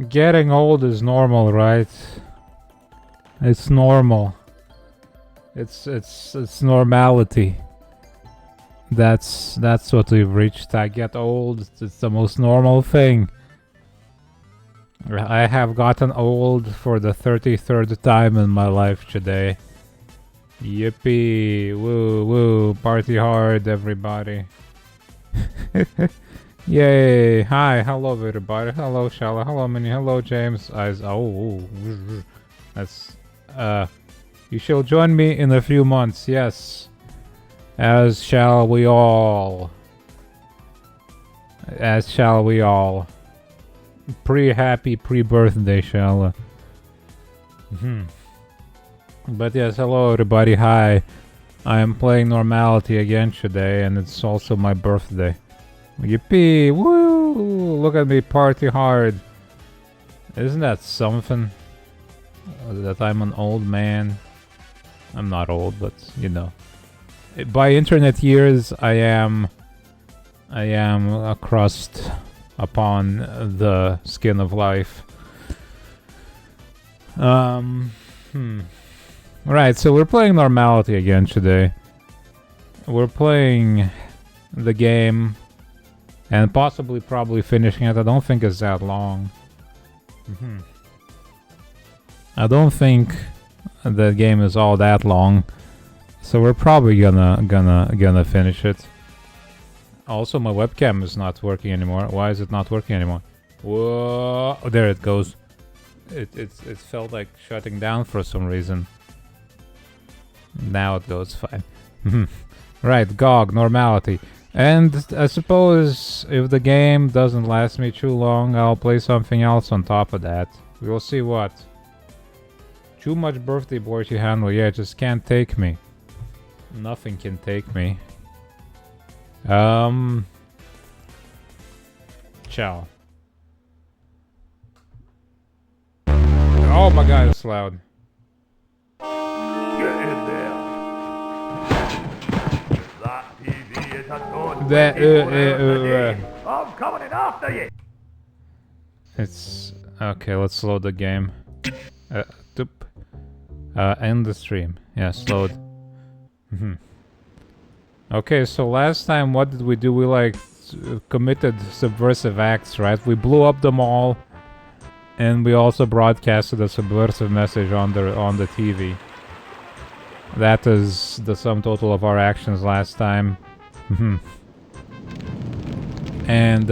Getting old is normal, right? It's normal. It's normality. That's what we've reached. I get old. It's the most normal thing. I have gotten old for the 33rd time in my life today. Yippee! Woo woo! Party hard, everybody! Yay! Hi, hello everybody. Hello Shala. Hello Minnie. Hello James. That's you shall join me in a few months. Yes, as shall we all. As shall we all. Pre-happy pre-birthday, Shala. But yes, hello everybody. Hi, I am playing Normality again today, and it's also my birthday. Yippee! Woo! Look at me party hard. Isn't that something? That I'm an old man. I'm not old, but you know. By internet years, I am a crust upon the skin of life. Right, so we're playing Normality again today. We're playing the game and probably finishing it. I don't think it's that long. I don't think the game is all that long, so we're probably gonna finish it. Also, my webcam is not working anymore. Why is it not working anymore? Whoa! Oh, there it goes. It felt like shutting down for some reason. Now it goes fine. Right, GOG, Normality. And I suppose if the game doesn't last me too long, I'll play something else on top of that. We'll see what. Too much birthday boy to handle. Yeah, it just can't take me. Nothing can take me. Ciao. Oh my god, it's loud. Get in there. That TV is a good That, I'm coming in after you. It's okay. Let's load the game. End the stream. Yes, load. Okay, so last time what did we do? We like committed subversive acts, right? We blew up the mall, and we also broadcasted a subversive message on the TV. That is the sum total of our actions last time. And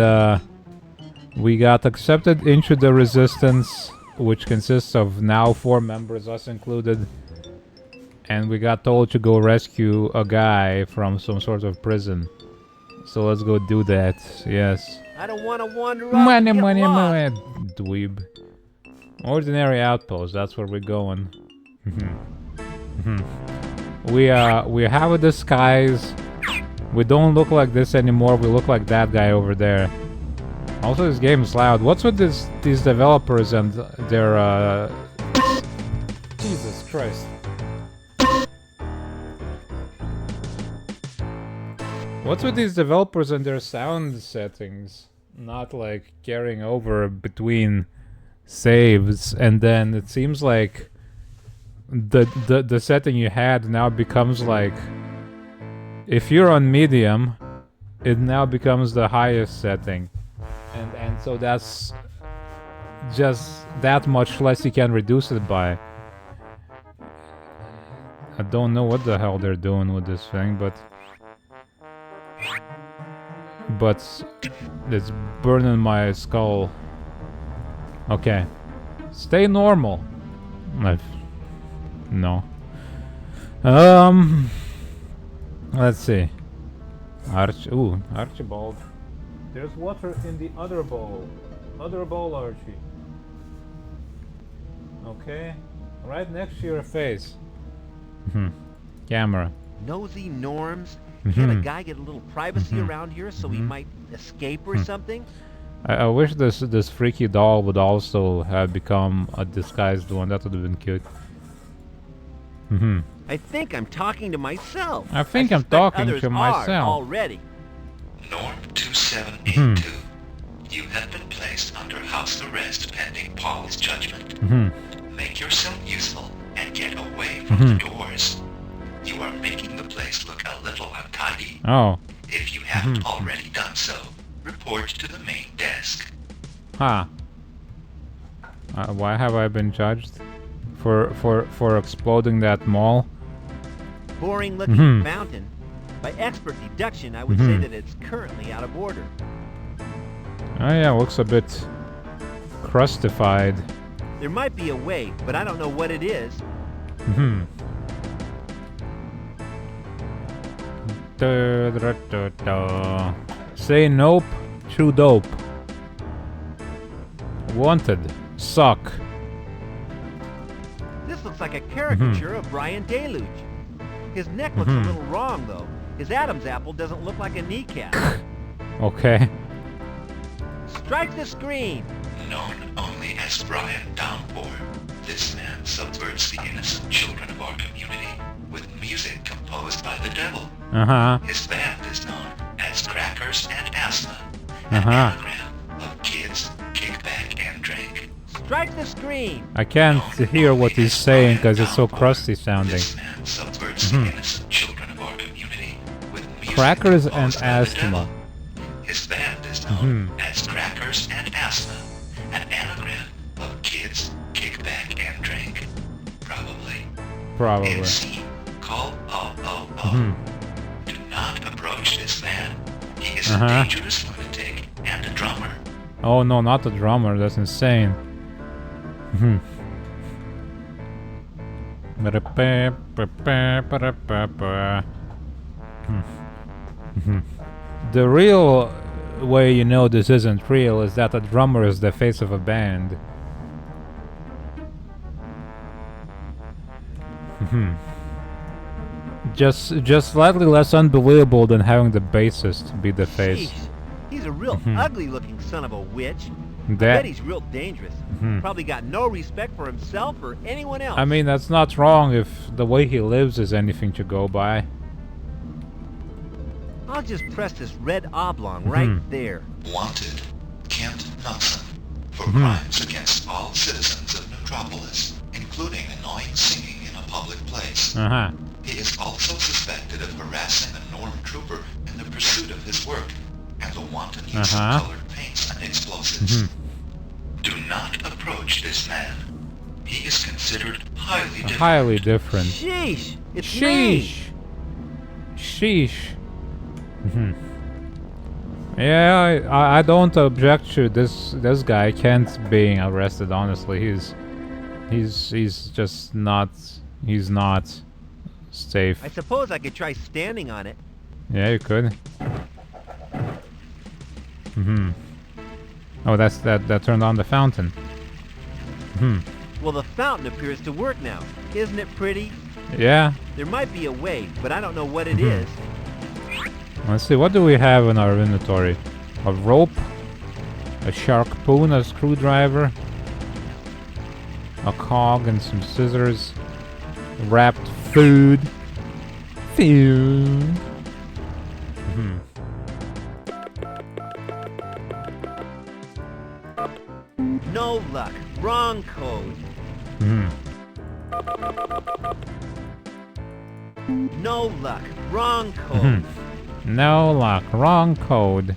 we got accepted into the resistance, which consists of now 4 members, us included. And we got told to go rescue a guy from some sort of prison. So let's go do that. Yes. I don't want to wander off Money, and get money, lost. money, dweeb. Ordinary outpost. That's where we're going. We have a disguise. We don't look like this anymore. We look like that guy over there. Also, this game is loud. What's with these developers and their Jesus Christ. What's with these developers and their sound settings? Not like carrying over between saves, and then it seems like the setting you had now becomes like, if you're on medium, it now becomes the highest setting, and so that's just that much less you can reduce it by. I don't know what the hell they're doing with this thing, but it's burning my skull. Okay, stay normal. No. Let's see. Archibald. There's water in the other bowl. Other bowl, Archie. Okay. Right next to your face. Camera. Nosy Norms. Can a guy get a little privacy around here so he might escape or something? I wish this freaky doll would also have become a disguised one. That would have been cute. I think I'm talking to myself. I think I'm talking others to are myself. already. Norm 2782. You have been placed under house arrest pending Paul's judgment. Make yourself useful and get away from the doors. You are making the place look a little untidy. Oh. If you haven't already done so, report to the main desk. Huh. Why have I been judged? For exploding that mall? Boring looking fountain. By expert deduction, I would say that it's currently out of order. Oh yeah, looks a bit crustified. There might be a way, but I don't know what it is. Say nope, chew dope. Wanted. Suck. This looks like a caricature of Brian Deluge. His neck looks a little wrong, though. His Adam's apple doesn't look like a kneecap. Okay. Strike the screen! Known only as Brian Downpour, this man subverts the innocent children of our community with music composed by the devil. His band is known as Crackers and Asthma, an anagram of kids, kickback, and drink. Strike the screen! I can't hear what he's saying because it's so crusty sounding. This man subverts the innocent children of our community with music Crackers and composed by the Asthma. devil. His band is known as Crackers and Asthma, an anagram of kids, kickback, and drink. Probably. MC, call Do not approach this man. He is a dangerous lunatic and a drummer. Oh no, not the drummer, that's insane. The real way you know this isn't real is that the drummer is the face of a band. Just slightly less unbelievable than having the bassist be the face. Sheesh. He's a real ugly-looking son of a witch. I bet he's real dangerous. Probably got no respect for himself or anyone else. I mean, that's not wrong if the way he lives is anything to go by. I'll just press this red oblong right there. Wanted, Kent Nelson, for crimes against all citizens of Metropolis, including annoying singing in a public place. He is also suspected of harassing a norm trooper in the pursuit of his work, and the wanton use of colored paints and explosives. Do not approach this man. He is considered highly different. Sheesh! It's Sheesh! Sheesh. Yeah, I don't object to this guy Kent being arrested, honestly. He's just not safe. I suppose I could try standing on it. Yeah, you could. Oh, that turned on the fountain. Well, the fountain appears to work now. Isn't it pretty? Yeah. There might be a way, but I don't know what it is. Let's see, what do we have in our inventory? A rope, a sharkpoon, a screwdriver, a cog and some scissors, wrapped food. No luck. Wrong code. No luck. Wrong code. No luck. Wrong code.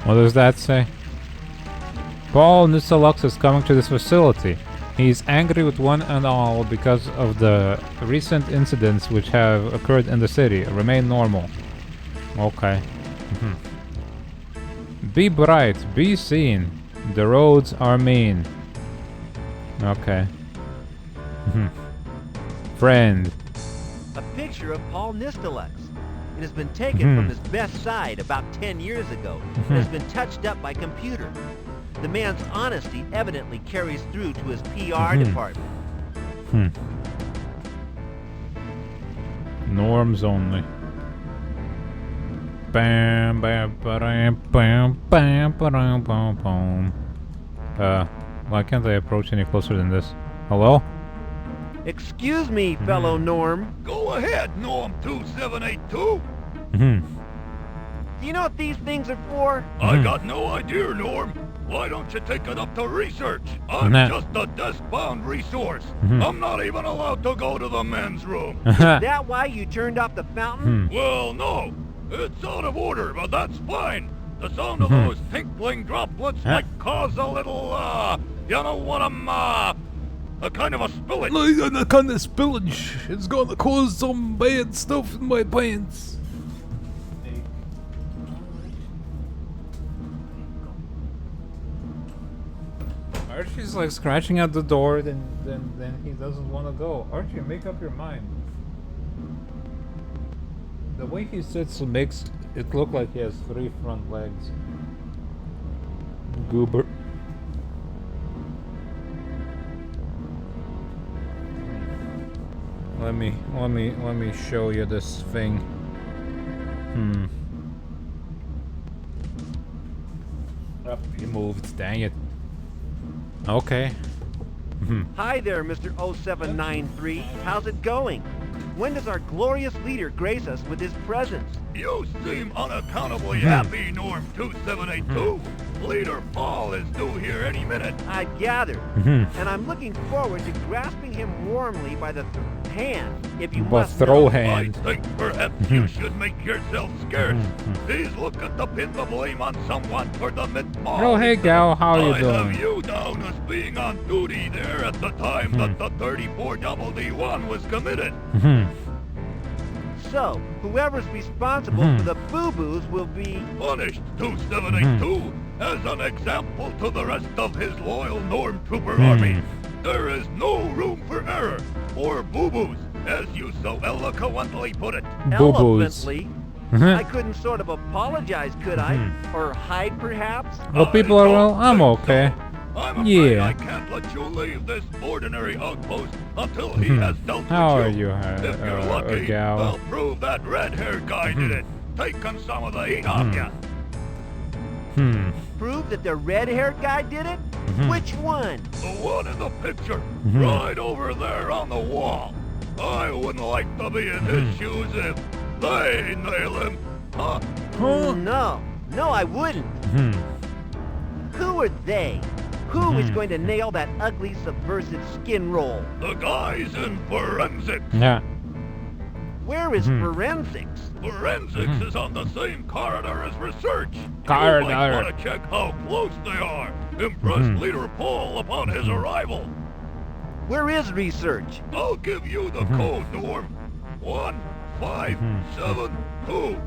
What does that say? Paul Nistelux is coming to this facility. He is angry with one and all because of the recent incidents which have occurred in the city. Remain normal. Okay. Be bright. Be seen. The roads are mean. Okay. Friend. A picture of Paul Nistelux. It has been taken from his best side about 10 years ago and has been touched up by computer. The man's honesty evidently carries through to his PR department. Norms only. Bam, bam, bam, bam, bam, bam, bam, bam. Why can't I approach any closer than this? Hello? Excuse me, fellow Norm. Go ahead, Norm 2782. Do you know what these things are for? I got no idea, Norm. Why don't you take it up to research? I'm Nah. just a desk-bound resource. I'm not even allowed to go to the men's room. Is that why you turned off the fountain? Well, no. It's out of order, but that's fine. The sound of those tinkling droplets might cause a little, you know what a kind of a spillage. Like a kind of spillage. It's gonna cause some bad stuff in my pants. Archie's like scratching at the door, then he doesn't want to go. Archie, make up your mind. The way he sits makes it look like he has 3 front legs. Goober. Let me show you this thing. Up, he moved. Dang it. Okay. Hi there, Mr. 0793. How's it going? When does our glorious leader grace us with his presence? You seem unaccountably happy, Norm 2782. Leader Paul is due here any minute. I gather. And I'm looking forward to grasping him warmly by the hand, if you But must throw know. hand. I think perhaps you should make yourself scarce. Please look at the pin the blame on someone for the mid-fall. Oh, hey, gal, how you I have doing? you down as being on duty there at the time that the 34DD1 was committed. So, whoever's responsible for the boo-boos will be... Punished 2782 as an example to the rest of his loyal Norm Trooper army. There is no room for error or boo-boos, as you so eloquently put it. Boo-boos. Eloquently. I couldn't sort of apologize, could I? Or hide, perhaps? Well, people are, well, I'm okay. I'm afraid Yeah. I can't let you leave this ordinary outpost until he has dealt with How you. are you, If you're lucky, gal? I'll prove that red-haired guy did it, taking some of the heat off ya. Prove that the red-haired guy did it? Which one? The one in the picture, right over there on the wall. I wouldn't like to be in his shoes if they nail him. Huh? No. No, I wouldn't. Who are they? Who is going to nail that ugly, subversive skin roll? The guy's in forensics. Yeah. Where is forensics? Forensics is on the same corridor as research. Corridor. You might want to check how close they are. Impress Leader Paul upon his arrival. Where is research? I'll give you the code, Norm. 1572.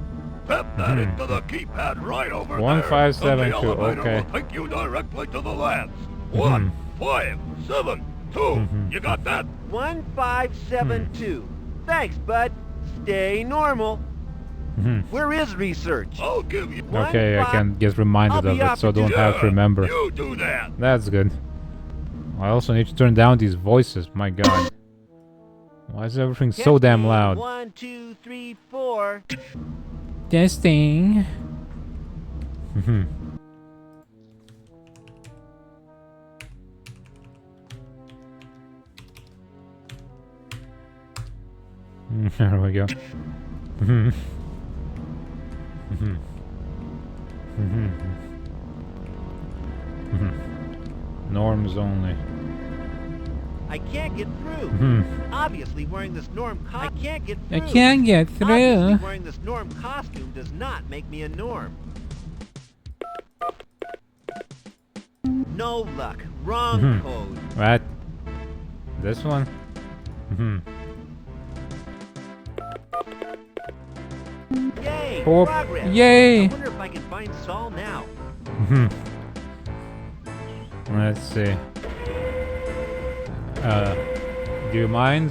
Tap that into the keypad right over there. 1572, and the elevator okay. will take you directly to the labs. 1572. You got that? 1572. Thanks, bud. Stay normal. Where is research? I'll give you. Okay, I can get reminded of it, so I don't have to remember. You do that. That's good. I also need to turn down these voices. My God, why is everything so damn loud? 1, 2, 3, 4. Testing. There we go. Norms only. I can't get through. Obviously, wearing this norm costume. I can't get through. I can't get Obviously, through. wearing this norm costume does not make me a norm. No luck. Wrong code. What? This one? Yay! Oh, Progress. yay! I wonder if I can find Saul now. Let's see. Do you mind?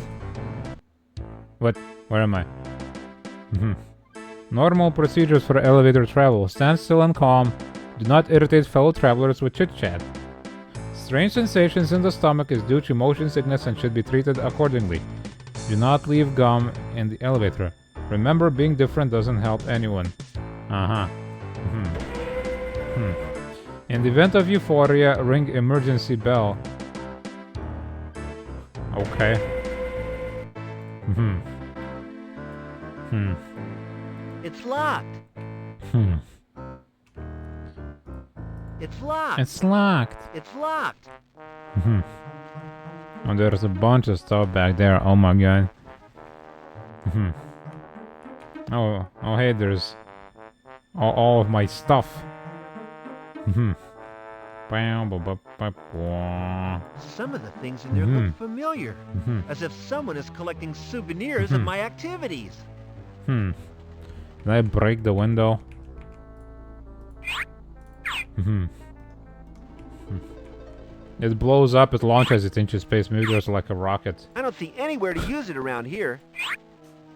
What? Where am I? Normal procedures for elevator travel. Stand still and calm. Do not irritate fellow travelers with chit-chat. Strange sensations in the stomach is due to motion sickness and should be treated accordingly. Do not leave gum in the elevator. Remember, being different doesn't help anyone. In the event of euphoria, ring emergency bell. Okay. It's locked. It's locked. It's locked. It's locked. Oh, there's a bunch of stuff back there. Oh my god. Oh, hey, there's all of my stuff. Some of the things in there look familiar, as if someone is collecting souvenirs of my activities. Did I break the window? It blows up, it launches it into space. Maybe there's like a rocket. I don't see anywhere to use it around here.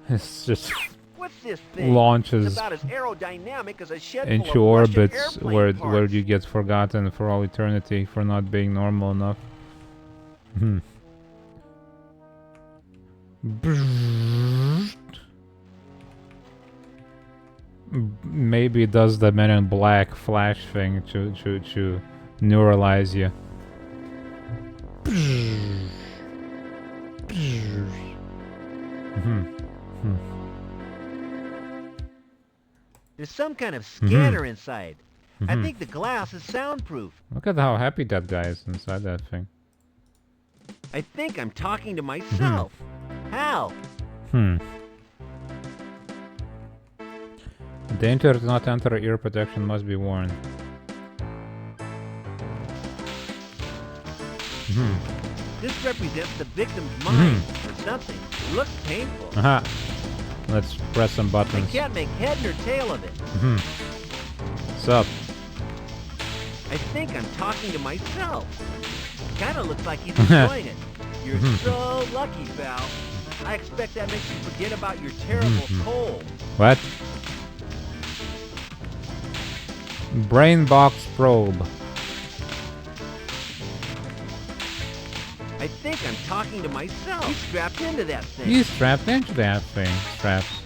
It's just What's this thing? launches It's about as aerodynamic as a shed into full of Russian orbits where parts. you get forgotten for all eternity for not being normal enough. Maybe it does the Men in Black flash thing to neuralize you. There's some kind of scanner inside. I think the glass is soundproof. Look at how happy that guy is inside that thing. I think I'm talking to myself. How? Danger does not enter. Ear protection must be worn. This represents the victim's mind or something. It looks painful. Let's press some I buttons. can't make head nor tail of it. What's up? I think I'm talking to myself. Kinda looks like he's enjoying it. You're so lucky, pal. I expect that makes you forget about your terrible cold. What? Brain box probe. I think I'm talking to myself. He's strapped into that thing. He's strapped into that thing. Straps.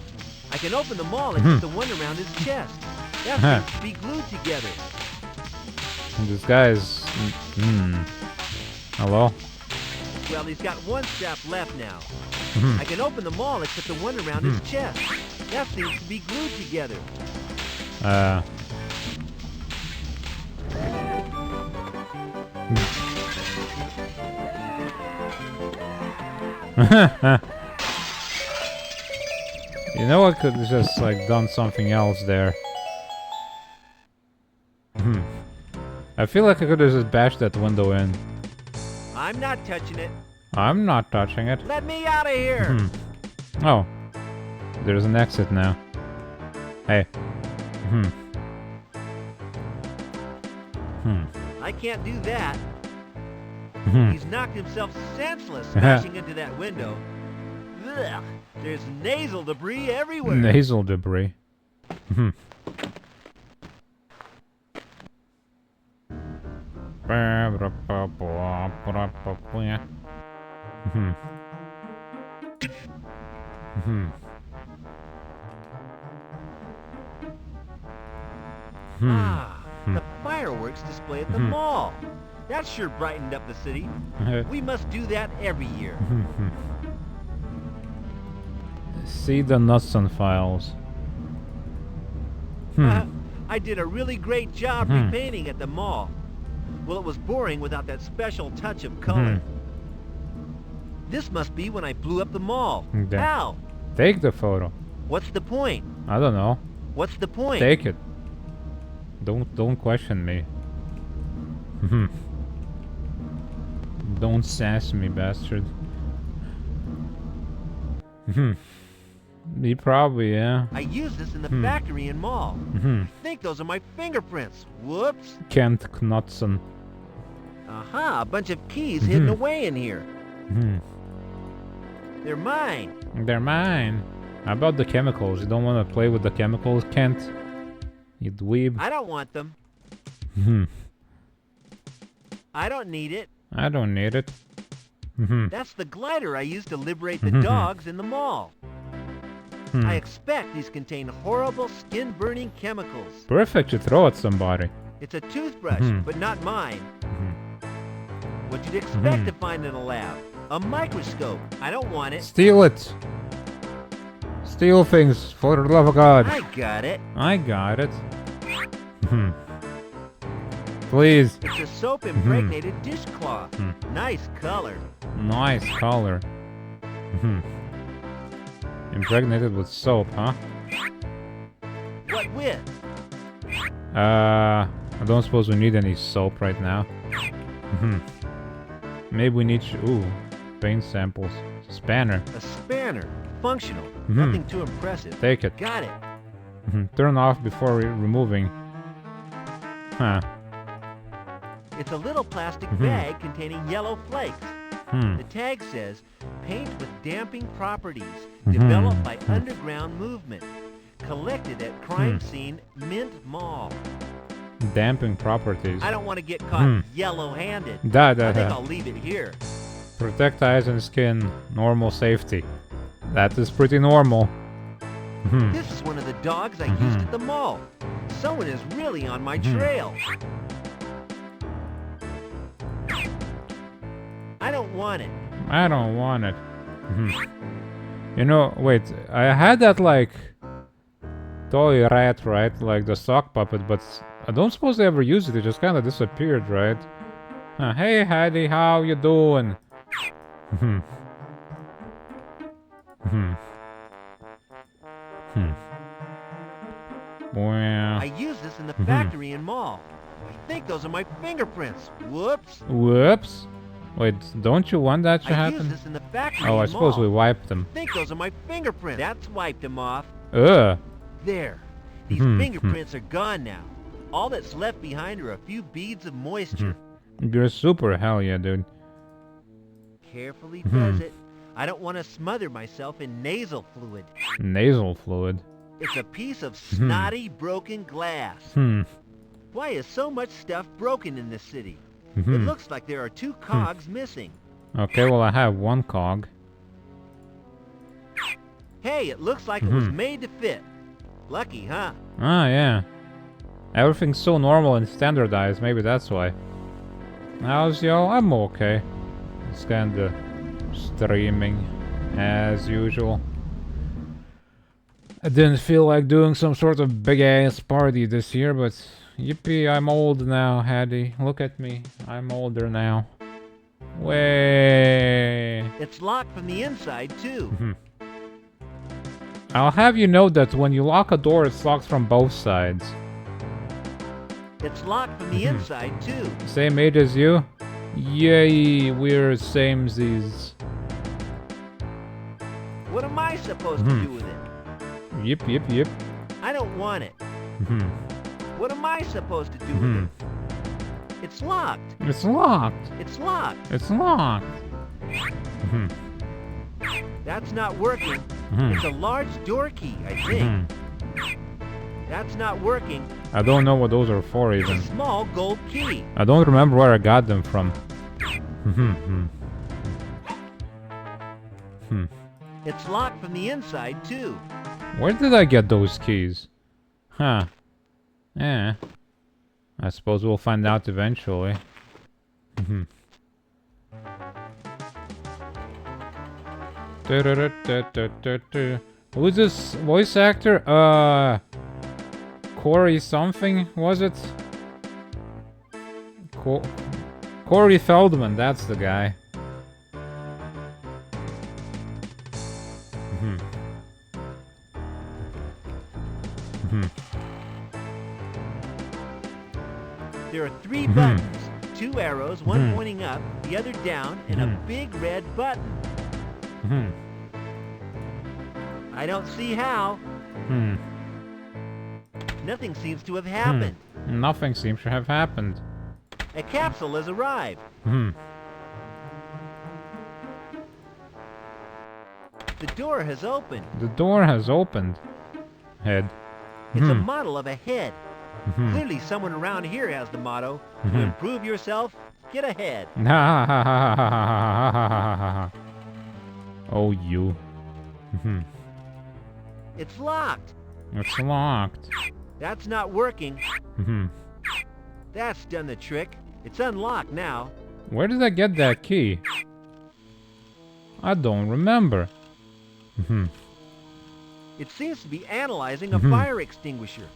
I can open the maul and get the one around his chest. That seems to be glued together. And this guy is... Hello? Well, he's got one strap left now. I can open the maul except the one around his chest. That seems to be glued together. You know, I could just like done something else there. I feel like I could have just bashed that window in. I'm not touching it. I'm not touching it. Let me out of here. Oh, there's an exit now. Hey. I can't do that. He's knocked himself senseless smashing into that window. Ugh, there's nasal debris everywhere. Nasal debris. The fireworks display at the mall. That sure brightened up the city. We must do that every year. See the Wed-Sun files. I did a really great job repainting at the mall. Well, it was boring without that special touch of color. This must be when I blew up the mall. How? Take the photo. What's the point? I don't know. What's the point? Take it. Don't question me. Don't sass me, bastard. You probably, yeah. I used this in the factory and mall. I think those are my fingerprints. Whoops. Kent Knudsen. Aha, a bunch of keys hidden away in here. They're mine. They're mine. How about the chemicals? You don't want to play with the chemicals, Kent? You dweeb. I don't want them. I don't need it. I don't need it. That's the glider I used to liberate the dogs in the mall. I expect these contain horrible skin-burning chemicals. Perfect to throw at somebody. It's a toothbrush, but not mine. What you'd expect to find in a lab. A microscope. I don't want it. Steal it. steal things, for the love of God. I got it. I got it. Please. It's a soap impregnated dishcloth. Nice color. Nice color. Impregnated with soap, huh? What with? I don't suppose we need any soap right now. Maybe we need... Ooh, paint samples. Spanner. A spanner. Functional. Nothing too impressive. Take it. Got it. Turn off before removing. Huh. It's a little plastic bag containing yellow flakes. The tag says, paint with damping properties, developed by underground movement, collected at crime scene Mint Mall. Damping properties. I don't want to get caught yellow-handed. I I think I'll leave it here. Protect eyes and skin. Normal safety. That is pretty normal. This is one of the dogs I used at the mall. Someone is really on my trail. I don't want it. I don't want it. You know, wait. I had that, like, toy rat, right? Like the sock puppet, but I don't suppose they ever used it. It just kind of disappeared, right? Hey, Hattie, how you doing? Well... I used this in the factory and mall. I think those are my fingerprints. Whoops. Whoops. Wait, don't you want that to I happen? used this in the factory Oh, I and suppose mall. we wiped them. I think those are my fingerprints. That's wiped them off. Ugh. There. These fingerprints are gone now. All that's left behind are a few beads of moisture. You're super hell yeah, dude. Carefully does it. I don't want to smother myself in nasal fluid. Nasal fluid. It's a piece of snotty, broken glass. Why is so much stuff broken in this city? It looks like there are 2 cogs missing. Okay, well I have 1 cog. Hey, it looks like it was made to fit. Lucky, huh? Ah, yeah. Everything's so normal and standardized, maybe that's why. How's y'all? I'm okay. It's kinda streaming as usual. I didn't feel like doing some sort of big ass party this year, but yippee, I'm old now, Hattie. Look at me. I'm older now. Way. It's locked from the inside, too. I'll have you know that when you lock a door, it's locked from both sides. It's locked from the inside, too. Same age as you? Yay, we're samesies. What am I supposed to do with it? Yip, yip, yip. I don't want it. What am I supposed to do with it? It's locked. It's locked. It's locked. It's locked. That's not working. It's a large door key, I think. That's not working. I don't know what those are for It's even. a small gold key. I don't remember where I got them from. It's locked from the inside, too. Where did I get those keys? Huh. Yeah. I suppose we'll find out eventually. Who's this voice actor? Corey something, was it? Corey Feldman, that's the guy. There are 3 buttons. 2 arrows, one pointing up, the other down, and a big red button. I don't see how. Nothing seems to have happened. Nothing seems to have happened. A capsule has arrived. The door has opened. The door has opened. Head. It's a model of a head. Clearly someone around here has the motto, to improve yourself, get ahead. Oh, you. It's locked. It's locked. That's not working. That's done the trick. It's unlocked now. Where did I get that key? I don't remember. It seems to be analyzing a fire extinguisher.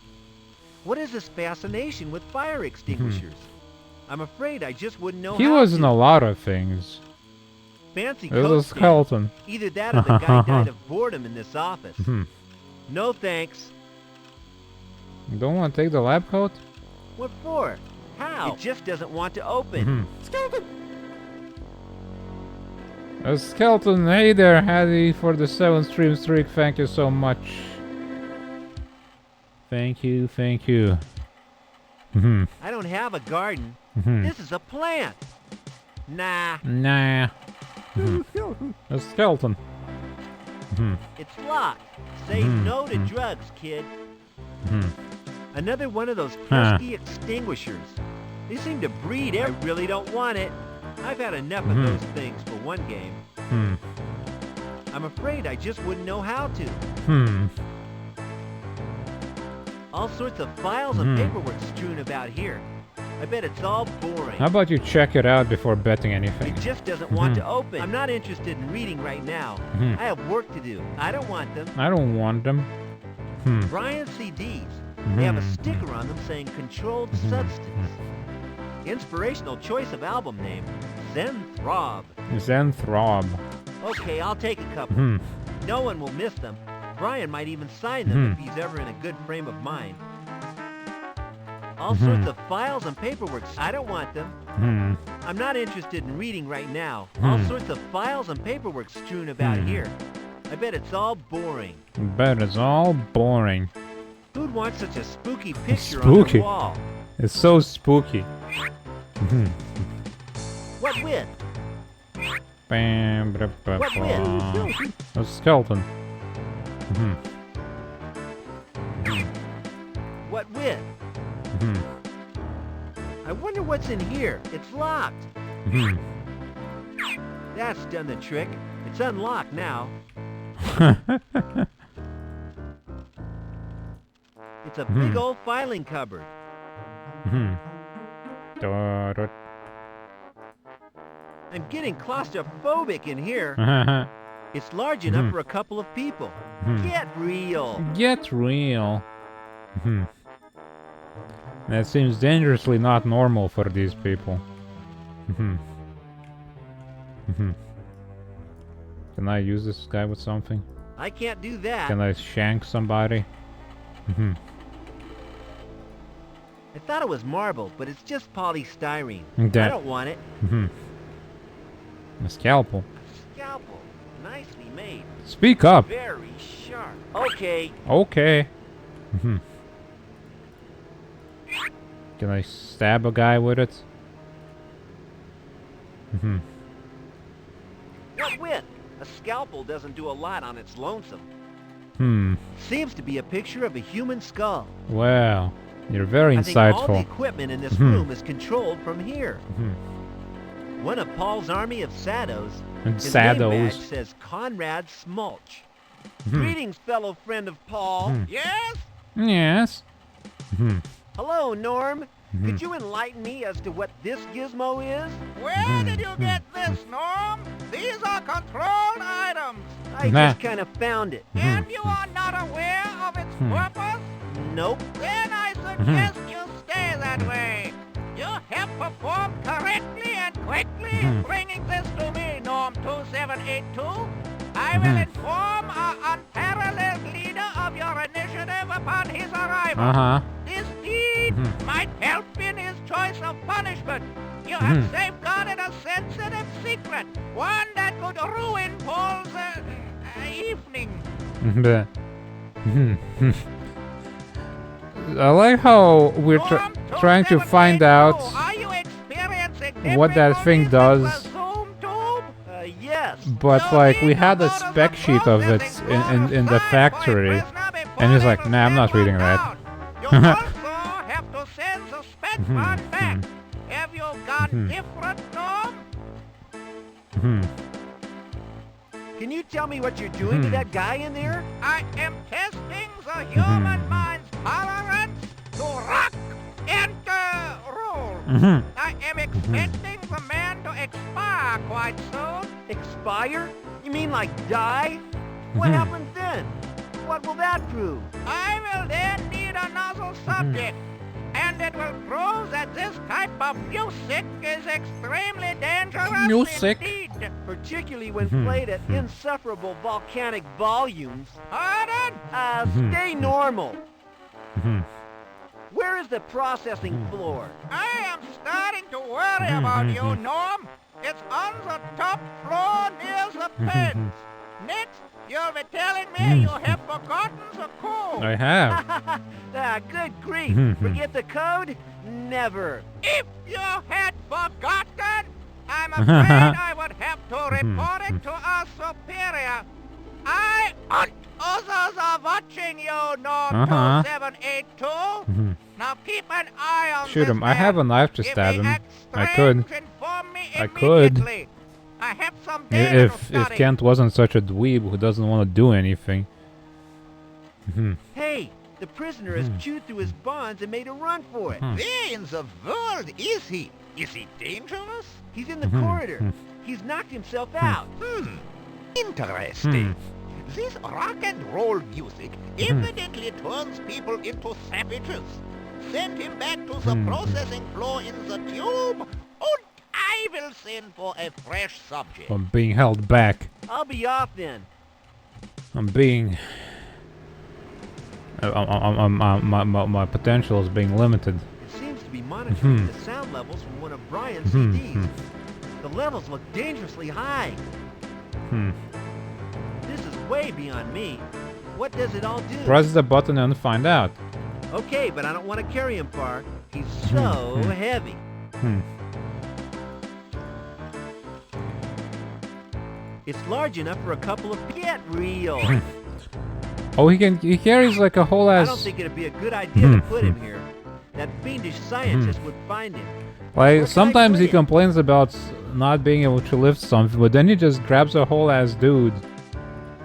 What is this fascination with fire extinguishers? I'm afraid I just wouldn't know He how was in to. a lot of things. Fancy It was coat a skeleton. stand. Either that or the guy died of boredom in this office. No thanks. You don't want to take the lab coat? What for? How? It just doesn't want to open. Skeleton! A skeleton. Hey there, Hattie, for the 7 stream streak. Thank you so much. Thank you, thank you. I don't have a garden. This is a plant. Nah. Nah. A skeleton. It's locked. Say no to drugs, kid. Another one of those pesky extinguishers. They seem to breed. I really don't want it. I've had enough of those things for one game. I'm afraid I just wouldn't know how to. All sorts of files and paperwork strewn about here. I bet it's all boring. How about you check it out before betting anything? It just doesn't want to open. I'm not interested in reading right now. I have work to do. I don't want them. I don't want them. Brian CDs. They have a sticker on them saying controlled substance. Inspirational choice of album name. Zen Throb. Zen Throb. Okay, I'll take a couple. No one will miss them. Brian might even sign them if he's ever in a good frame of mind. All sorts of files and paperwork. I don't want them. I'm not interested in reading right now. All sorts of files and paperwork strewn about here. I bet it's all boring. Bet it's all boring. Who'd want such a spooky picture Spooky. on the wall? It's so spooky. What with? Bam, What with? A skeleton. What with? I wonder what's in here. It's locked. That's done the trick. It's unlocked now. It's a big old filing cupboard. I'm getting claustrophobic in here. It's large enough for a couple of people. Get real. Get real. That seems dangerously not normal for these people. Can I use this guy with something? I can't do that. Can I shank somebody? I thought it was marble, but it's just polystyrene. That- I don't want it. A scalpel. Scalpel. Nicely made. Speak up. Very sharp. Okay. Okay. Can I stab a guy with it? What with? A scalpel doesn't do a lot on its lonesome. Seems to be a picture of a human skull. Well, you're very I think all the insightful. equipment in this room is controlled from here. One of Paul's army of Sados. His name badge says Conrad Smulch. Greetings, fellow friend of Paul. Yes? Yes. Hello, Norm. Could you enlighten me as to what this gizmo is? Where did you get this, Norm? These are controlled items. I just kind of found it. And you are not aware of its purpose? Nope. Then I suggest you stay that way. You have performed correctly and quickly in bringing this to me, Norm 2782. I will inform our unparalleled leader of your initiative upon his arrival. This deed might help in his choice of punishment. You have safeguarded a sensitive secret, one that could ruin Paul's evening. I like how we're Norm trying to find out 2782, are you experiencing what that thing difficulties does. with Zoom tube? Yes. But like we had a spec sheet of it in the factory, and he's like, nah, I'm not reading that. You also have to send the spec part back. Have you gone different, Norm? Can you tell me what you're doing to that guy in there? I am testing the human mind's tolerance to rock and roll. I am expecting the man to expire quite soon. Expire? You mean like die? What happens then? what will that prove? I will then need a nozzle subject, and it will prove that this type of music is extremely dangerous Music? indeed. Particularly when played at insufferable volcanic volumes. Pardon? Stay normal. Where is the processing floor? I am starting to worry about you, Norm. It's on the top floor near the pens. Next, you'll be telling me you have forgotten the code. I have. Good grief. Forget the code? Never. If you had forgotten, I'm afraid I would have to report it to our superior. I and others are watching you, Norm 2782. Now keep an eye on Shoot this him. I have a man. knife to If stab he him. acts I could. strange, inform me I could. immediately. I have some data to If study. Kent wasn't such a dweeb who doesn't want to do anything. Hey, the prisoner has chewed through his bonds and made a run for it. Where in the world is he? Is he dangerous? He's in the corridor. He's knocked himself out. Interesting. This rock and roll music evidently turns people into savages. Send him back to the processing floor in the tube, and I will send for a fresh subject. I'm being held back. I'll be off then. I'm being... my potential is being limited. It seems to be monitoring the sound levels from one of Brian's CDs. The levels look dangerously high. This is way beyond me. What does it all do? Press the button and find out. Okay, but I don't want to carry him far. He's so heavy. It's large enough for a couple of... Get real! Oh, he carries like a whole ass... I don't think it'd be a good idea to put him here. That fiendish scientist would find him. Like, sometimes he put him? complains about not being able to lift something, but then he just grabs a whole ass dude.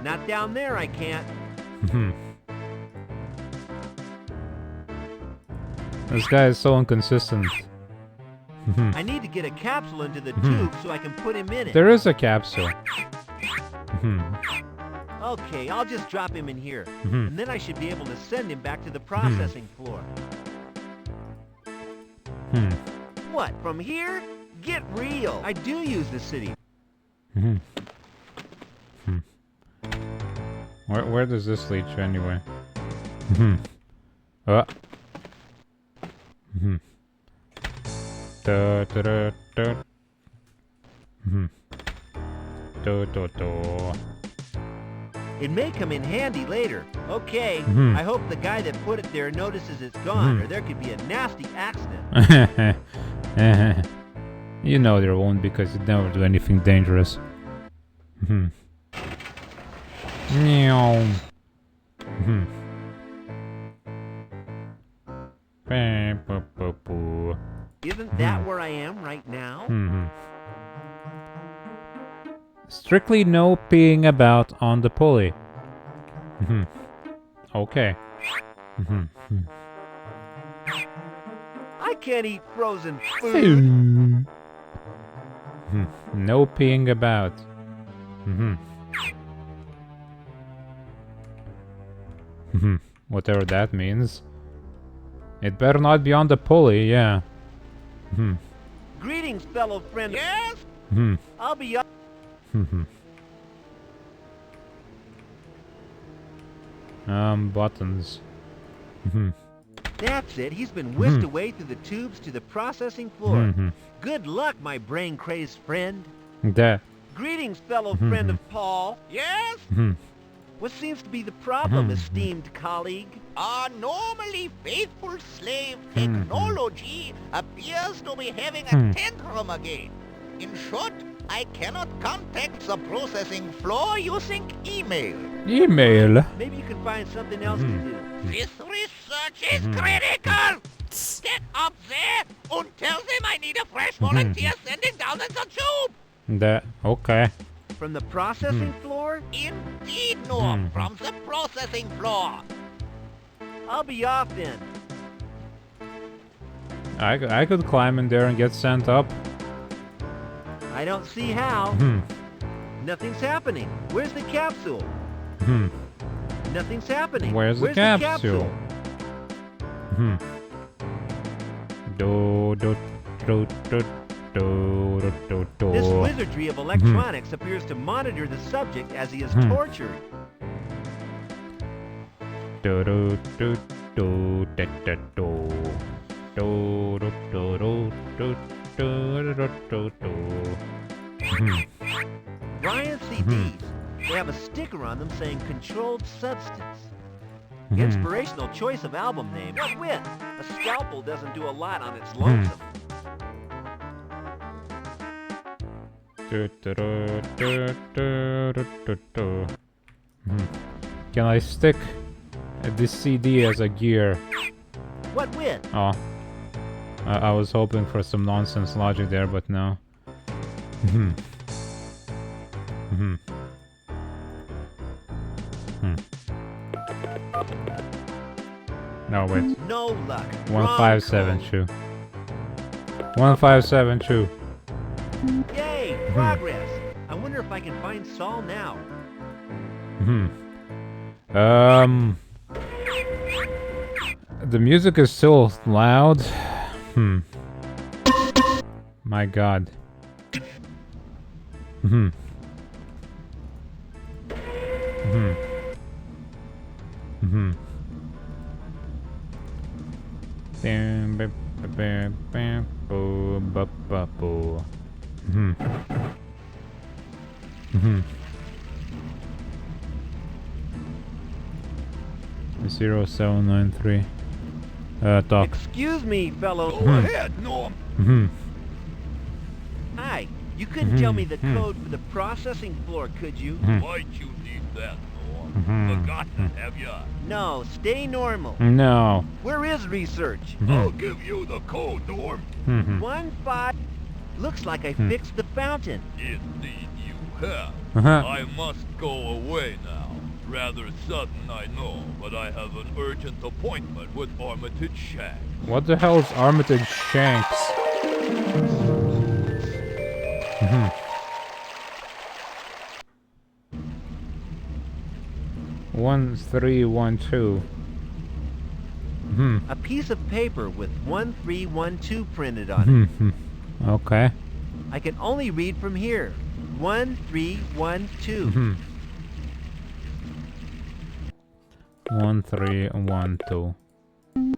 Not down there, I can't. This guy is so inconsistent. I need to get a capsule into the tube so I can put him in it. There is a capsule. Okay, I'll just drop him in here. And then I should be able to send him back to the processing floor. What, from here? Get real! I do use the city. Where does this lead to anyway? Da, da, da, da. Do, do, do. It may come in handy later. Okay, I hope the guy that put it there notices it's gone, or there could be a nasty accident. You know there won't, because you never do anything dangerous. Meow. Isn't that where I am right now? Strictly no peeing about on the pulley. Okay. I can't eat frozen food. No peeing about. Whatever that means. It better not be on the pulley, yeah. Greetings, fellow friend. Yes? I'll be up. Buttons. That's it. He's been whisked away through the tubes to the processing floor. Good luck, my brain-crazed friend. That. Greetings, fellow friend of Paul. Yes? What seems to be the problem, esteemed colleague? Our normally faithful slave technology appears to be having a tantrum again. In short, I cannot contact the processing floor using email. Email? Maybe you can find something else to do. This research is critical! Get up there and tell them I need a fresh volunteer sending down in the tube! That. Okay. From the processing floor? Indeed, Norm, from the processing floor. I'll be off then. I could climb in there and get sent up. I don't see how. Nothing's happening. Where's the capsule? Nothing's happening. Where's the capsule? Do do do do do do do. This wizardry of electronics appears to monitor the subject as he is tortured. Do do do do do do do do do do do do do do. Ryan CDs. They have a sticker on them saying controlled substance. Inspirational choice of album name. What with? A scalpel doesn't do a lot on its lonesome. Can I stick this CD as a gear? What with? Oh. I was hoping for some nonsense logic there, but no. No, wait. No luck. 1572. 1572. Yay! Progress! I wonder if I can find Saul now. The music is still loud. My god. Zero 793. Talk. Excuse me, fellow. Go ahead, Norm. Hi. You couldn't tell me the code for the processing floor, could you? Why'd you need that, Norm? Forgotten, have ya? No, stay normal. No. Where is research? I'll give you the code, Norm. 1-5. Looks like I fixed the fountain. Indeed you have. I must go away now. Rather sudden, I know, but I have an urgent appointment with Armitage Shanks. What the hell is Armitage Shanks? 1312. A piece of paper with 1312 printed on it. Okay. I can only read from here. 1312. 1312.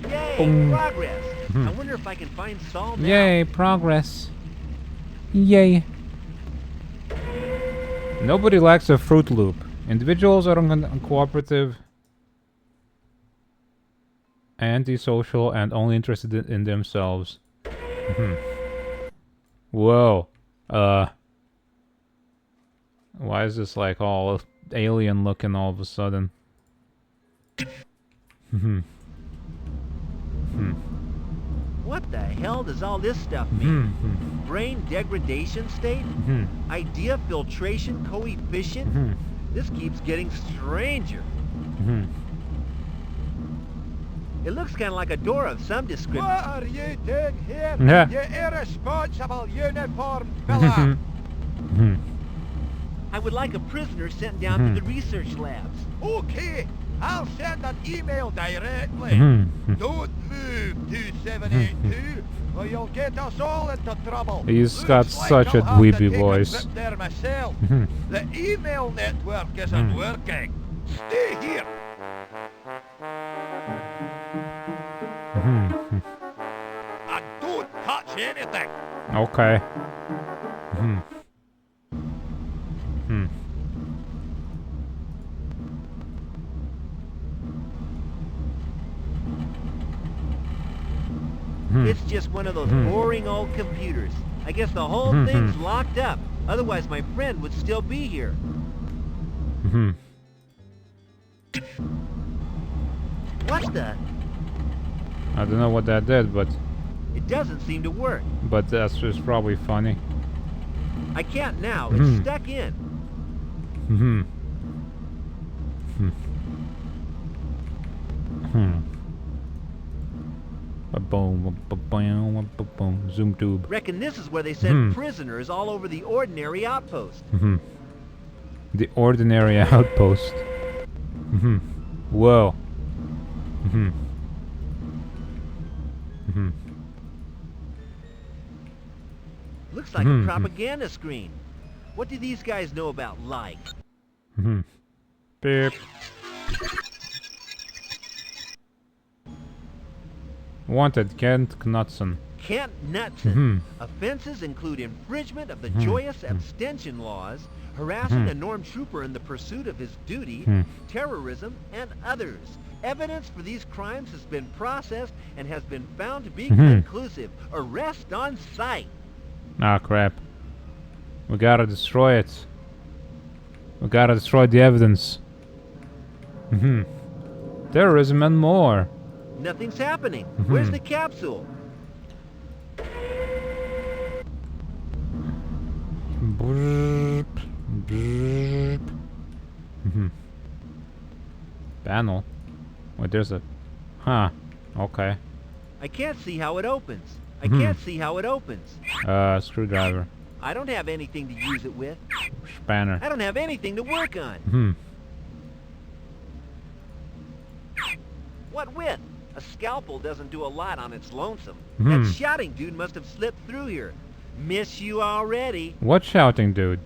Yay! Progress! I wonder if I can find Saul now. Yay, progress. Yay. Nobody likes a Fruit Loop. Individuals are uncooperative, antisocial, and only interested in themselves. Whoa. Why is this like all alien looking all of a sudden? What the hell does all this stuff mean? Brain degradation state? Idea filtration coefficient? This keeps getting stranger. It looks kind of like a door of some description. What are you doing here? Yeah. You irresponsible uniformed fella! I would like a prisoner sent down to the research labs. Okay, I'll send an email directly. Don't move 2782 or you'll get us all into trouble. He's Looks got like such a I'll have to dweeby take a voice. trip there myself. The email network isn't working. Stay here. And don't touch anything. Okay. It's just one of those boring old computers. I guess the whole thing's locked up. Otherwise, my friend would still be here. What the? I don't know what that did, but It doesn't seem to work. that's just probably funny. I can't now. It's stuck in. Boom, zoom tube. Reckon this is where they send prisoners all over the ordinary outpost. The ordinary outpost. Whoa. Looks like a propaganda screen. What do these guys know about life? Beep. Wanted, Kent Knudsen. Kent Knudsen. Offenses include infringement of the joyous abstention laws, harassing a norm trooper in the pursuit of his duty, terrorism, and others. Evidence for these crimes has been processed and has been found to be conclusive. Arrest on sight. Ah, crap. We gotta destroy it. We gotta destroy the evidence. Terrorism and more. Nothing's happening. Where's the capsule? Panel. Wait, there's a... Huh. Okay. I can't see how it opens. I can't see how it opens. Screwdriver. I don't have anything to use it with. Spanner. I don't have anything to work on. What with? A scalpel doesn't do a lot on its lonesome. That shouting dude must have slipped through here. Miss you already. What shouting dude?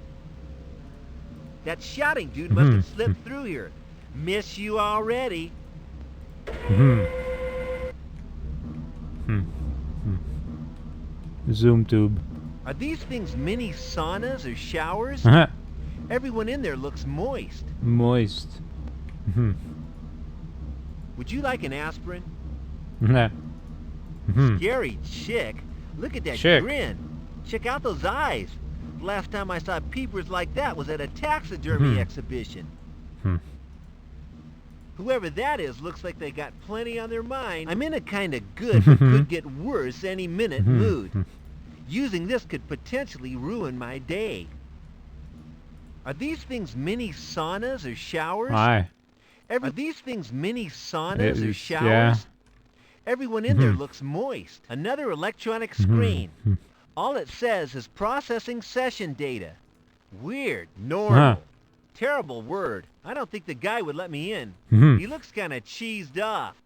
That shouting dude must have slipped through here. Miss you already. Zoom tube. Are these things mini saunas or showers? Everyone in there looks moist. Moist. Would you like an aspirin? Nah. Scary chick. Look at that Chick. grin. Check out those eyes. The last time I saw peepers like that was at a taxidermy exhibition. Whoever that is looks like they got plenty on their mind. I'm in a kind of good but could get worse any minute mood. Using this could potentially ruin my day. Are these things mini saunas or showers? Aye. Are these things mini saunas or showers? Yeah. Everyone in there looks moist. Another electronic screen. All it says is processing session data. Weird. Normal. Terrible word. I don't think the guy would let me in. He looks kind of cheesed off.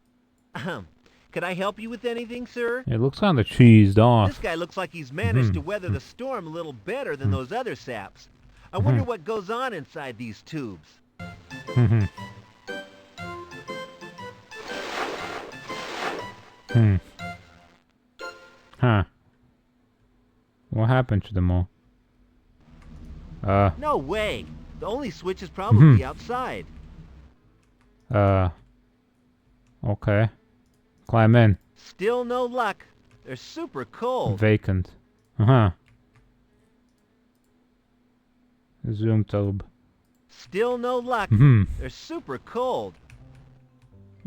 Could I help you with anything, sir? It looks kind of cheesed off. This guy looks like he's managed to weather the storm a little better than those other saps. I wonder what goes on inside these tubes. Huh. What happened to them all? No way. The only switch is probably outside. Okay. Climb in. Still no luck. They're super cold. Vacant. Zoom tube. Still no luck. They're super cold.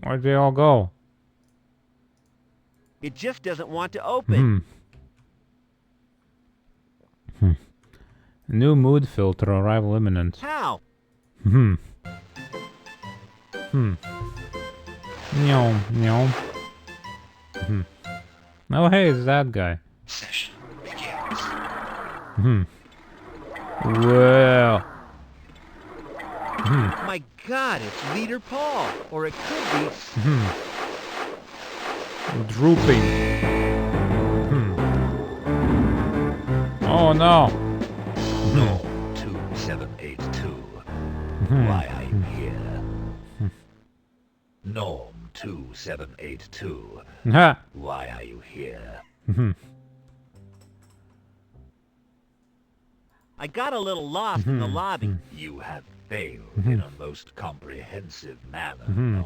Where'd they all go? It just doesn't want to open. New mood filter, arrival imminent. How? Meow, meow. Oh, hey, it's that guy. Session begins. Well. My God, it's Leader Paul. Or it could be... Drooping. Oh no. No, 2782. Why are you here? Norm 2782. Why are you here? I got a little lost in the lobby. You have failed in a most comprehensive manner, Norm,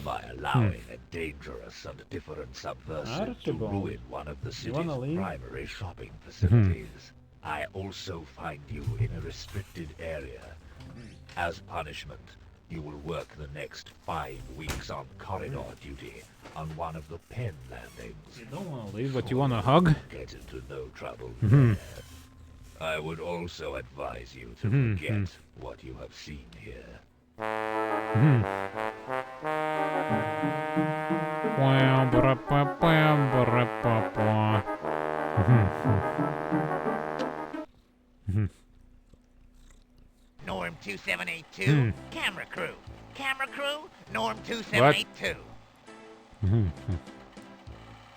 by allowing a dangerous and different subversive to ruin one of the city's primary shopping facilities. I also find you in a restricted area. As punishment, you will work the next 5 weeks on corridor duty on one of the pen landings. You don't want to leave, but you want to hug? Get into no trouble there. I would also advise you to forget what you have seen here. Norm 2782, camera crew. Camera crew, Norm 2782.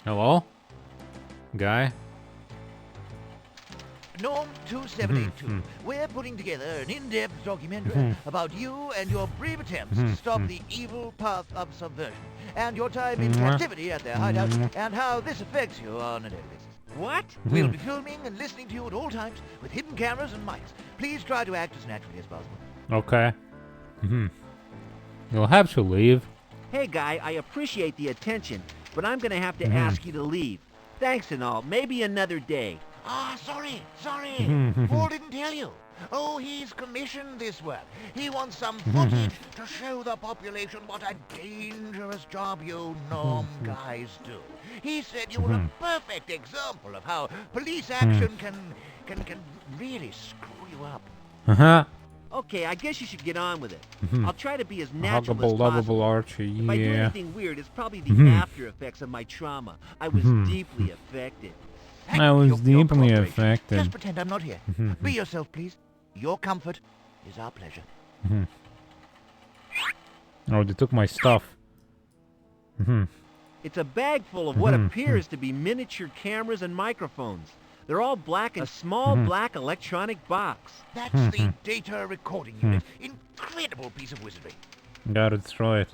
Hello? Guy? Norm 2782. We're putting together an in-depth documentary about you and your brave attempts to stop the evil path of subversion, and your time in captivity at their hideout, and how this affects you on a daily basis. What? We'll be filming and listening to you at all times with hidden cameras and mics. Please try to act as naturally as possible. Okay. You'll have to leave. Hey, Guy, I appreciate the attention, but I'm gonna have to ask you to leave. Thanks and all. Maybe another day. Ah, sorry. Paul didn't tell you. Oh, he's commissioned this work. He wants some footage to show the population what a dangerous job you Norm guys do. He said you were a perfect example of how police action can really screw you up. Okay, I guess you should get on with it. I'll try to be as natural Huggable, as lovable possible. Archie, If I do yeah. anything weird, it's probably the after effects of my trauma. I was deeply affected. I was Thank you for your deeply cooperation. affected. Just pretend I'm not here. Be yourself, please. Your comfort is our pleasure. Oh, they took my stuff. It's a bag full of what appears to be miniature cameras and microphones. They're all black in a small black electronic box. That's the data recording unit. Incredible piece of wizardry. Gotta destroy it.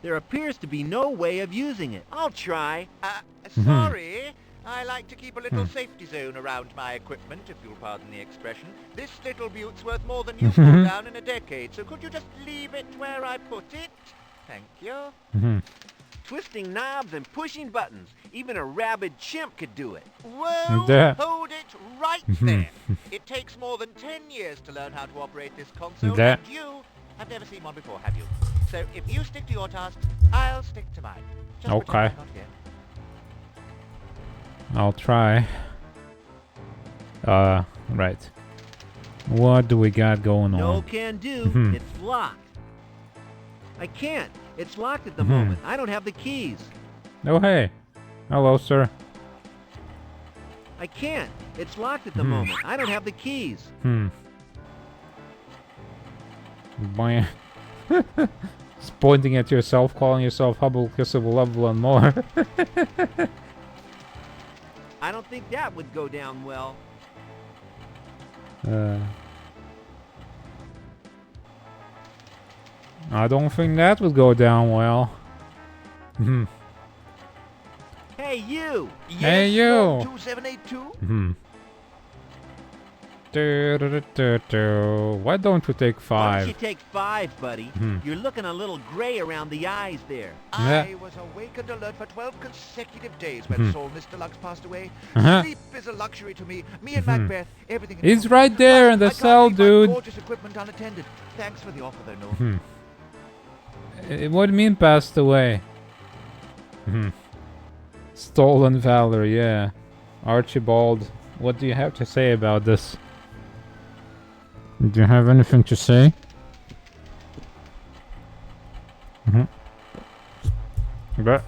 There appears to be no way of using it. I'll try. Sorry. I like to keep a little safety zone around my equipment, if you'll pardon the expression. This little butte's worth more than you've pulled down in a decade, so could you just leave it where I put it? Thank you. Twisting knobs and pushing buttons. Even a rabid chimp could do it. Whoa, There. hold it right there. It takes more than 10 years to learn how to operate this console, There. and you have never seen one before, have you? So if you stick to your task, I'll stick to mine. Just Okay. pretend I'm not here. I'll try. Right. What do we got going No on? can do. It's locked. I can't. It's locked at the moment. I don't have the keys. Oh, hey. Hello, sir. I can't. It's locked at the moment. I don't have the keys. Boy. Just pointing at yourself, calling yourself Hubble, Kissable, Lovable, and more. I don't think that would go down well. I don't think that would go down well. Hey, you! Hey, Yes, you. Norm 2782? Why don't you take Why don't you 5? take 5, buddy? You're looking a little gray around the eyes there. Yeah. I was awake and alert for 12 consecutive days when Saul Mr. Lux passed away. Uh-huh. Sleep is a luxury to me. Me and Macbeth, everything. in He's common. right there in the I can't cell, leave my dude. gorgeous equipment unattended. Thanks for the offer, though, Norm. What do you mean passed away? Stolen valor, yeah. Archibald, what do you have to say about this? Do you have anything to say? But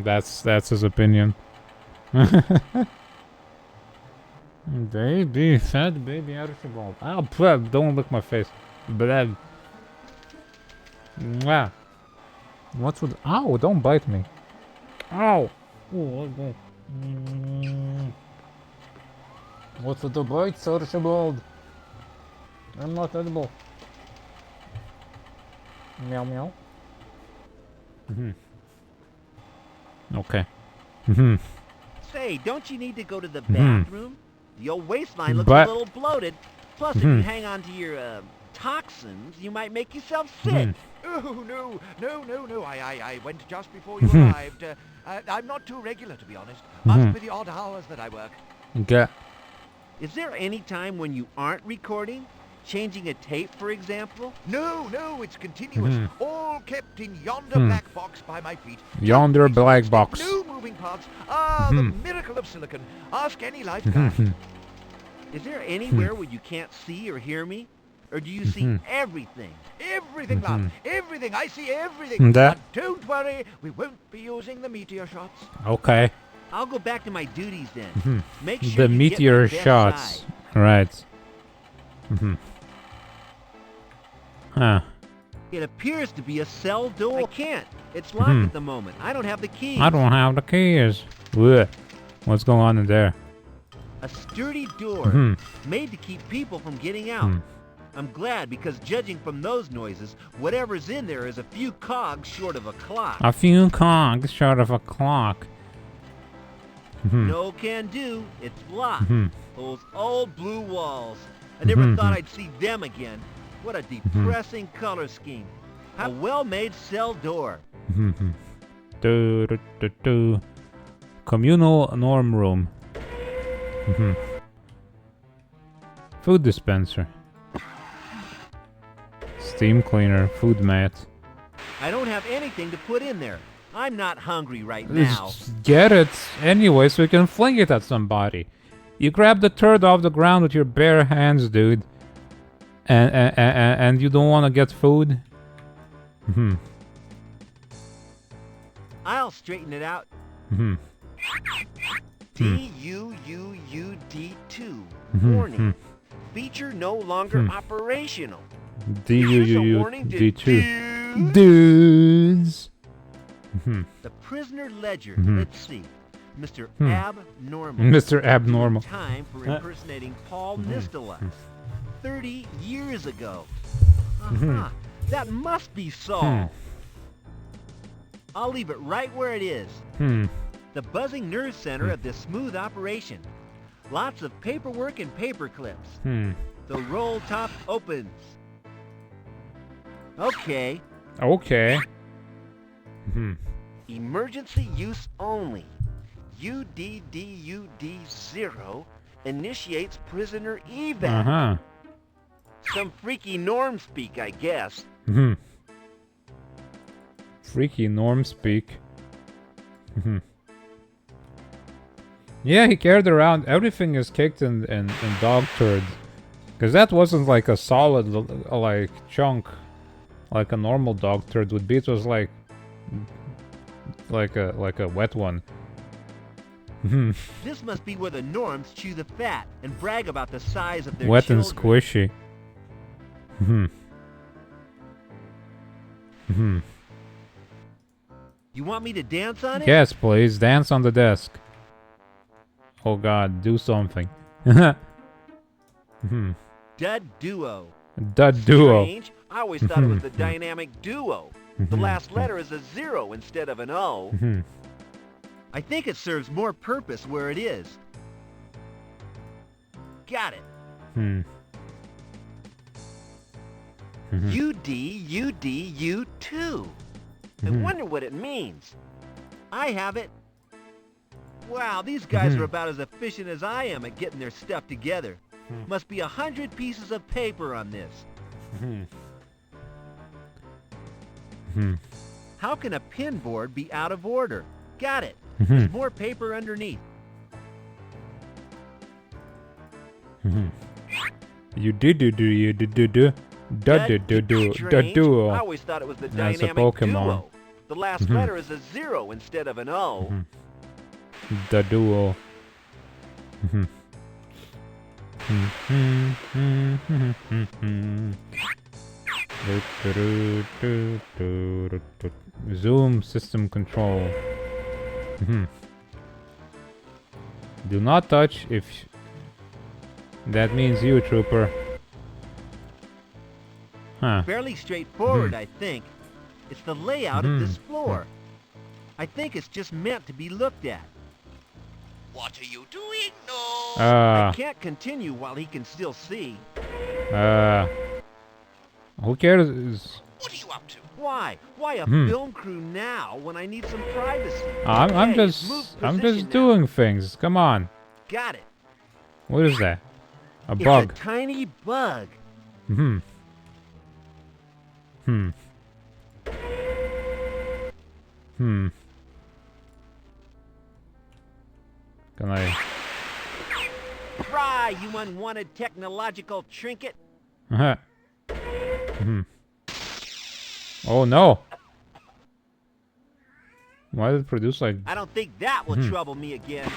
that's his opinion. Baby, fat baby Archibald. Oh, pleb, don't lick my face. Bleb. Mwah. What's with? Ow! Don't bite me. Ow! What's with the bites, Archibald? I'm not edible. Meow meow. Okay. Say, don't you need to go to the bathroom? The old waistline looks But- a little bloated. Plus, if you hang on to your toxins, you might make yourself sick. Oh, no. I went just before you arrived. I'm not too regular, to be honest. Must be the odd hours that I work. Okay. Is there any time when you aren't recording? Changing a tape, for example? No, it's continuous. All kept in yonder black box by my feet. Yonder Just black fixed, box. No moving parts. Ah, the miracle of silicon. Ask any life guy. Is there anywhere where you can't see or hear me? Or do you see everything? Everything, love. Everything. I see everything. That- And don't worry, we won't be using the meteor shots. Okay. I'll go back to my duties then. Make sure The you meteor get my best shots. side. Right. Huh. It appears to be a cell door. I can't. It's locked at the moment. I don't have the keys. I don't have the keys. Ugh. What's going on in there? A sturdy door made to keep people from getting out. I'm glad because judging from those noises, whatever's in there is a few cogs short of a clock. A few cogs short of a clock. No can do. It's locked. Those old blue walls. I never thought I'd see them again. What a depressing color scheme. A well-made cell door. Communal norm room. Food dispenser. Steam cleaner. Food mat. I don't have anything to put in there. I'm not hungry right now. Just get it anyway so you can fling it at somebody. You grab the turd off the ground with your bare hands, dude. And you don't want to get food? I'll straighten it out. DUUUD2. Warning. Feature no longer operational. DUUUD2. Dudes. The prisoner ledger. Let's see. Mr. Abnormal. Mr. Abnormal. Time for impersonating Paul Nistolux. 30 years ago. That must be Saul. I'll leave it right where it is. The buzzing nerve center of this smooth operation. Lots of paperwork and paper clips. The roll top opens. Okay. Okay. Emergency use only. UDDUD0 initiates prisoner evac. Some freaky norm speak, I guess. Freaky norm speak. Yeah, he carried around. Everything is caked in dog turd. Because that wasn't like a solid like chunk like a normal dog turd would be. It was like a wet one. This must be where the norms chew the fat and brag about the size of their wet children. and squishy. You want me to dance on it? Yes, please. Dance on the desk. Oh god, do something. Dud duo. Dud duo. Strange. I always thought it was the dynamic duo. The last letter is a 0 instead of an O. I think it serves more purpose where it is. Got it. UDUDU2. I wonder what it means. I have it. Wow, these guys are about as efficient as I am at getting their stuff together. Must be 100 pieces of paper on this. How can a pin board be out of order? Got it. There's more paper underneath. You do duo. I always thought it was the That's a dynamic Pokemon. duo. The last letter is a 0 instead of an O. The duo. Zoom system control. Do not touch if that means you, trooper. Fairly straightforward, I think. It's the layout of this floor. I think it's just meant to be looked at. What are you doing, no? I can't continue while he can still see. Who cares? What are you up to? Why? Why a film crew now when I need some privacy? I'm Hey, just move position now. doing things. Come on. Got it. What is that? A It's bug. a tiny bug. Can I? Try, you unwanted technological trinket. Oh no! Why did it produce like? I don't think that will trouble me again.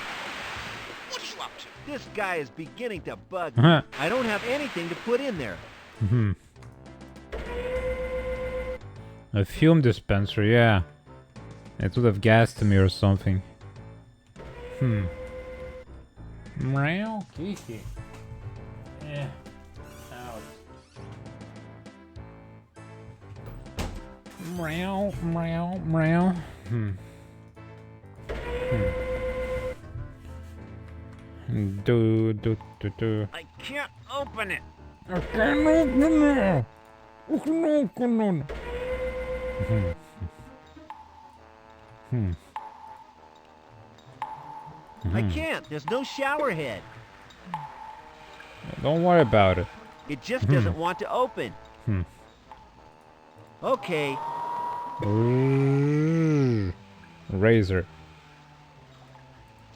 What are you up to? This guy is beginning to bug me. I don't have anything to put in there. A fume dispenser, yeah. It would have gassed me or something. Meow, kiki. Yeah. Out. Meow, meow, meow. Do. I can't open it. I can't open it. I can open it. I can't. There's no shower head. Don't worry about it. It just doesn't want to open. Okay. Ooh. Razor.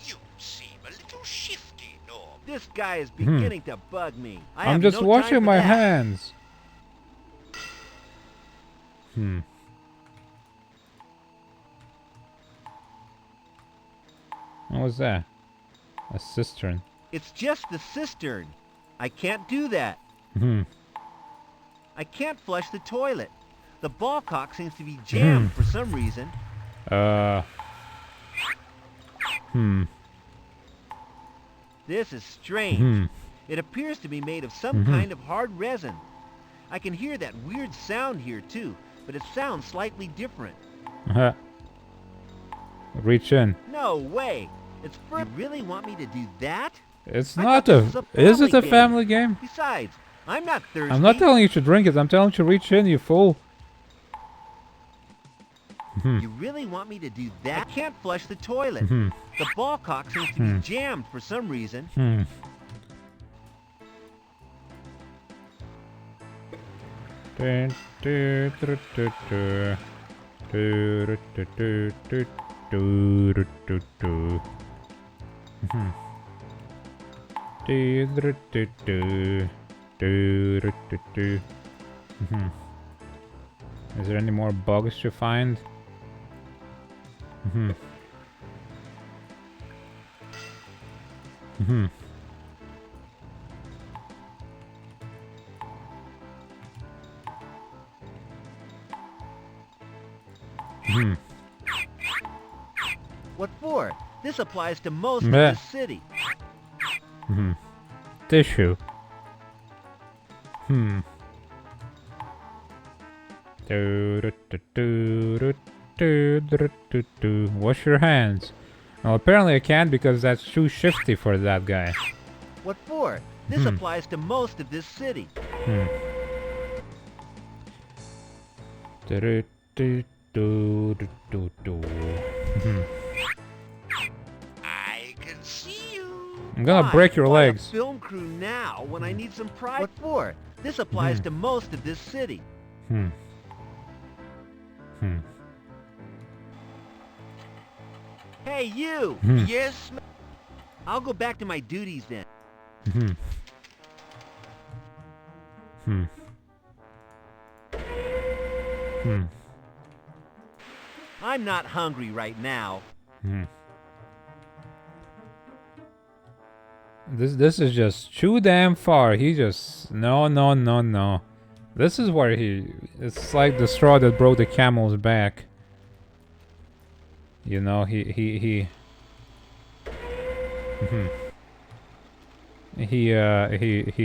You seem a little shifty, Norm. This guy is beginning to bug me. I'm just washing my hands. What was that? A cistern. It's just the cistern. I can't do that. I can't flush the toilet. The ball cock seems to be jammed for some reason. This is strange. It appears to be made of some kind of hard resin. I can hear that weird sound here too, but it sounds slightly different. Reach in. No way. It's for... You really want me to do that? It's I not thought this a... was Is it a game. family game? Besides, I'm not thirsty. I'm not telling you to drink it. I'm telling you to reach in, you fool. You really want me to do that? I can't flush the toilet. The ball cock seems to be jammed for some reason. Is there any more bugs to find? What for? This applies to most of this city. Tissue. Wash your hands. Well, apparently I can't because that's too shifty for that guy. What for? This applies to most of this city. I can see you. I'm gonna break your Why legs. a film crew now when I need some pride? What for? This applies to most of this city. Hey, you! Yes, I'll go back to my duties then. I'm not hungry right now. This is just too damn far. He just no. This is where it's like the straw that broke the camel's back. You know, he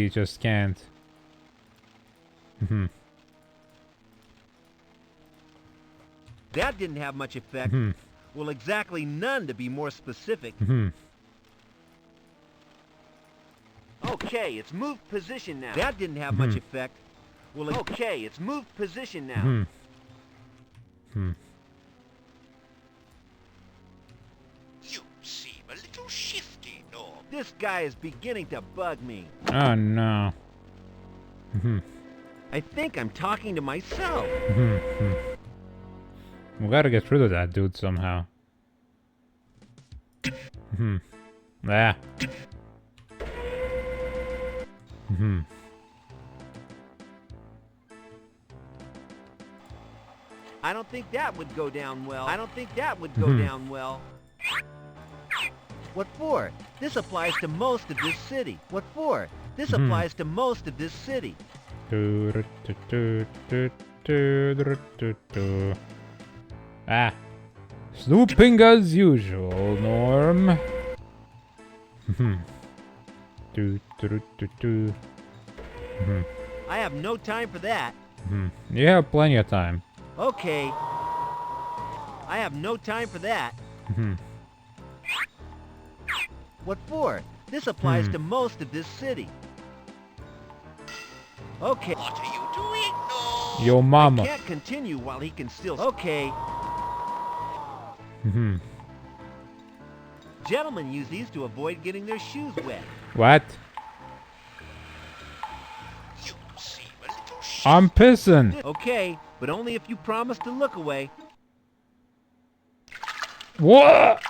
just can't. That didn't have much effect. Well, exactly none to be more specific. Okay, it's moved position now. That didn't have much effect. Well, okay, it's moved position now. you seem a little shifty, Norm. This guy is beginning to bug me. Oh no. I think I'm talking to myself. We gotta get rid of that dude somehow. Ah. I don't think that would go down well. I don't think that would go down well. What for? This applies to most of this city. What for? This applies to most of this city. Ah. Snooping as usual, Norm. I have no time for that. You have plenty of time. Okay. I have no time for that. What for? This applies to most of this city. Okay. What are you doing? No! Yo mama. Can't continue while he can still... Okay. Gentlemen use these to avoid getting their shoes wet. What? You seem a little shit. I'm pissing. Okay, but only if you promise to look away. What?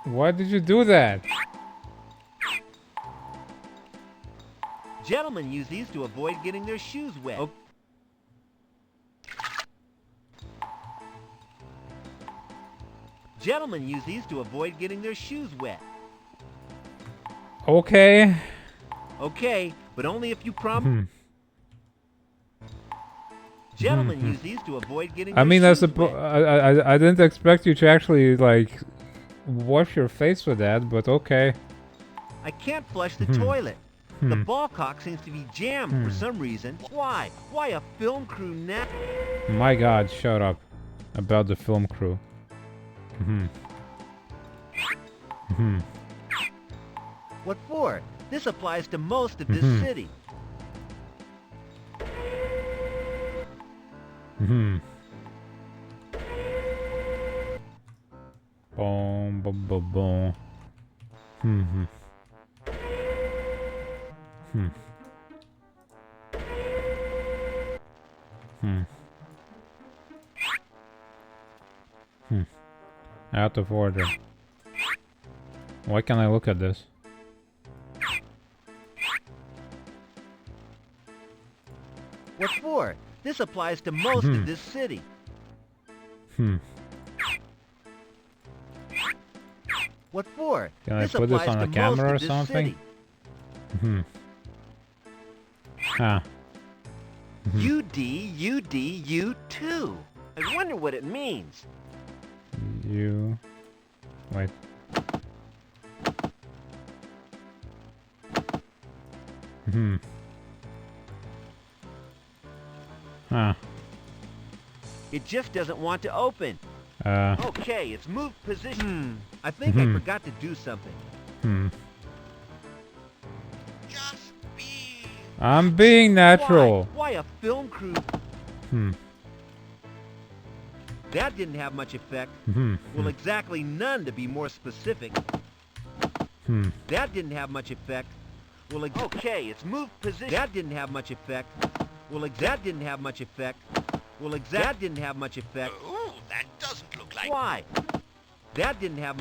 Why did you do that? Gentlemen use these to avoid getting their shoes wet. Gentlemen use these to avoid getting their shoes wet. Okay. Okay, but only if you promise. Gentlemen use these to avoid getting I their mean, shoes I didn't expect you to actually like wash your face with that, but okay. I can't flush the toilet. The ball cock seems to be jammed for some reason. Why? Why a film crew now? My God, shut up about the film crew. What for? This applies to most of this city. Boom, boom, boom, boom. Out of order. Why can't I look at this? What for? This applies to most of this city. What for? Can I this put this applies on to a camera or most of this something? city. Ah. UD, I wonder what it means. You... Wait. Ah. It just doesn't want to open. Okay, it's moved position. I think I forgot to do something. Just be. I'm being natural. Why a film crew? That didn't have much effect. Well, exactly none to be more specific. That didn't have much effect. Well, okay, it's moved position. That didn't have much effect. Well, that didn't have much effect. Well, that didn't have much effect. Oh, that doesn't look like. Why? That didn't have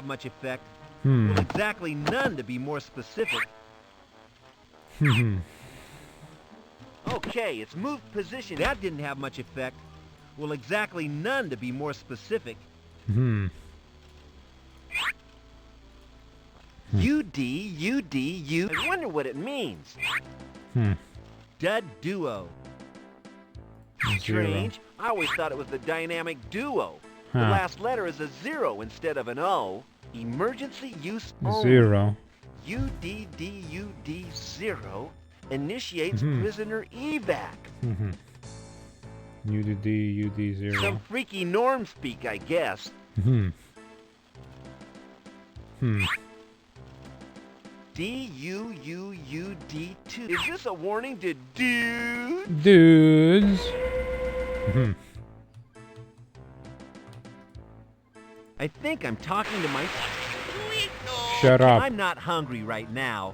much effect. Well, exactly none to be more specific. Okay, it's moved position. That didn't have much effect. Well, exactly none to be more specific. UD, I wonder what it means. Dud duo. Strange. I always thought it was the dynamic duo. The last letter is a 0 instead of an O. Emergency use only. 0. UDDUD 0 initiates prisoner evac. UD 0. Some freaky norm speak, I guess. DUUUD2. Is this a warning to dudes? Dudes. I think I'm talking to my... Shut up. I'm not hungry right now.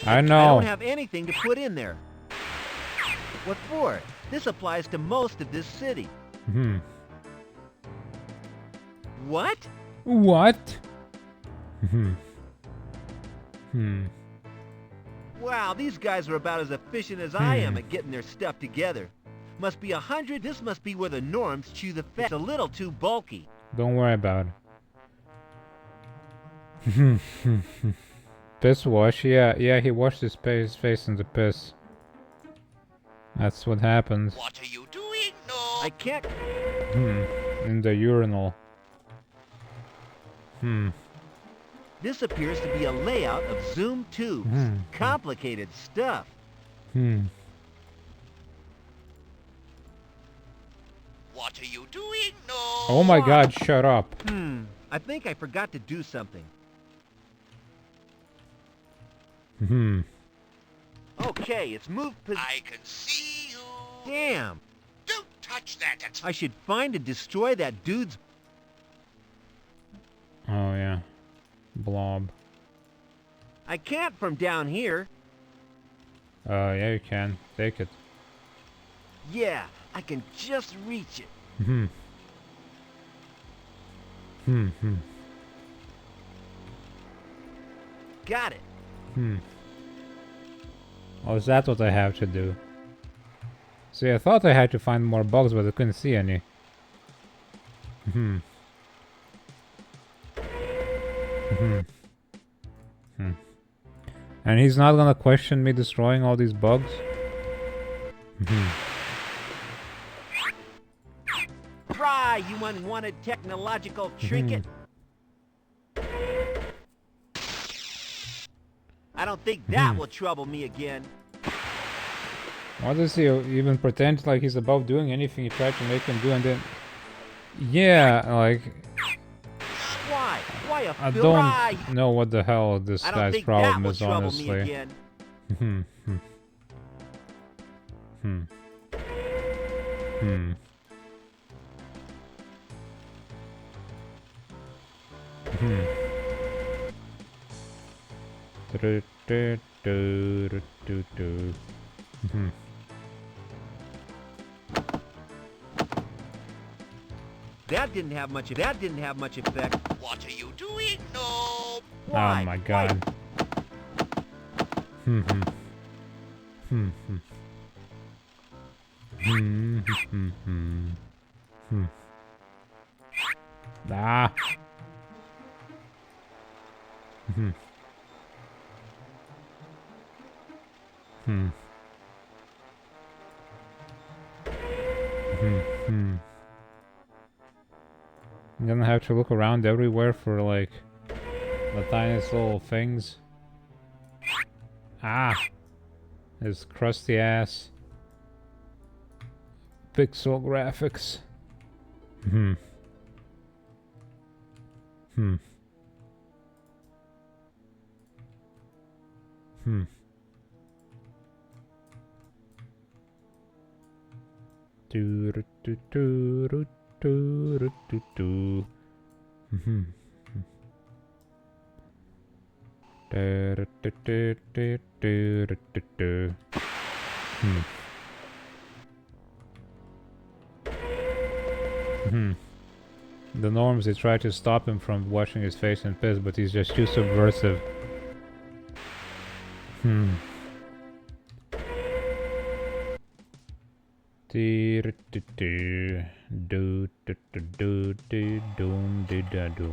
I I know. don't have anything to put in there. What for? This applies to most of this city. What? What? Wow, these guys are about as efficient as I am at getting their stuff together. Must be 100. This must be where the norms chew the fat. It's a little too bulky. Don't worry about it. Piss wash? Yeah, he washed his face in the piss. That's what happens. What are you doing? No. I can't. In the urinal. This appears to be a layout of Zoom tubes. Complicated stuff. What are you doing? No. Oh my god, shut up. I think I forgot to do something. Okay, it's moved. I can see you. Damn. Don't touch that. That's I should find and destroy that dude's. Oh yeah. Blob. I can't from down here. Yeah, you can. Take it. Yeah, I can just reach it. Got it. Oh, is that what I have to do? See, I thought I had to find more bugs, but I couldn't see any. And he's not gonna question me destroying all these bugs? Try, you unwanted technological trinket. I don't think that will trouble me again. Why does he even pretend like he's above doing anything you try to make him do and then... Yeah, like... Why? Why a I fry? don't know what the hell this I don't guy's think problem that will is, trouble me honestly. again. That didn't have much effect. what are you doing? No. Why? Oh my god. Ah. I'm gonna have to look around everywhere for like the tiniest little things. Ah! His crusty ass. Pixel graphics. Do do do do do do do do. Do do do do do do do. The norms, they try to stop him from washing his face in piss, but he's just too subversive. Do do do do do do do do do do do do.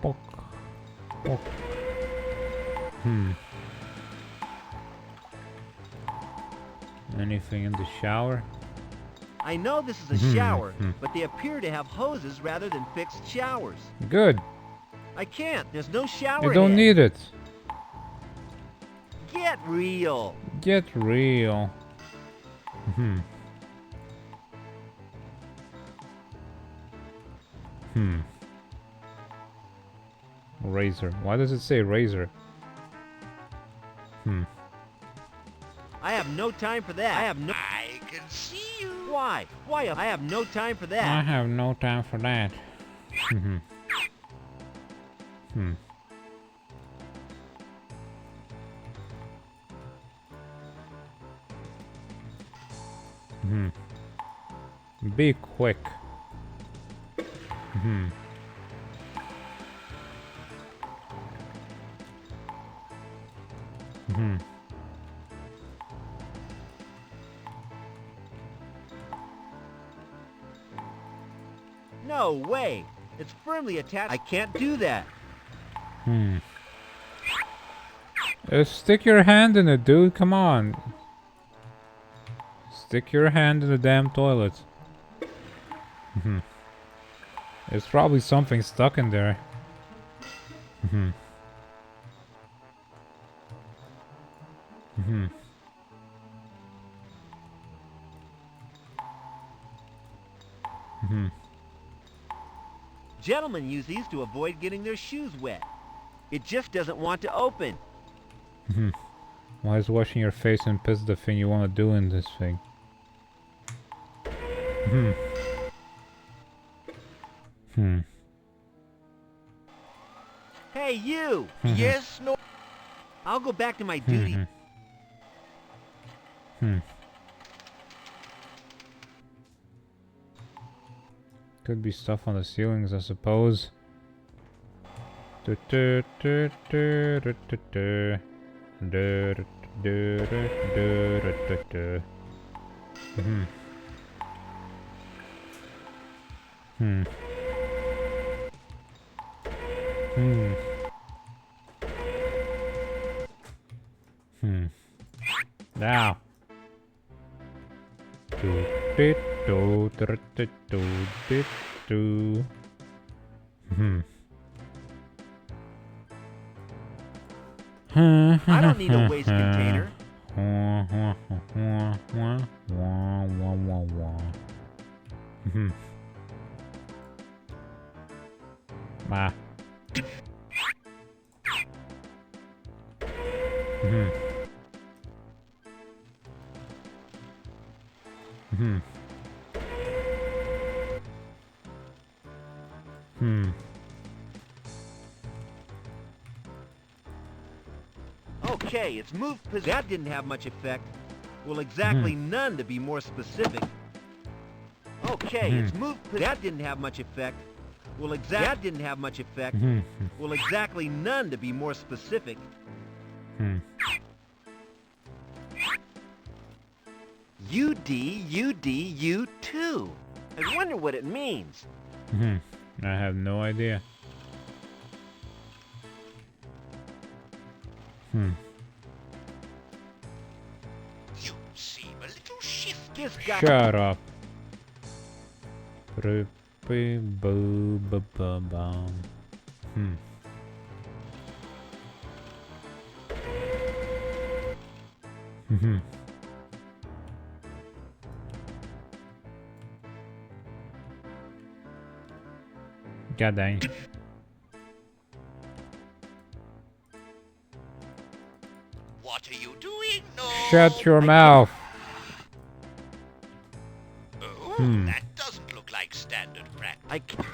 Pok. Pok. Anything in the shower? I know this is a shower, but they appear to have hoses rather than fixed showers. Good. I can't. There's no shower You don't head. need it. Get real. Get real. Razor. Why does it say razor? I have no time for that. I can see you. Why? Why? I have no time for I that. have no time for that. Be quick. No way! It's firmly attached. I can't do that. Stick your hand in it, dude. Come on. Stick your hand in the damn toilet. There's probably something stuck in there. Gentlemen use these to avoid getting their shoes wet. It just doesn't want to open. Why is washing your face and piss the thing you want to do in this thing? Hey, you! Yes, no. I'll go back to my duty. Could be stuff on the ceilings, I suppose. Now. I don't need a waste container. Ma. Okay, it's moved position. That didn't have much effect. Well, exactly none to be more specific. Okay, it's moved position. That didn't have much effect. Well, that didn't have much effect. Well, exactly none to be more specific. UD, U2. I wonder what it means. I have no idea. You seem a little shifty. This guy. Shut up. God dang. What are you doing? No. Shut your mouth. Oh, that doesn't look like standard practice. I can't.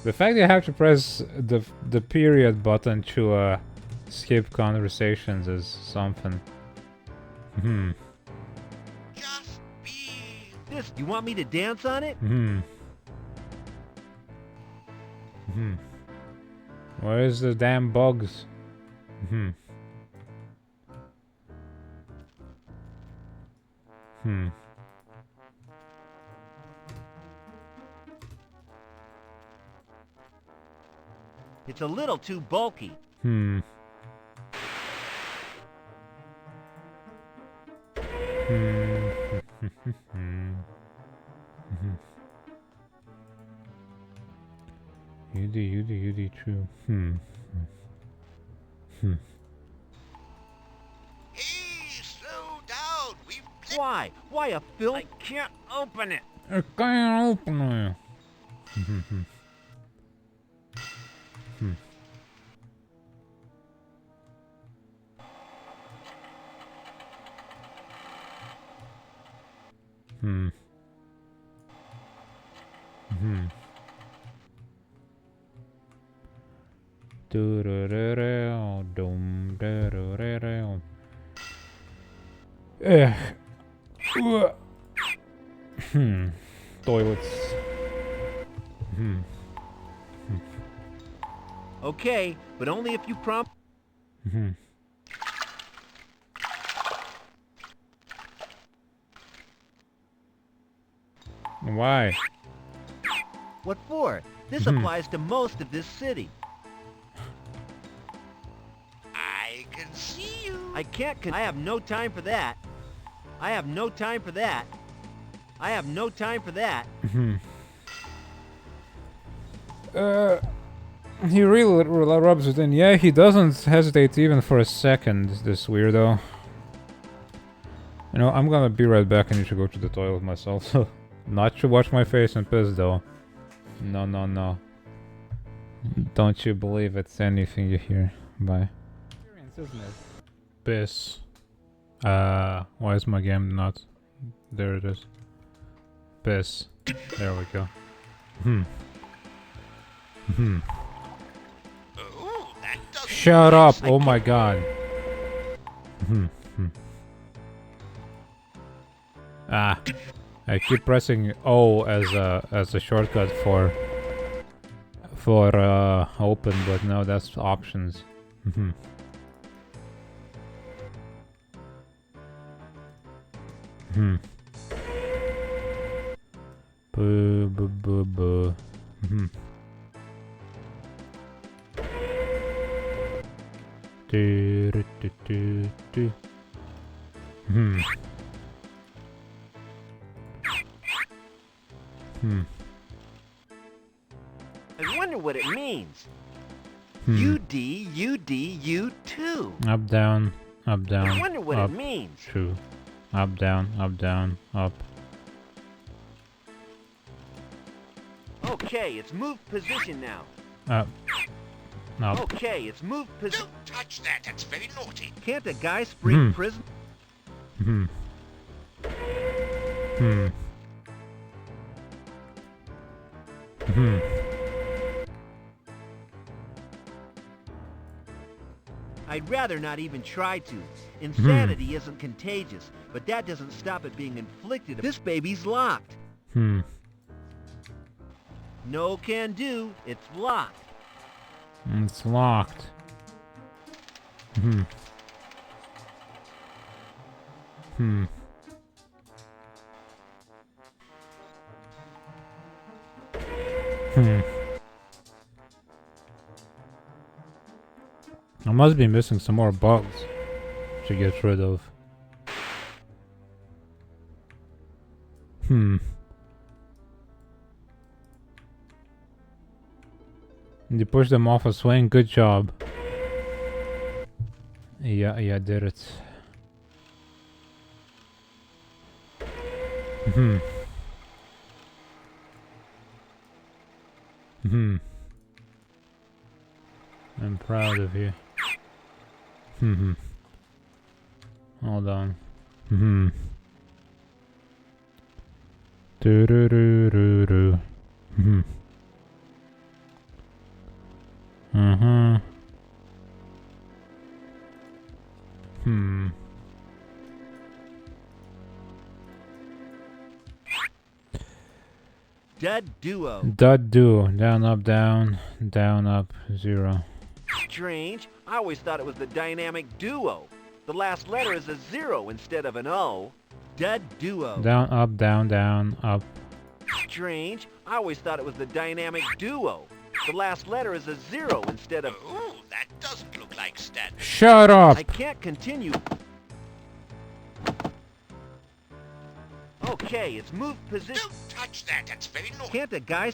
The fact that you have to press the period button to skip conversations is something. Just be. This. You want me to dance on it? Where's the damn bugs? It's a little too bulky. UD, true. Hey, slow down. We've. Why? Why a film? I can't open it. I can't open it. Toilets. Okay, but only if you prompt. Why? What for? This applies to most of this city. I can see you. I can't I have no time for that. I have no time for that. I have no time for that. He really rubs it in. Yeah, he doesn't hesitate even for a second, this weirdo. You know, I'm gonna be right back. I need to go to the toilet myself, so... Not to wash my face and piss, though. No, no, no. Don't you believe it's anything you hear. Bye. Piss. Why is my game not... There it is. Piss. There we go. Oh, that doesn't Shut up! Oh my god. Ah. I keep pressing O as a shortcut for open, but no, that's options. Boo boo boo boo. Do do do do do. I wonder what it means. UD, UD, U2. Up, down, up, down. I wonder what up, it means. True. Up, down, up. Okay, it's moved position now. Up. Up. Okay, it's moved position. Don't touch that. That's very naughty. Can't a guy spring prison? I'd rather not even try to. Insanity isn't contagious, but that doesn't stop it being inflicted. This baby's locked. No can do. It's locked. It's locked. I must be missing some more bugs to get rid of. You pushed them off a swing. Good job. Yeah, did it. I'm proud of you. Hold on. Do do do do do. Dud duo. Dud duo. Down up down. Down up 0. Strange. I always thought it was the dynamic duo. The last letter is a 0 instead of an O. Dud duo. Down up down up. Strange. I always thought it was the dynamic duo. The last letter is a 0 instead of... Oh, that doesn't look like standard. Shut up! I can't continue. Okay, it's moved position. Don't touch that. That's very naughty. Can't a guy...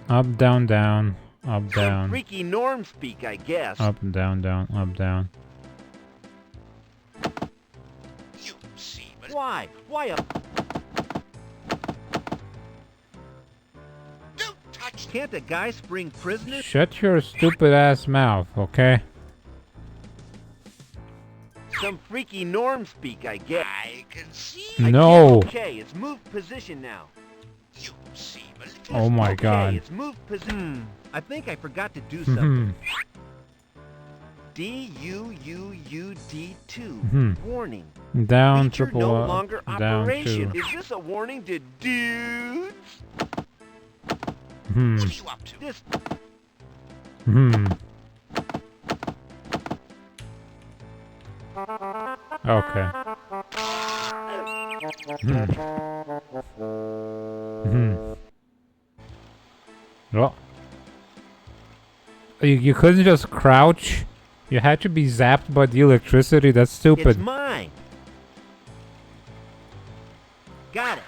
Up down down. Up Some down. freaky norm speak, I guess. Up down up down. You seaman. Why? Why a... Don't touch that. Can't a guy spring prisoner? Shut your stupid ass mouth, okay? Some freaky norm speak, I guess. I can see. No! Okay, it's moved position now. You seem a little... Oh my Okay, god. it's moved position. I think I forgot to do something. D-U-U-U-D-2. Warning. Down, Feature triple no up, longer down operation. 2. Is this a warning to dudes? What are you up to? This... Okay. Well, you couldn't just crouch. You had to be zapped by the electricity. That's stupid. It's mine. Got it.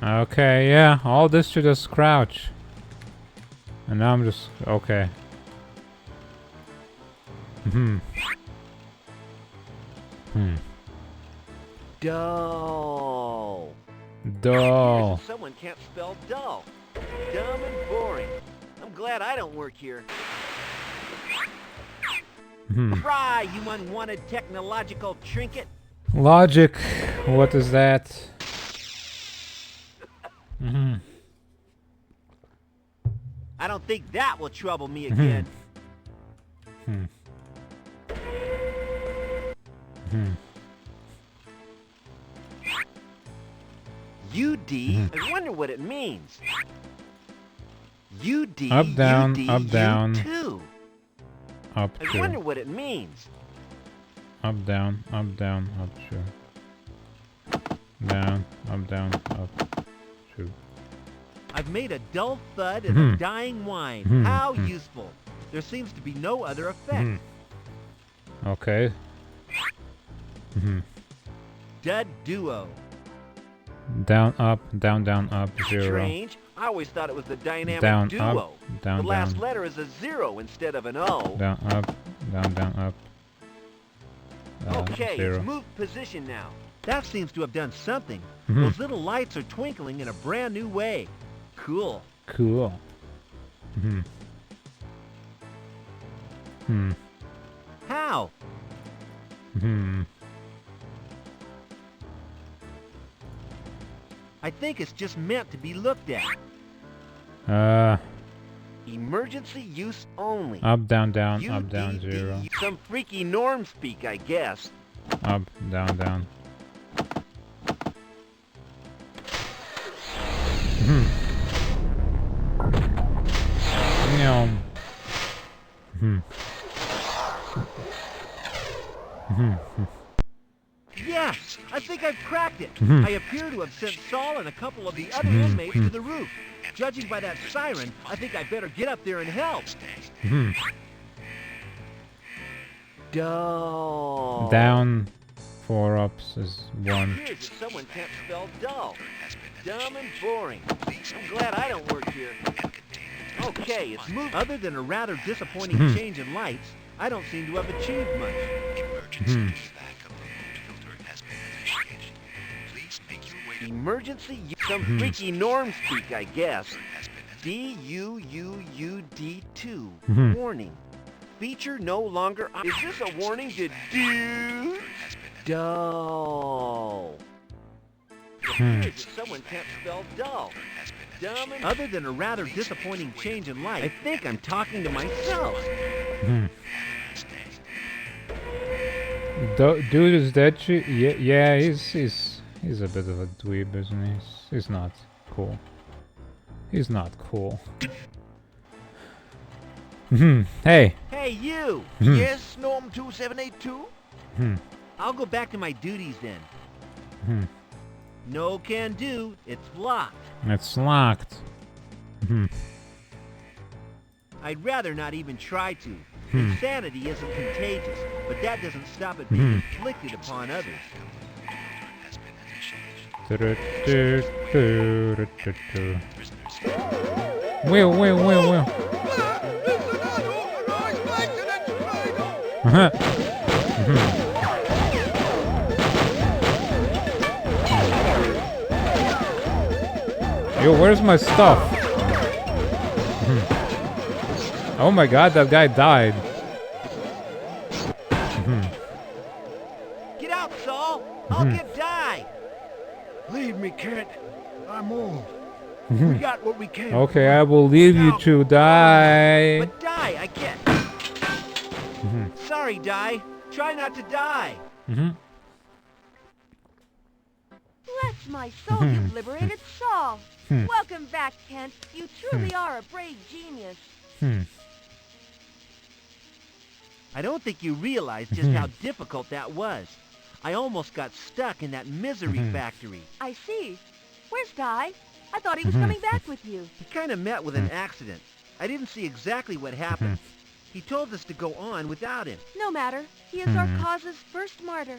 Okay, yeah. All this to just crouch. And now I'm just okay. Dull. Dull. Someone can't spell dull. Dumb and boring. I'm glad I don't work here. Cry, you unwanted technological trinket. Logic. What is that? I don't think that will trouble me again. UD? I wonder what it means. UD, Up, down, UD, up, down. U2. Up I two. wonder what it means. Up, down, up, down, up two. Down, up two. I've made a dull thud and a dying whine. How useful. There seems to be no other effect. Okay. Dud duo. Down, up, down, up, 0. Strange. I always thought it was the dynamic Down, duo. up, down, the last down. letter is a 0 instead of an O. Down, up, up. Okay, 0. it's moved position now. That seems to have done something. Those little lights are twinkling in a brand new way. Cool. Cool. How? I think it's just meant to be looked at. Emergency use only. Up, down, up, down, UDD. 0. Some freaky norm speak, I guess. Up, down. Yeah, I think I've cracked it. I appear to have sent Saul and a couple of the other inmates to the roof. Judging by that siren, I think I better get up there and help. Dull. Down, 4 ups is 1. Here's that someone can't spell dull. Dumb and boring. I'm glad I don't work here. Okay, it's moved. Other than a rather disappointing change in lights, I don't seem to have achieved much. Emergency use some freaky norm speak, I guess. DUUUD2. Warning. Feature no longer. Is this a warning to do? Dull. Someone can't spell dull. Dumb and other than a rather disappointing change in life, I think I'm talking to myself. Dude is dead. Yeah, he's a bit of a dweeb, isn't he? He's not cool. He's not cool. Hey. Hey, you. Yes, Norm 2782? I'll go back to my duties then. No can do. It's locked. It's locked. I'd rather not even try to. Insanity isn't contagious, but that doesn't stop it being inflicted upon others. Will. Yo, where's my stuff? Oh my god, that guy died. Get out, Saul! I'll get die! Leave me, Kent. I'm old. We got what we can. Okay, I will leave you to die. But die, I can't. Sorry, Die. Try not to die. Bless my soul, you've liberated Saul. Welcome back, Kent. You truly are a brave genius. I don't think you realize just how difficult that was. I almost got stuck in that misery factory. I see. Where's Di? I thought he was coming back with you. He kind of met with an accident. I didn't see exactly what happened. He told us to go on without him. No matter. He is our cause's first martyr.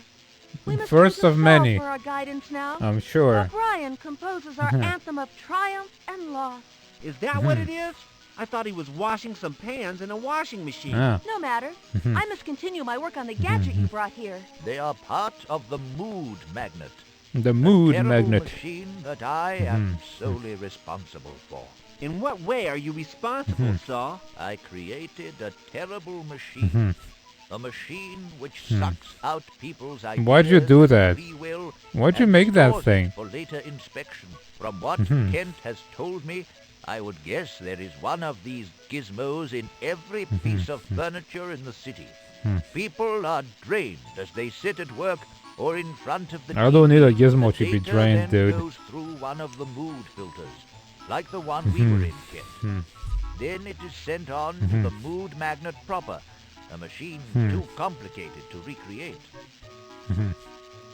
We must First turn to of Saul many. for our guidance now. I'm sure. While Brian composes our anthem of triumph and loss. Is that what it is? I thought he was washing some pans in a washing machine. Ah. No matter. I must continue my work on the gadget you brought here. They are part of the mood magnet. The mood Terrible magnet. machine that I am solely responsible for. In what way are you responsible, Saul? I created a terrible machine. A machine which sucks out people's ideas. Why'd you do and that? free will Why'd you and make that stores thing? it for later inspection. From what Kent has told me, I would guess there is one of these gizmos in every piece of furniture in the city. People are drained as they sit at work or in front of the I don't need a TV. gizmo The to be data drained, then dude. goes through one of the mood filters, like the one we were in, Kent. Then it is sent on to the mood magnet proper, a machine too complicated to recreate.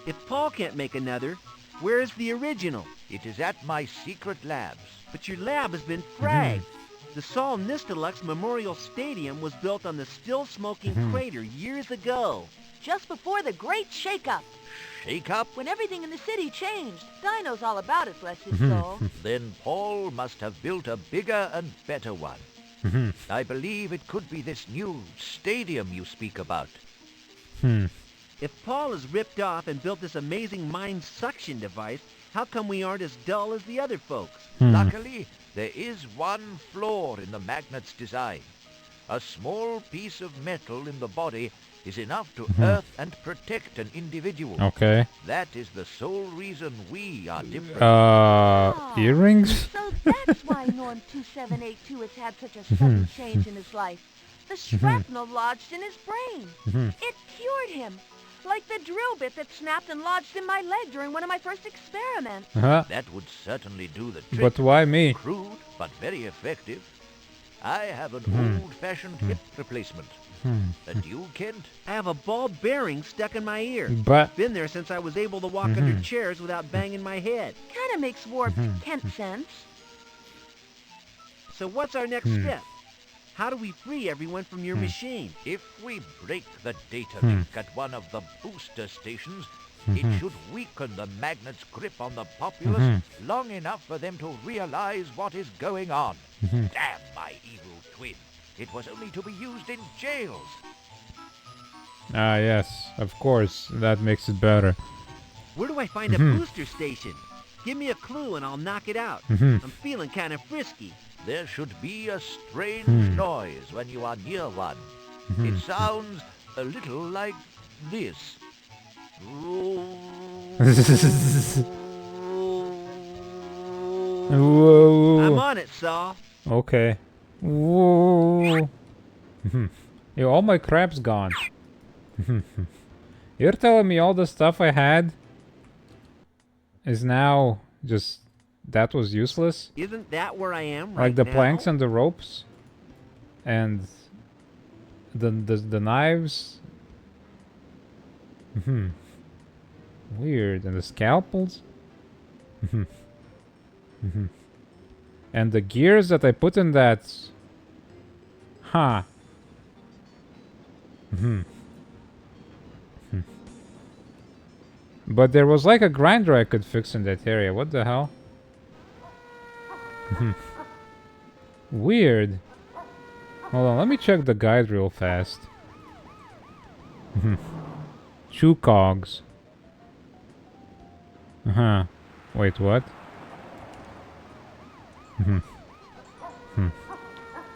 If Paul can't make another, where is the original? It is at my secret labs. But your lab has been fragged. The Saul Nistelux Memorial Stadium was built on the still-smoking crater years ago. Just before the great shake-up. Shake up? When everything in the city changed. Di knows all about it, bless his soul. Then Paul must have built a bigger and better one. I believe it could be this new stadium you speak about. If Paul has ripped off and built this amazing mind suction device, how come we aren't as dull as the other folks? Luckily, there is one flaw in the magnet's design. A small piece of metal in the body is enough to earth and protect an individual. Okay. That is the sole reason we are different. Earrings? So that's why Norm 2782 has had such a sudden change in his life. The shrapnel lodged in his brain. It cured him. Like the drill bit that snapped and lodged in my leg during one of my first experiments. That would certainly do the trick. But why me? Crude, but very effective. I have an old-fashioned hip replacement. And you, Kent? I have a ball bearing stuck in my ear. But Been there since I was able to walk under chairs without banging my head. Kinda makes warped Kent sense. So what's our next step? How do we free everyone from your machine? If we break the data link at one of the booster stations, it should weaken the magnet's grip on the populace long enough for them to realize what is going on. Damn my evil twin. It was only to be used in jails. ah, yes, of course, that makes it better. Where do I find a booster station? Give me a clue and I'll knock it out. I'm feeling kind of frisky. There should be a strange noise when you are near one. It sounds a little like this. Whoa. I'm on it, Saul. Okay. Whoa. Yo, all my crap's gone. You're telling me all the stuff I had is now just... that was useless? Isn't that where I am right Like the now? planks and the ropes? And... the knives? Weird. And the scalpels? And the gears that I put in that... Huh. But there was like a grinder I could fix in that area. What the hell? Weird. Hold on, let me check the guide real fast. Two cogs. Wait, what?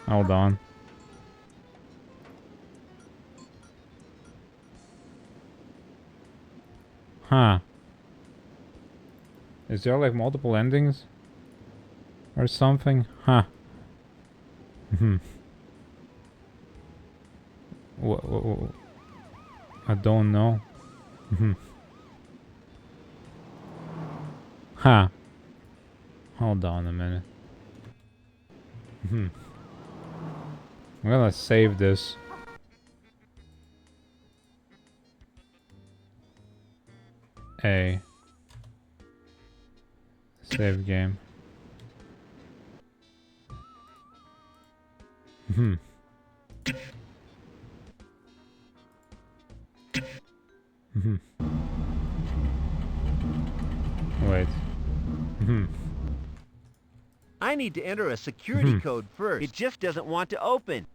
Hold on. Huh. Is there like multiple endings? Or something? Huh. I don't know. Huh. Hold on a minute. I'm gonna save this. A. Save game. Hmm. Hmm. Wait. Hmm. I need to enter a security code first. It just doesn't want to open.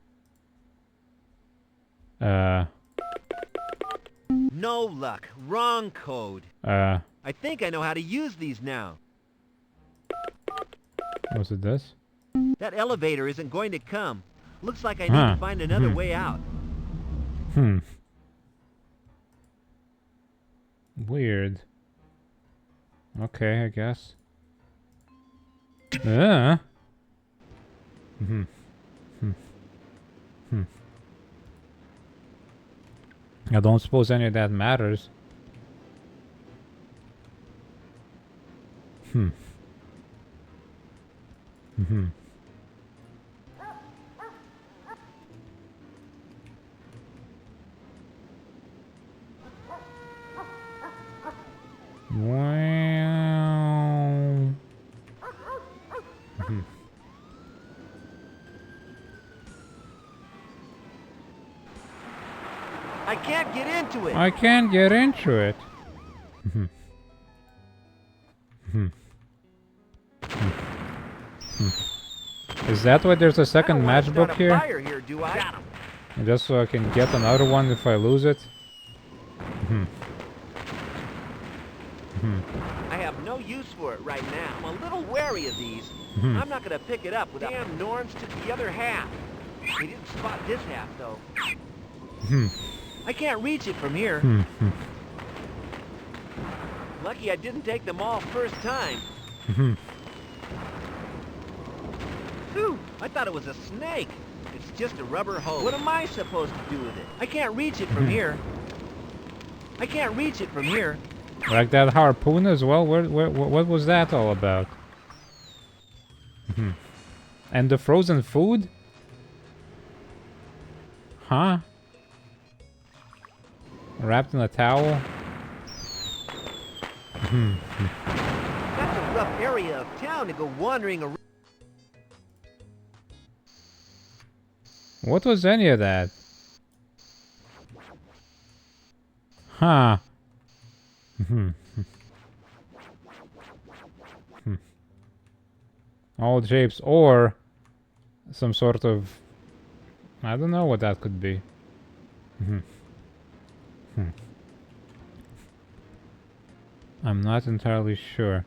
No luck. Wrong code. I think I know how to use these now. Was it this? That elevator isn't going to come. Looks like I need to find another way out. Weird. Okay, I guess. I don't suppose any of that matters. Wow. I can't get into it. I can't get into it. Is that why there's a second matchbook here? Fire here, do I? Got him. Just so I can get another one if I lose it? I have no use for it right now. I'm a little wary of these. I'm not gonna pick it up without... Damn, Norms took the other half. They didn't spot this half, though. I can't reach it from here. Lucky I didn't take them all first time. Phew, I thought it was a snake. It's just a rubber hose. What am I supposed to do with it? I can't reach it from here. I can't reach it from here. Like that harpoon as well? What was that all about? And the frozen food? Huh? Wrapped in a towel? That's a rough area of town to go wandering around. What was any of that? Huh. All shapes or some sort of... I don't know what that could be. I'm not entirely sure.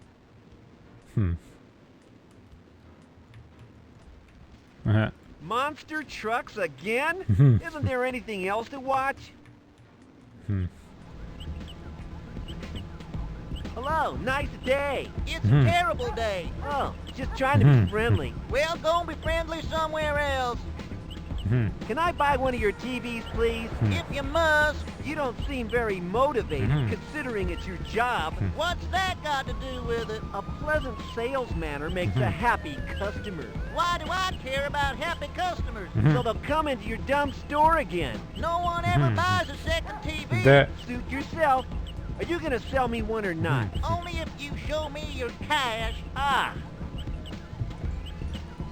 Monster trucks again? Isn't there anything else to watch? Hello, nice day. It's a terrible day. Oh, just trying to be friendly. Well, go be friendly somewhere else. Can I buy one of your TVs, please? If you must. You don't seem very motivated, considering it's your job. What's that got to do with it? A pleasant sales manner makes a happy customer. Why do I care about happy customers? So they'll come into your dumb store again. No one ever buys a second TV. Suit yourself. Are you gonna sell me one or not? Only if you show me your cash. Ah.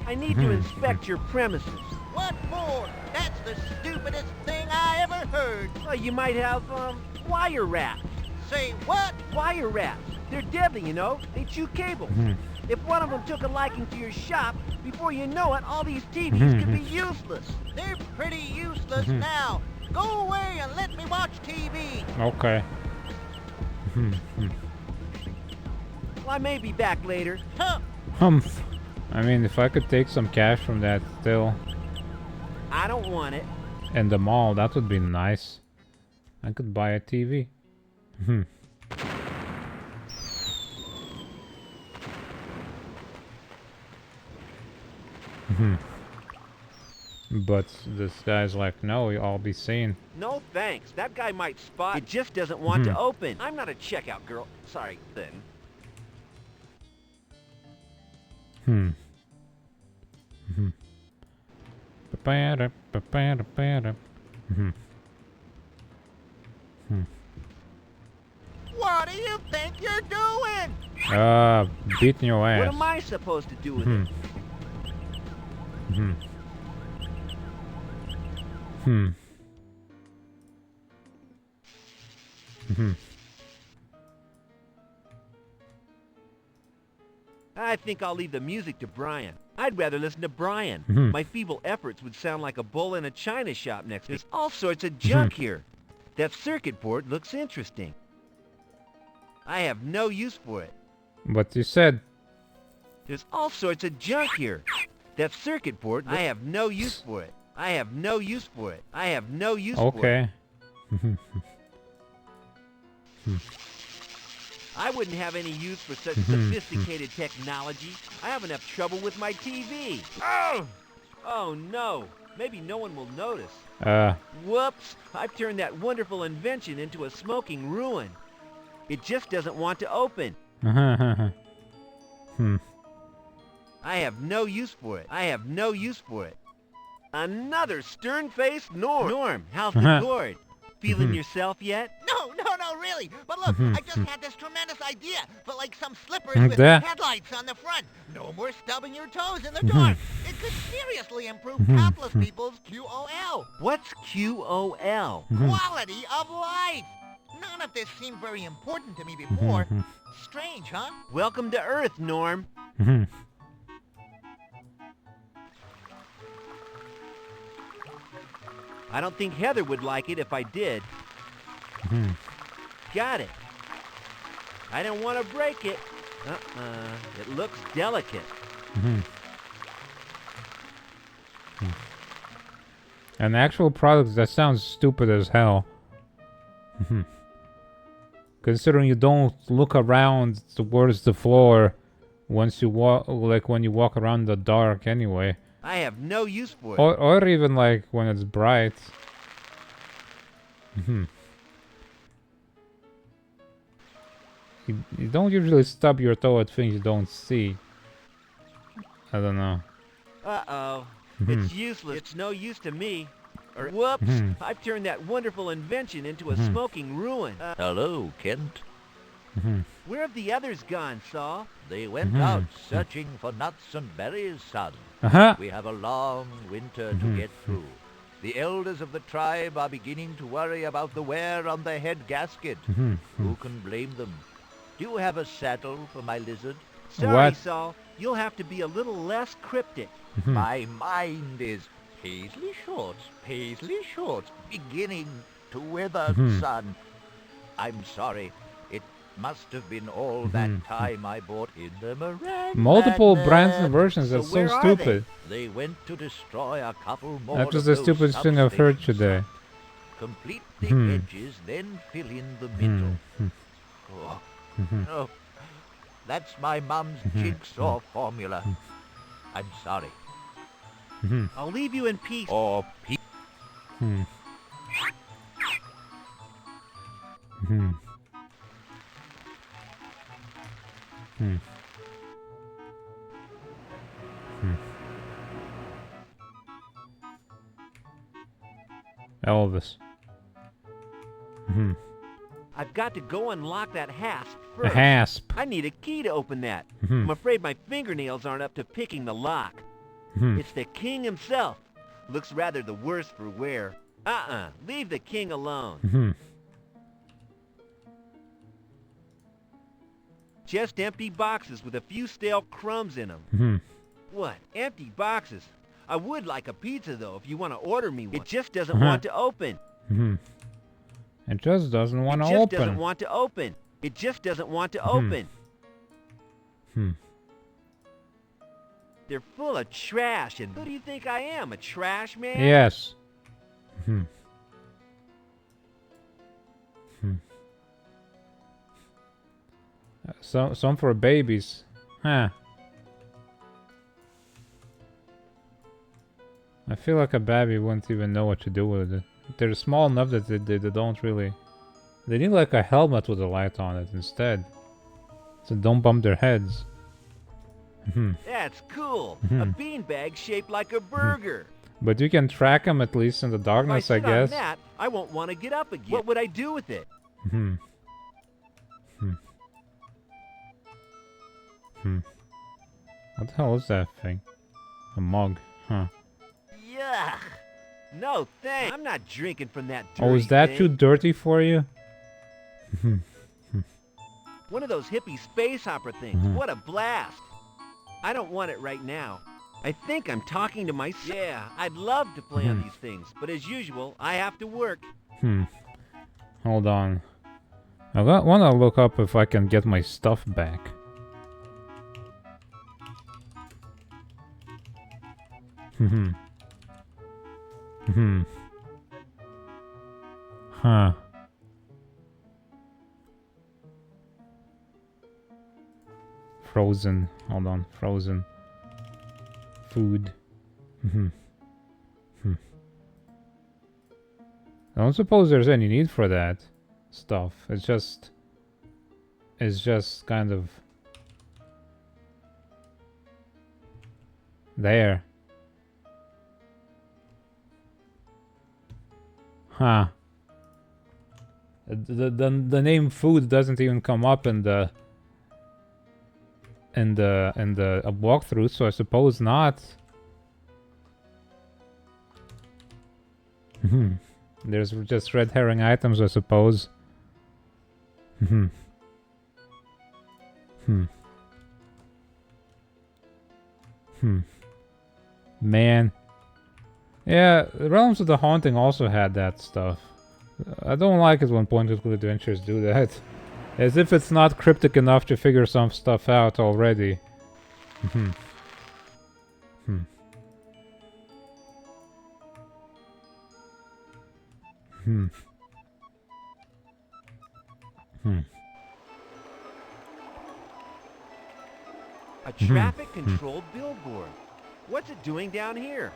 I need to inspect your premises. What for? That's the stupidest thing I ever heard. Well, you might have, wire rats. Say what? Wire rats. They're deadly, you know. They chew cables. If one of them took a liking to your shop, before you know it, all these TVs could be useless. They're pretty useless now. Go away and let me watch TV. Okay. Well, I may be back later. Humph. I mean, if I could take some cash from that still. I don't want it. In the mall, that would be nice. I could buy a TV. But this guy's like, no, you'll all be seen. No thanks. That guy might spot. It just doesn't want to open. I'm not a checkout girl. Sorry, then. What do you think you're doing? Beating your ass. What am I supposed to do with it? I think I'll leave the music to Brian. I'd rather listen to Brian. My feeble efforts would sound like a bull in a china shop next to me. There's all sorts of junk here. That circuit board looks interesting. I have no use for it. But you said... There's all sorts of junk here. That circuit board, I have no use for it. I have no use for it. I have no use for it. Okay. I wouldn't have any use for such sophisticated technology. I have enough trouble with my TV. Oh! Oh no. Maybe no one will notice. Whoops. I've turned that wonderful invention into a smoking ruin. It just doesn't want to open. I have no use for it. I have no use for it. Another stern-faced Norm. Norm, how's the cord? Feeling yourself yet? No, really. But look, I just had this tremendous idea for like some slippers with headlights on the front. No more stubbing your toes in the dark. It could seriously improve countless people's QOL. What's QOL? Quality of life. None of this seemed very important to me before. Strange, huh? Welcome to Earth, Norm. I don't think Heather would like it if I did. Got it. I don't want to break it. It looks delicate. An actual product that sounds stupid as hell. Considering you don't look around towards the floor once you walk, like when you walk around in the dark anyway. I have no use for it. Or even like when it's bright. You don't usually stub your toe at things you don't see. I don't know. Uh-oh. It's useless. It's no use to me. Or, whoops. I've turned that wonderful invention into a smoking ruin. Hello, Kent. Where have the others gone, Saul? They went out searching for nuts and berries, son. We have a long winter to get through. The elders of the tribe are beginning to worry about the wear on the head gasket. Who can blame them? Do you have a saddle for my lizard? Sorry, Saul. You'll have to be a little less cryptic. My mind is paisley shorts, beginning to wither, son. I'm sorry. It must have been all that time I bought in the meringue. Multiple brands and versions, that's so stupid. They went to destroy a couple more. That's just the stupidest thing I've heard today. Complete the edges, then fill in the middle. Oh, that's my mum's jigsaw formula. I'm sorry. I'll leave you in peace. Or Elvis. I've got to go unlock that hasp A first. hasp. I need a key to open that. I'm afraid my fingernails aren't up to picking the lock. It's the king himself. Looks rather the worse for wear. Leave the king alone. Just empty boxes with a few stale crumbs in them. What? Empty boxes? I would like a pizza, though, if you want to order me one. It just doesn't want to open. It just doesn't want to It just open. doesn't want to open. It just doesn't want to open. They're full of trash, and who do you think I am, a trash man? Yes. Some for babies. Huh. I feel like a baby wouldn't even know what to do with it. They're small enough that they don't really... They need like a helmet with a light on it instead. So don't bump their heads. That's cool. A beanbag shaped like a burger. But you can track them at least in the darkness, I if I sit guess. on that, I won't want to get up again. What would I do with it? What the hell is that thing? A mug, huh? Yuck! No thanks. I'm not drinking from that dirty Oh, is that thing. too dirty for you? One of those hippie space opera things. What a blast! I don't want it right now. I think I'm talking to myself. Yeah, I'd love to play on these things, but as usual, I have to work. Hold on. I want to look up if I can get my stuff back. Huh. Frozen. Hold on. Frozen. Food. I don't suppose there's any need for that stuff. It's just kind of there. Huh. The name food doesn't even come up in the walkthrough, so I suppose not. There's just red herring items, I suppose. Man. Yeah, Realms of the Haunting also had that stuff. I don't like it when point-and-click adventures do that. As if it's not cryptic enough to figure some stuff out already. A traffic-controlled billboard. What's it doing down here?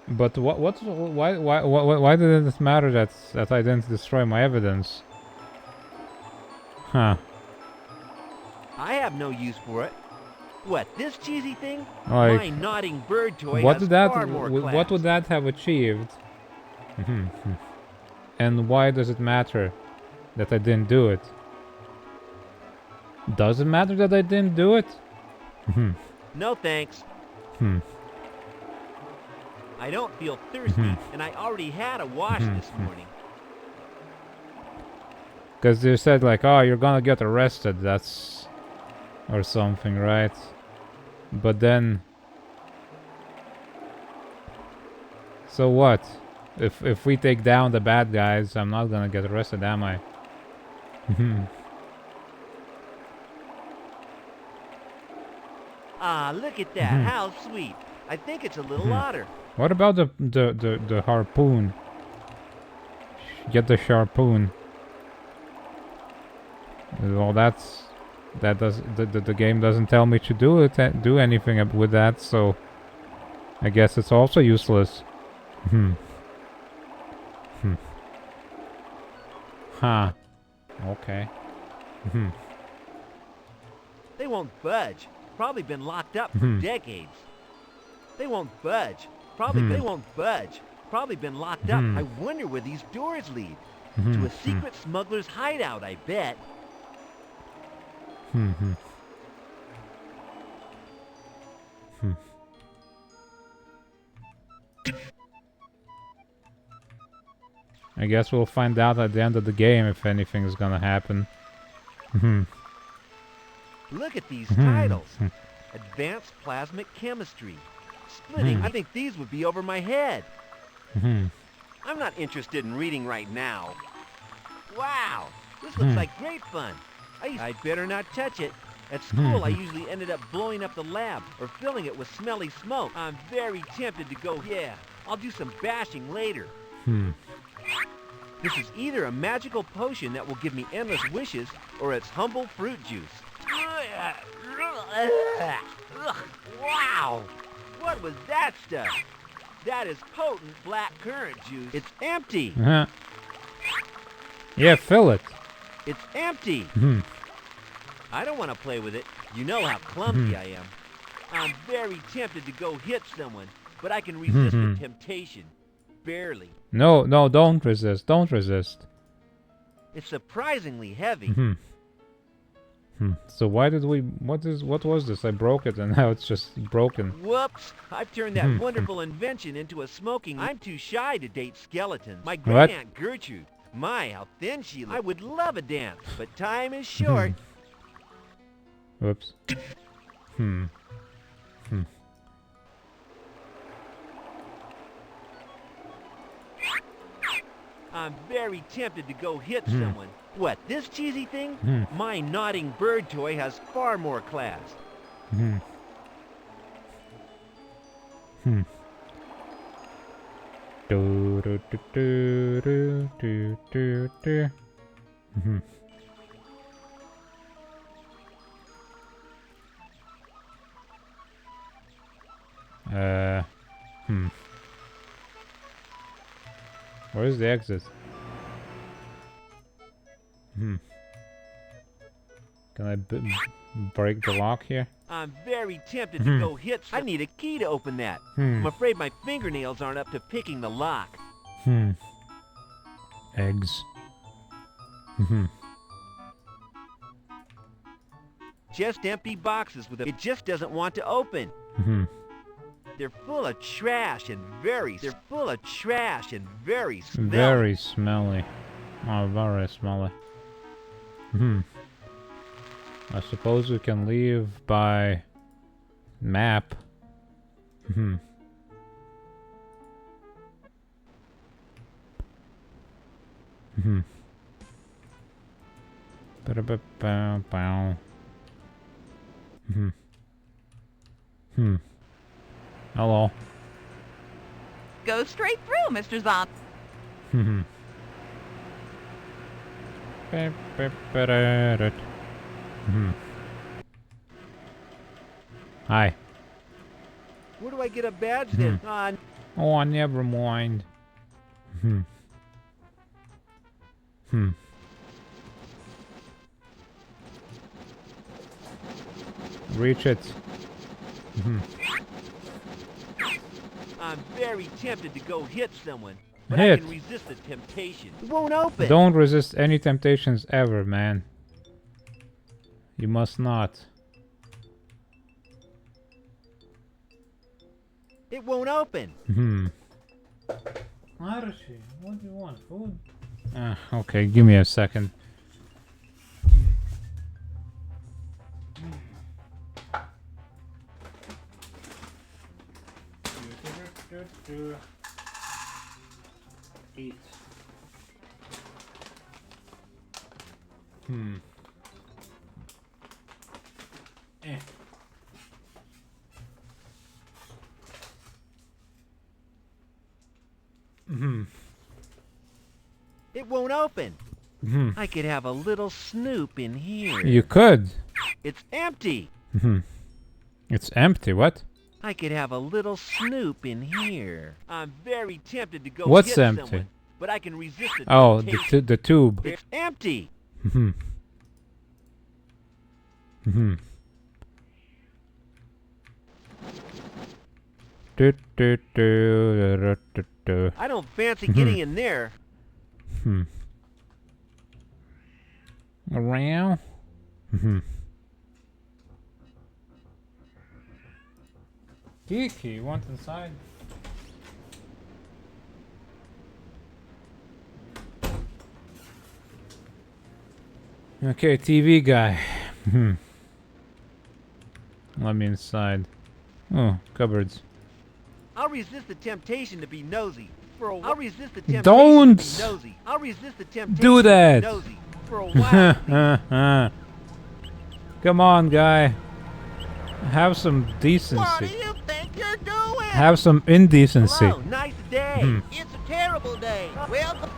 But why did it matter that I didn't destroy my evidence? Huh. I have no use for it. What, this cheesy thing? Like, my nodding bird toy what has did that? far more class. What would that have achieved? And why does it matter that I didn't do it? Does it matter that I didn't do it? No thanks. I don't feel thirsty, and I already had a wash this morning. Because they said like, oh, you're gonna get arrested, that's... or something, right? But then... So what? If we take down the bad guys, I'm not gonna get arrested, am I? Ah, look at that. How sweet. I think it's a little otter. What about the harpoon? Get the harpoon. Well, the game doesn't tell me to do anything with that, so I guess it's also useless. Huh. Okay. They won't budge. Probably been locked up for decades. They won't budge. They won't budge. Probably been locked up. I wonder where these doors lead. To a secret smuggler's hideout, I bet. I guess we'll find out at the end of the game if anything is gonna happen. Look at these titles. Advanced Plasmic Chemistry. Splitting. I think these would be over my head. I'm not interested in reading right now. Wow, this looks like great fun. I'd better not touch it. At school, I usually ended up blowing up the lab or filling it with smelly smoke. I'm very tempted to go, yeah, I'll do some bashing later. This is either a magical potion that will give me endless wishes, or it's humble fruit juice. Wow! What was that stuff? That is potent black currant juice. It's empty. Yeah, fill it. It's empty. I don't want to play with it. You know how clumsy I am. I'm very tempted to go hit someone, but I can resist the temptation. Barely. No, don't resist. Don't resist. It's surprisingly heavy. So why did we... What was this? I broke it and now it's just broken. Whoops! I've turned that wonderful invention into a smoking... I'm too shy to date skeletons. My great-aunt Gertrude. My, how thin she looks. I would love a dance, but time is short. Whoops. I'm very tempted to go hit someone. What, this cheesy thing? My nodding bird toy has far more class. Do, do, do, do, do, do, do. Where's the exit? Can I break the lock here? I'm very tempted to go hit I need a key to open that. I'm afraid my fingernails aren't up to picking the lock. Eggs. Just empty boxes with a... It just doesn't want to open. They're full of trash and very... They're full of trash and very smelly. Very smelly. Oh, very smelly. I suppose we can leave by map. Hello. Go straight through, Mr. Zon. Hi. Where do I get a badge then? Oh, never mind. Reach it. I'm very tempted to go hit someone, but Hit. I can resist the temptation. It won't open. Don't resist any temptations ever, man. You must not. It won't open. What do you want? Food? Okay, give me a second. Eat. It won't open. I could have a little snoop in here. You could. It's empty. It's empty. What? I could have a little snoop in here. I'm very tempted to go What's hit empty? someone, but I can resist the Oh, temptation. the tube. It's empty. I don't fancy getting in there. Around. Kiki, you want inside? Okay, TV guy. Let me inside. Oh, cupboards. I'll resist the temptation to be nosy. I'll resist the temptation Don't to be nosy. I'll resist the temptation do that. to be nosy for a while. Come on, guy. Have some decency. What do you think you're doing? Have some indecency. Hello, nice day. It's a terrible day. Well,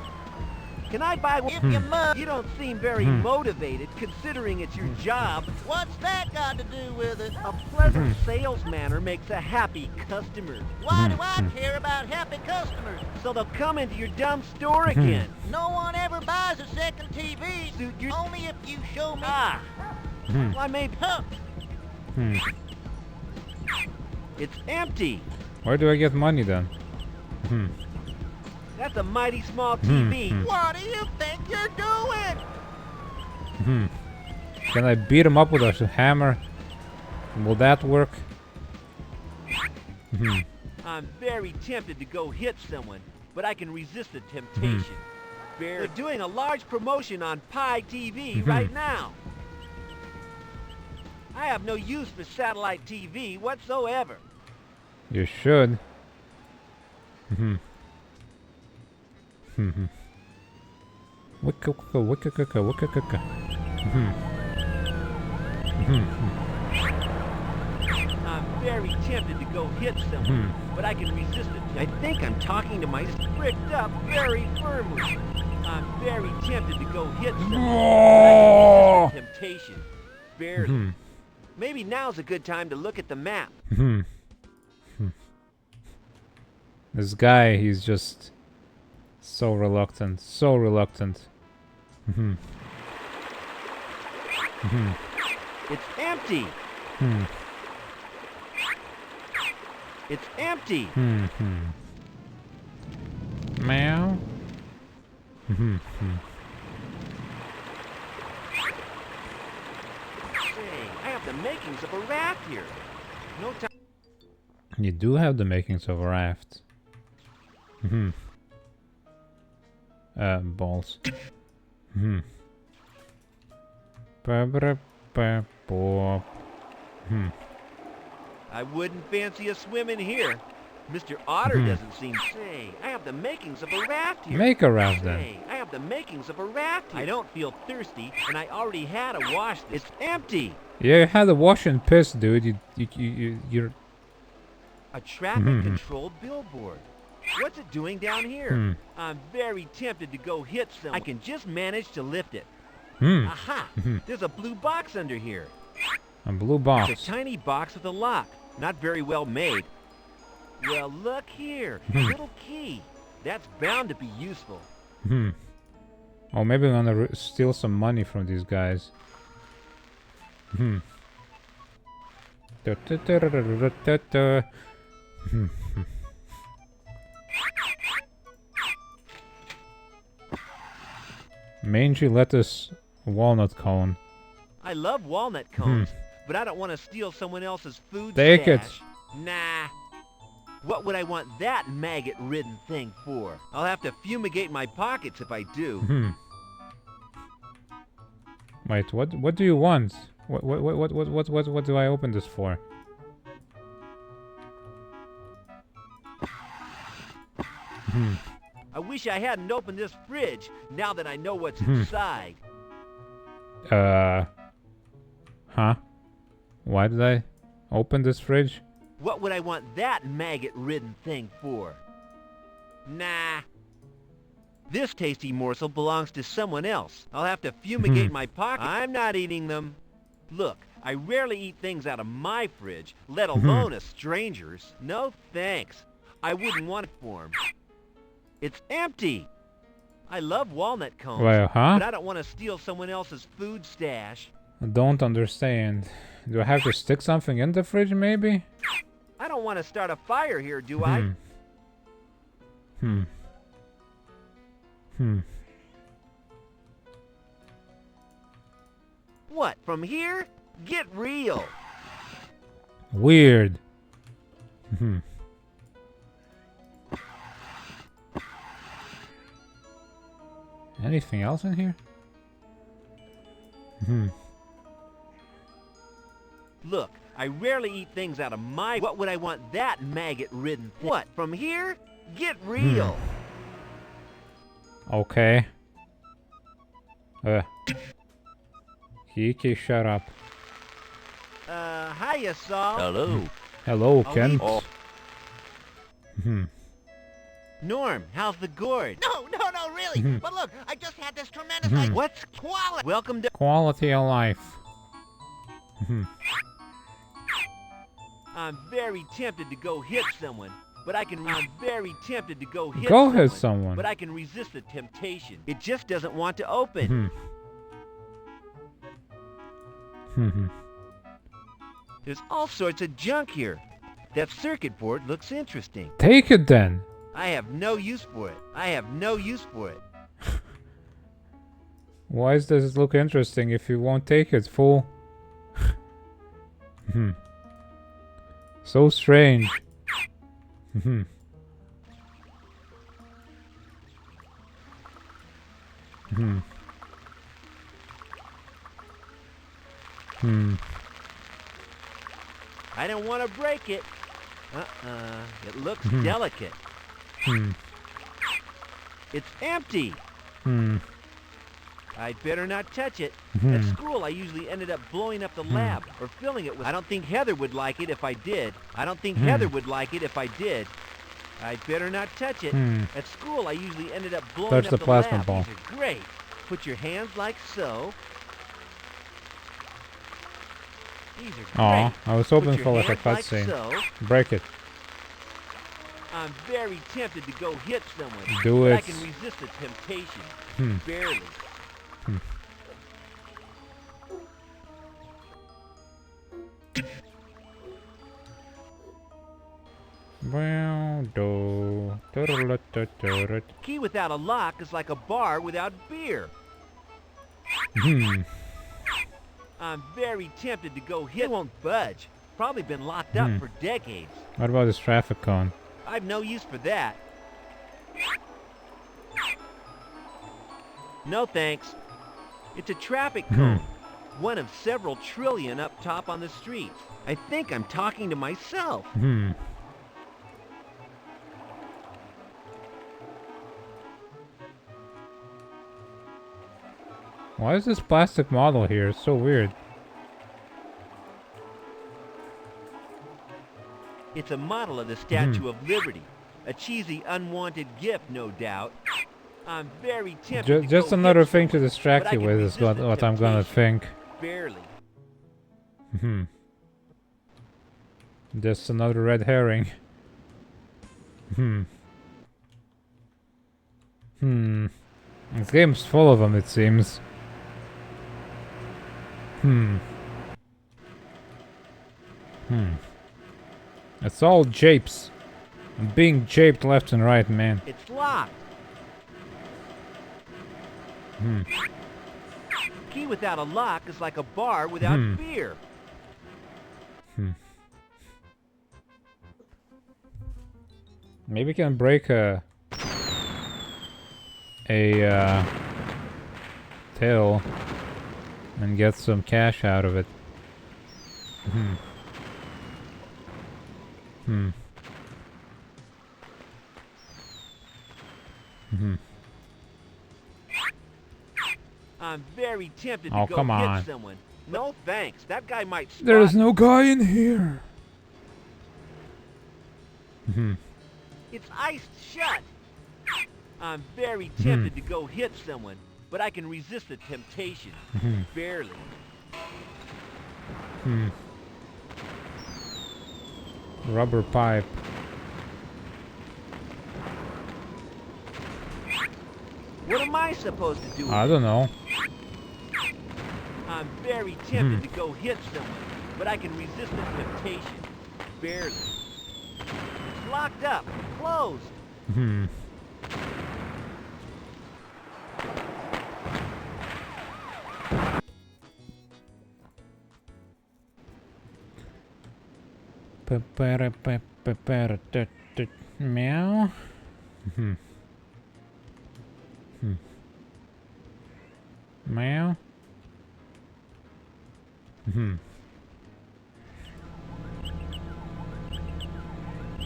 Can I buy one? if you must, You don't seem very motivated, considering it's your job. what's that got to do with it? A pleasant sales manner makes a happy customer. Why do I care about happy customers? So they'll come into your dumb store again. No one ever buys a second TV. Suit your... Only if you show me. Well, I may... Huh. It's empty. Where do I get money then? That's a mighty small TV. What do you think you're doing? Can I beat him up with a hammer? Will that work? I'm very tempted to go hit someone, but I can resist the temptation. They're doing a large promotion on Pi TV right now. I have no use for satellite TV whatsoever. You should. I'm very tempted to go hit someone, but I can resist it. I think I'm talking to my fricked up very firmly. I'm very tempted to go hit someone, but I can resist the temptation. Barely. Maybe now's a good time to look at the map. This guy, he's just so reluctant. So reluctant. It's empty. It's empty. Meow. Say, I have the makings of a raft here. No time. You do have the makings of a raft. Balls. I wouldn't fancy a swim in here. Mr. Otter doesn't seem... Say, I have the makings of a raft here. Make a raft then. Say, I have the makings of a raft here. I don't feel thirsty, and I already had a wash. It's empty. Yeah, you had a wash and piss, dude. You're... A traffic-controlled billboard. What's it doing down here? I'm very tempted to go hit someone. I can just manage to lift it. Aha! There's a blue box under here. A blue box. It's a tiny box with a lock. Not very well made. Well, look here. A little key. That's bound to be useful. Oh, maybe I'm gonna steal some money from these guys. Mangy lettuce walnut cone. I love walnut cones, but I don't want to steal someone else's food Take stash. it. Nah. What would I want that maggot-ridden thing for? I'll have to fumigate my pockets if I do. Wait, what do you want? What do I open this for? I wish I hadn't opened this fridge now that I know what's inside. Huh? Why did I open this fridge? What would I want that maggot-ridden thing for? Nah. This tasty morsel belongs to someone else. I'll have to fumigate my pocket. I'm not eating them. Look, I rarely eat things out of my fridge, let alone a stranger's. No thanks. I wouldn't want it for 'em. It's empty. I love walnut cones, Well, huh? but I don't want to steal someone else's food stash. I don't understand. Do I have to stick something in the fridge, maybe? I don't want to start a fire here, do I? What, from here? Get real. Weird. Anything else in here? Look, I rarely eat things out of my... What would I want that maggot-ridden thing? What, from here? Get real. Okay. Kiki, shut up. Hiya, Saul. Hello. Hello, I'll Kent. Norm, how's the gourd? No, really. But look, I just had this tremendous idea. What's Quality. Welcome to... Quality of life. I'm very tempted to go hit someone, but I can... I'm very tempted to go hit Go someone, hit someone. but I can resist the temptation. It just doesn't want to open. There's all sorts of junk here. That circuit board looks interesting. Take it then. I have no use for it. I have no use for it. Why does this look interesting if you won't take it, fool? So strange. I don't want to break it. It looks delicate. It's empty. I'd better not touch it. At school, I usually ended up blowing up the lab or filling it with... I don't think Heather would like it if I did. I'd better not touch it. At school, I usually ended up blowing Touch up the the plasma lab. ball. These are great. Put your hands like so. These are great. Aw, I was hoping Put your for like a hands like cutscene. so. Break it. I'm very tempted to go hit someone. Do but it. I can resist the temptation. Barely. Well, do. Key without a lock is like a bar without beer. I'm very tempted to go hit. It won't budge. Probably been locked up for decades. What about this traffic cone? I've no use for that. No thanks. It's a traffic cone. One of several trillion up top on the streets. I think I'm talking to myself. Why is this plastic model here? It's so weird. It's a model of the Statue of Liberty. A cheesy, unwanted gift, no doubt. I'm very tempted to Just go another hit thing to someone, distract but I you can with is resist the what I'm gonna temptation. think. Barely. Just another red herring. This game's full of them, it seems. It's all japes. I'm being japed left and right, man. It's locked. Key without a lock is like a bar without beer. Maybe we can break a till and get some cash out of it. I'm very tempted Oh, to go come on. hit someone. No thanks. That guy might spot There's me. no guy in here. It's iced shut. I'm very tempted to go hit someone, but I can resist the temptation. Barely. Rubber pipe. What am I supposed to do? I don't know. I'm very tempted to go hit someone, but I can resist the temptation. Barely. It's locked up. Closed. Meow. Meow.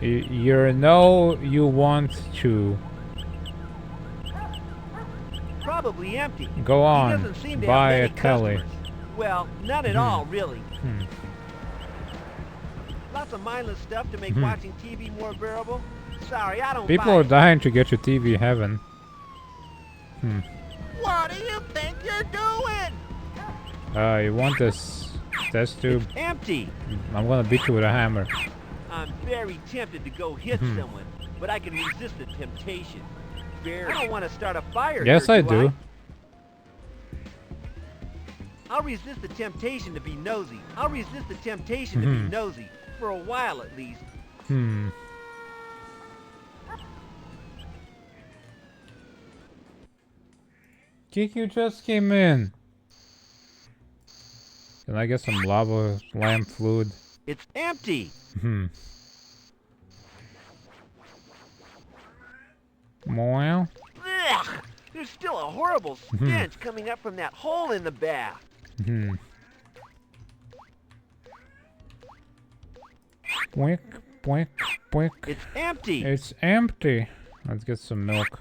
You know you want to. Probably empty. Go He on, doesn't seem to buy have a many telly. customers. Well, none at all, really. Lots of mindless stuff to make watching TV more bearable. Sorry, I don't People buy are it. dying to get your TV heaven. What do you think you're doing? You want this test tube? It's empty. I'm gonna beat you with a hammer. I'm very tempted to go hit someone, but I can resist the temptation. Barely. I don't want to start a fire. Yes, here, I do. I'll resist the temptation to be nosy. I'll resist the temptation to be nosy. For a while, at least. Kiku just came in. Can I get some lava lamp fluid? It's empty. Well. Ugh, there's still a horrible stench coming up from that hole in the bath. Boink, boink, boink. It's empty. It's empty. Let's get some milk.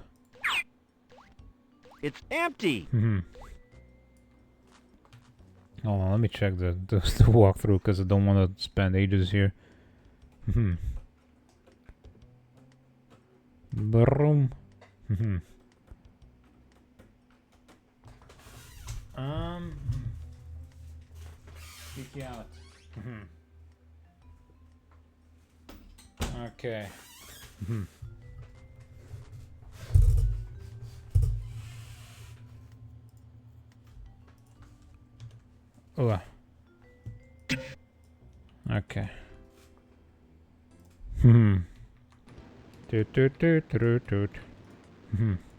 It's empty. Hold on, let me check the walkthrough because I don't want to spend ages here. Broom. Kick out. Okay. Ugh. Okay. Toot toot toot toot toot.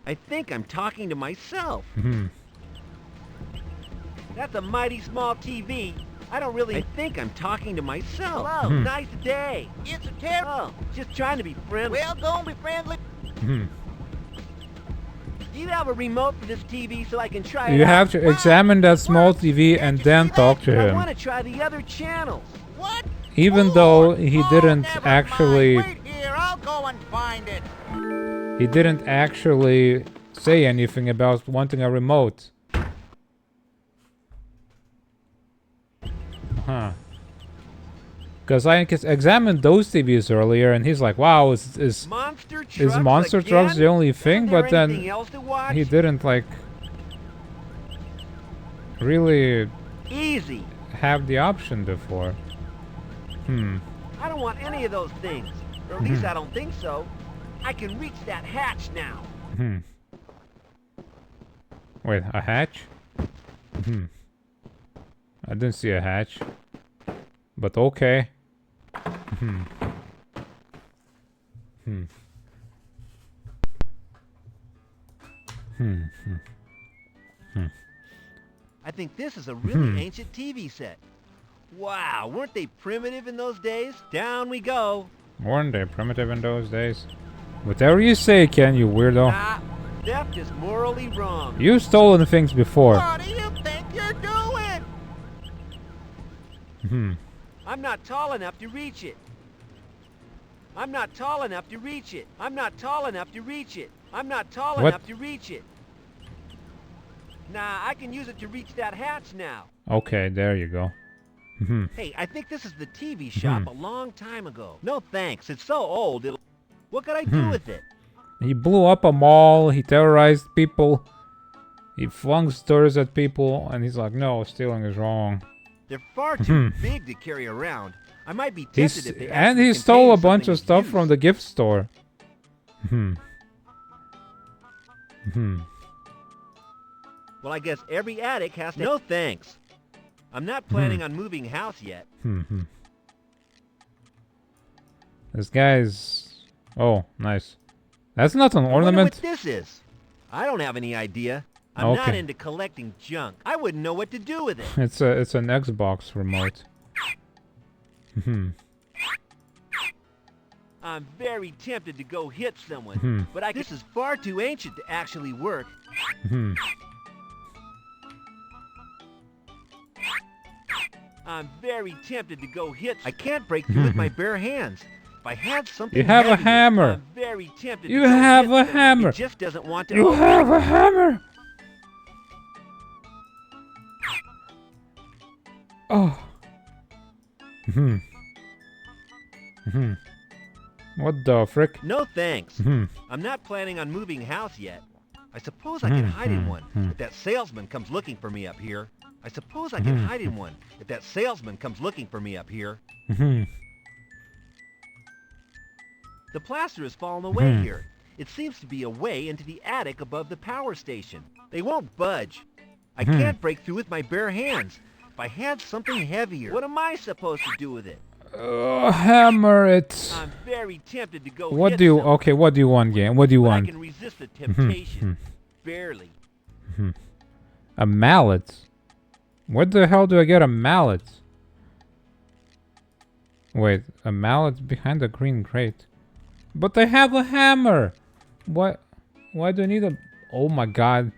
I think I'm talking to myself. That's a mighty small TV. I don't really think I'm talking to myself. Hello, nice day. It's a terrible. Oh, just trying to be friendly. Well, don't be friendly. Do you have a remote for this TV so I can try it You out? have to examine that small TV and then talk to I want him. to try the other channels. What? Even though he didn't Never actually... mind. Wait here, I'll go and find it. He didn't actually say anything about wanting a remote. Because I examined those TVs earlier, and he's like, "Wow, is Monster trucks monster again? trucks the only thing?" Isn't there But then anything else to watch? he didn't like really Easy. have the option before. I don't want any of those things. Or at least I don't think so. I can reach that hatch now. Wait, a hatch? I didn't see a hatch. But okay. I think this is a really ancient TV set. Wow, weren't they primitive in those days? Down we go. Weren't they primitive in those days? Whatever you say, Ken, you weirdo. Ah, theft is morally wrong. You've stolen things before. What do you think you're doing? I'm not tall enough to reach it. I'm not tall enough to reach it. I'm not tall enough to reach it. I'm not tall What? enough to reach it. Nah, I can use it to reach that hatch now. Okay, there you go. Hey, I think this is the TV shop a long time ago. No thanks, it's so old it'll... What could I do with it? He blew up a mall, he terrorized people, he flung stores at people, and he's like, no, stealing is wrong. They're far too big to carry around. I might be tempted if they And actually he stole a contain bunch something of stuff used. from the gift store. Well, I guess every attic has to... No thanks. I'm not planning on moving house yet. This guy's... Oh, nice. That's not an I wonder ornament. what this is. I don't have any idea. I'm not Okay. into collecting junk. I wouldn't know what to do with it. It's an Xbox remote. I'm very tempted to go hit someone, but this is far too ancient to actually work. I'm very tempted to go hit. I can't break through with my bare hands. If I had something You have a heavier, hammer. I'm very tempted You to go have hit a them. hammer. It just doesn't want to. You have a hammer! Oh. What the frick? No thanks. I'm not planning on moving house yet. I suppose I can hide in one if that salesman comes looking for me up here. I suppose I can hide in one if that salesman comes looking for me up here. The plaster has fallen away here. It seems to be a way into the attic above the power station. They won't budge. I can't break through with my bare hands. If I had something heavier, what am I supposed to do with it? Hammer it. I'm very tempted to go What hit do you... someone, Okay, what do you want, game? What do you but I want? can resist the temptation. Barely. A mallet? Where the hell do I get a mallet? Wait, a mallet behind the green crate. But I have a hammer! What? Why do I need a... Oh my god.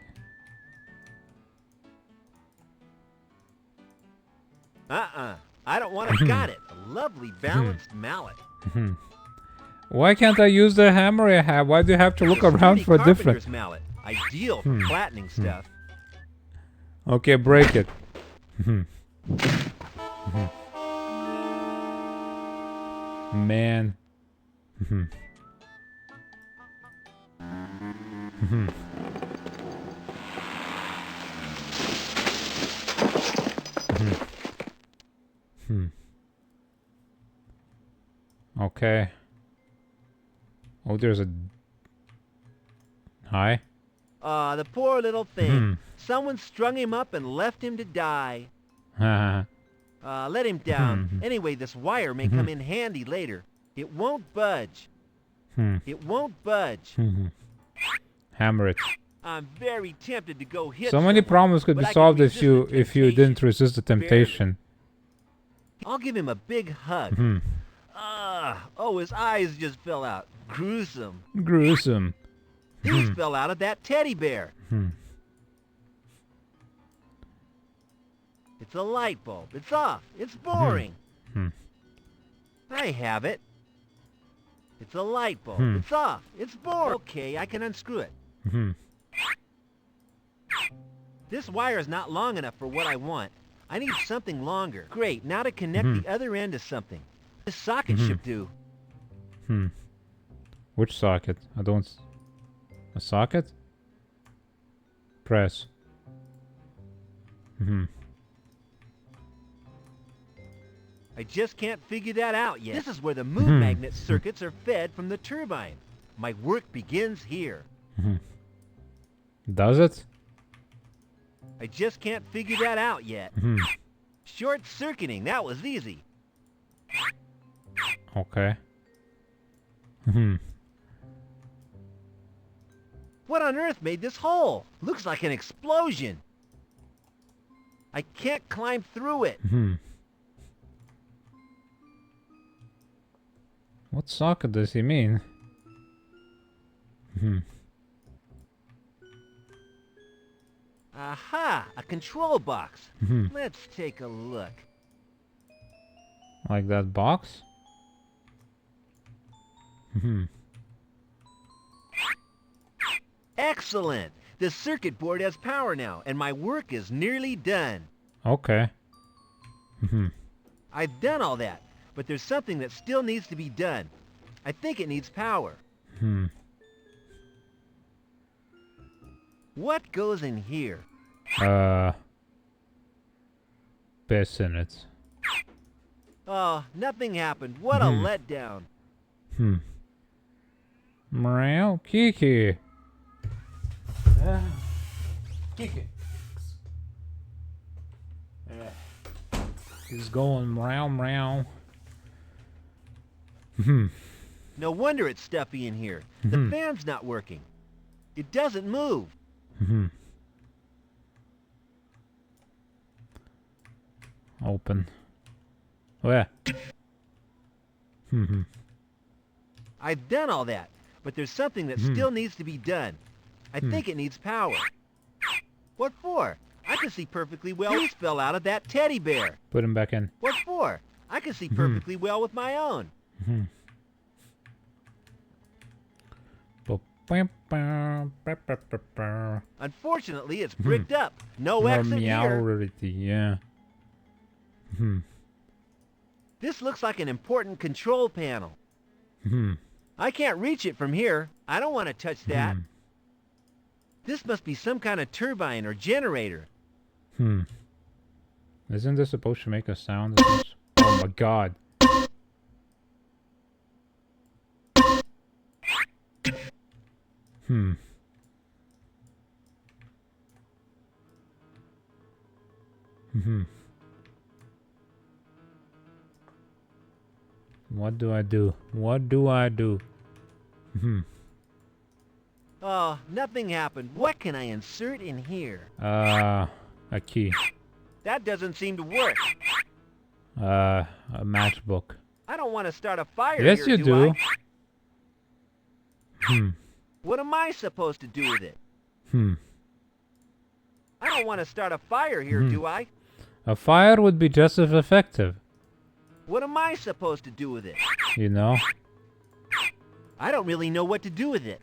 I don't want to got it. A lovely balanced mallet. Why can't I use the hammer I have? Why do you have to look around for different... mallet. Ideal for flattening stuff. Okay, break it. Man. Okay. Oh, there's a... Hi? The poor little thing. Someone strung him up and left him to die. Let him down. Anyway, this wire may come in handy later. It won't budge. It won't budge. Hammer it. I'm very tempted to go hit So many problems could be solved if you didn't resist the temptation. I'll give him a big hug. Oh, his eyes just fell out. Gruesome. Gruesome. These fell out of that teddy bear. It's a light bulb. It's off. It's boring. I have it. It's a light bulb. It's off. It's boring. Okay, I can unscrew it. This wire is not long enough for what I want. I need something longer. Great, now to connect the other end to something. This socket should do. Which socket? I don't... A socket? Press. I just can't figure that out yet. This is where the moon magnet circuits are fed from the turbine. My work begins here. Does it? I just can't figure that out yet. Short-circuiting, that was easy. Okay. What on earth made this hole? Looks like an explosion. I can't climb through it. What socket does he mean? Aha! A control box. Let's take a look. Like that box? Excellent! The circuit board has power now, and my work is nearly done. Okay. I've done all that, but there's something that still needs to be done. I think it needs power. What goes in here? Piss in it. Oh, nothing happened. What a letdown. Meow, Kiki. Kiki. He's going meow meow. No wonder it's stuffy in here. The fan's not working. It doesn't move. Open. Where? I've done all that, but there's something that still needs to be done. I think it needs power. What for? I can see perfectly well. These fell out of that teddy bear. Put him back in. What for? I can see perfectly well with my own. Unfortunately, it's bricked up. No exit here. Normality, yeah. This looks like an important control panel. I can't reach it from here. I don't want to touch that. This must be some kind of turbine or generator. Isn't this supposed to make a sound? Oh my god. What do I do? What do I do? Oh, nothing happened. What can I insert in here? A key. That doesn't seem to work. A matchbook. I don't want to start a fire Yes, here, you do. I? What am I supposed to do with it? I don't want to start a fire here, do I? A fire would be just as effective. What am I supposed to do with it? You know? I don't really know what to do with it.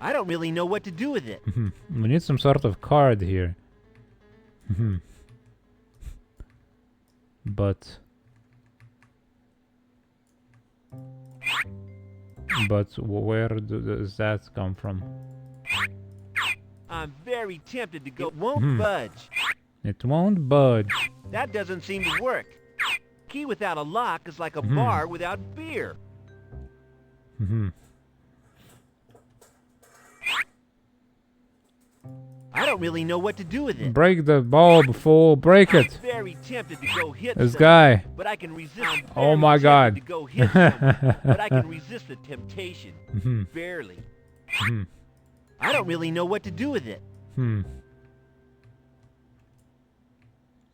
I don't really know what to do with it. We need some sort of card here. But where does that come from? I'm very tempted to go. It won't budge. It won't budge. That doesn't seem to work. Key without a lock is like a bar without beer. I don't really know what to do with it. Break the bulb, fool. Break it. I'm very tempted to go hit This someone, guy. but I can resist. Oh my God. To go hit someone, but I can resist the temptation. Barely. I don't really know what to do with it.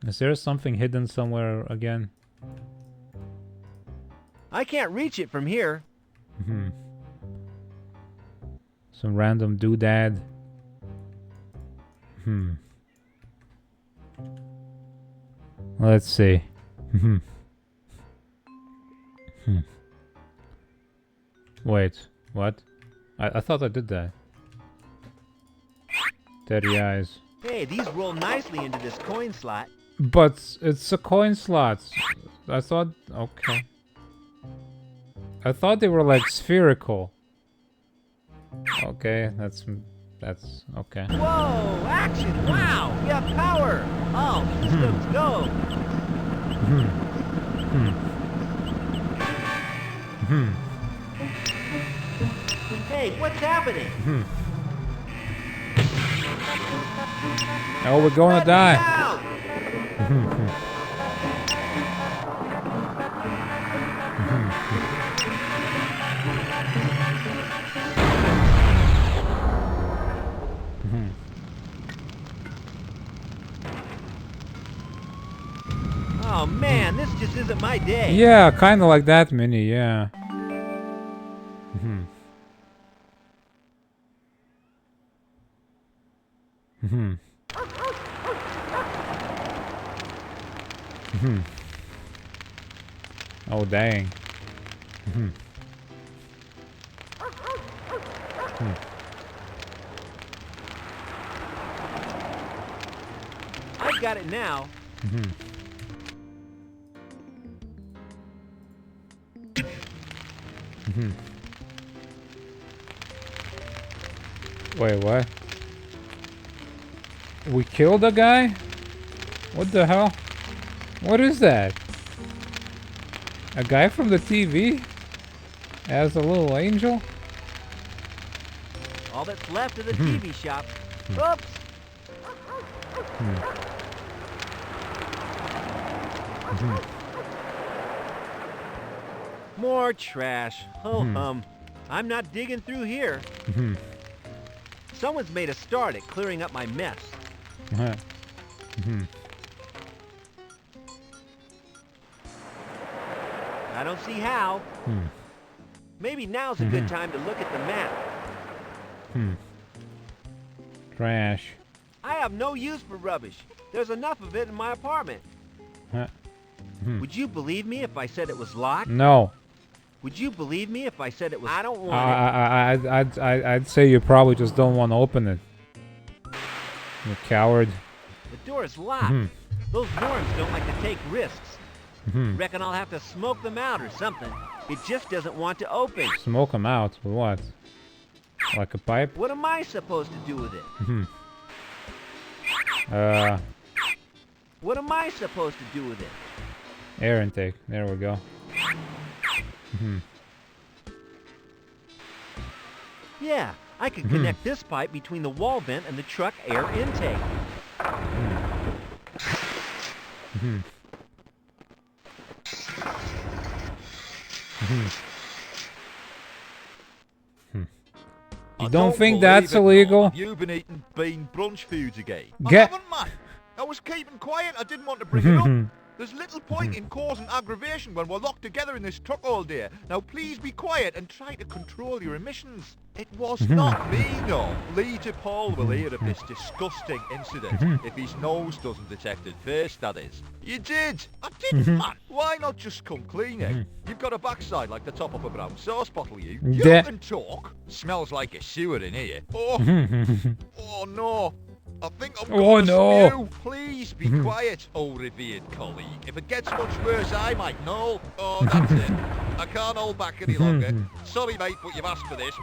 Is there something hidden somewhere again? I can't reach it from here. Some random doodad. Let's see. Wait, what? I thought I did that. Dirty eyes. Hey, these roll nicely into this coin slot. But it's a coin slot. I thought... Okay. I thought they were like spherical. Okay, that's okay. Whoa! Action! Wow! We have power! All systems go! Hey, what's happening? Oh, we're gonna die. Oh man, this just isn't my day. Yeah, kind of like that, Minnie. Yeah. Oh dang. I got it now. Wait, what? We killed a guy? What the hell? What is that? A guy from the TV? As a little angel? All that's left of the TV shop. Oops! More trash. Oh, I'm not digging through here. Someone's made a start at clearing up my mess. I don't see how. Maybe now's a good time to look at the map. Trash. I have no use for rubbish. There's enough of it in my apartment. Would you believe me if I said it was locked? No. Would you believe me if I said it was... I don't want it. I'd say you probably just don't want to open it. You coward. The door is locked. Those norms don't like to take risks. Reckon I'll have to smoke them out or something. It just doesn't want to open. Smoke them out? With what? Like a pipe? What am I supposed to do with it? What am I supposed to do with it? Air intake. There we go. Yeah, I could connect this pipe between the wall vent and the truck air intake. You don't think that's illegal? You've been eating bean brunch foods again. I haven't, man. I was keeping quiet. I didn't want to bring it up. There's little point in causing aggravation when we're locked together in this truck all day. Now please be quiet and try to control your emissions. It was not me, no. Leader Paul will hear of this disgusting incident if his nose doesn't detect it first, that is. You did! I didn't, man. Why not just come clean? You've got a backside like the top of a brown sauce bottle, you. You can talk. Smells like a sewer in here. Oh no. I think I'm going to spew. Please be quiet, oh revered colleague. If it gets much worse, I might know. Oh, that's it. I can't hold back any longer. Sorry, mate, but you've asked for this.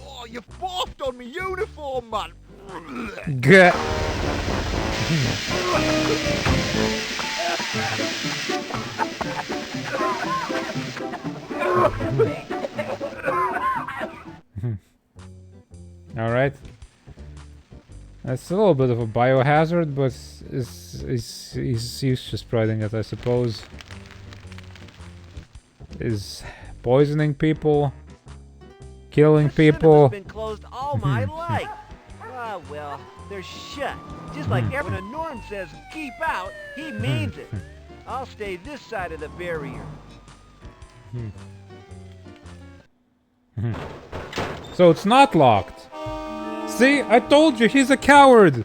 Oh, you barfed on me uniform, man. Get. All right. That's a little bit of a biohazard, but he's used to spreading it, I suppose. Is poisoning people, killing people. Been closed all my life. Ah, well, they're shut. Just like when a Norm says keep out, he means it. I'll stay this side of the barrier. So it's not locked. See, I told you, he's a coward.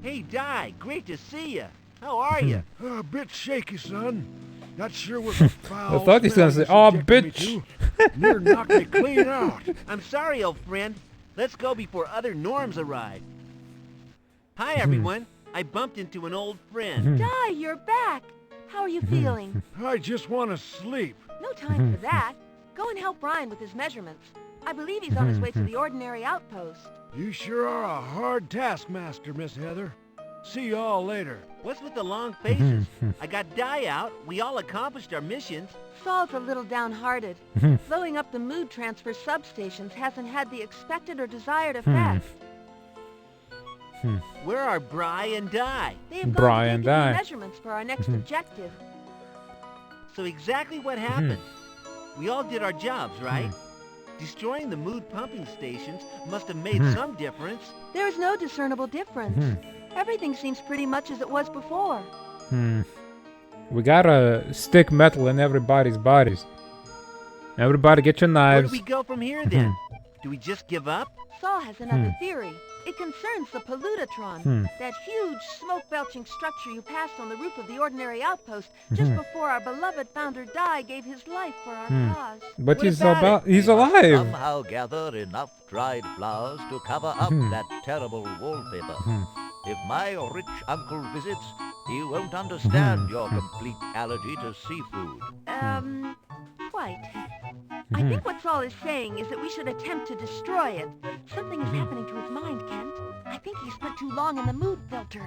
Hey, Di, great to see you. How are you? A bit shaky, son. Not sure what the foul I thought he was gonna say, "Oh, bitch." Near knocked me clean out. I'm sorry, old friend. Let's go before other Norms arrive. Hi, everyone. I bumped into an old friend. Di, you're back. How are you feeling? I just want to sleep. No time for that. Go and help Brian with his measurements. I believe he's on his way to the ordinary outpost. You sure are a hard taskmaster, Miss Heather. See you all later. What's with the long faces? I got Di out. We all accomplished our missions. Saul's a little downhearted. Blowing up the mood transfer substations hasn't had the expected or desired effect. Where are Bri and Di? They have gone to take measurements for our next objective. So exactly what happened? We all did our jobs, right? Destroying the mood pumping stations must have made some difference. There is no discernible difference. Everything seems pretty much as it was before. We gotta stick metal in everybody's bodies. Everybody get your knives. Where do we go from here then? Do we just give up? Saul has another theory. It concerns the Pollutatron, that huge smoke-belching structure you passed on the roof of the ordinary outpost just before our beloved founder Di gave his life for our cause. But he's alive. Somehow gather enough dried flowers to cover up that terrible wallpaper. If my rich uncle visits, he won't understand your complete allergy to seafood. Quite. I think what Saul is saying is that we should attempt to destroy it. Something is happening to his mind, Kent. I think he spent too long in the mood filter.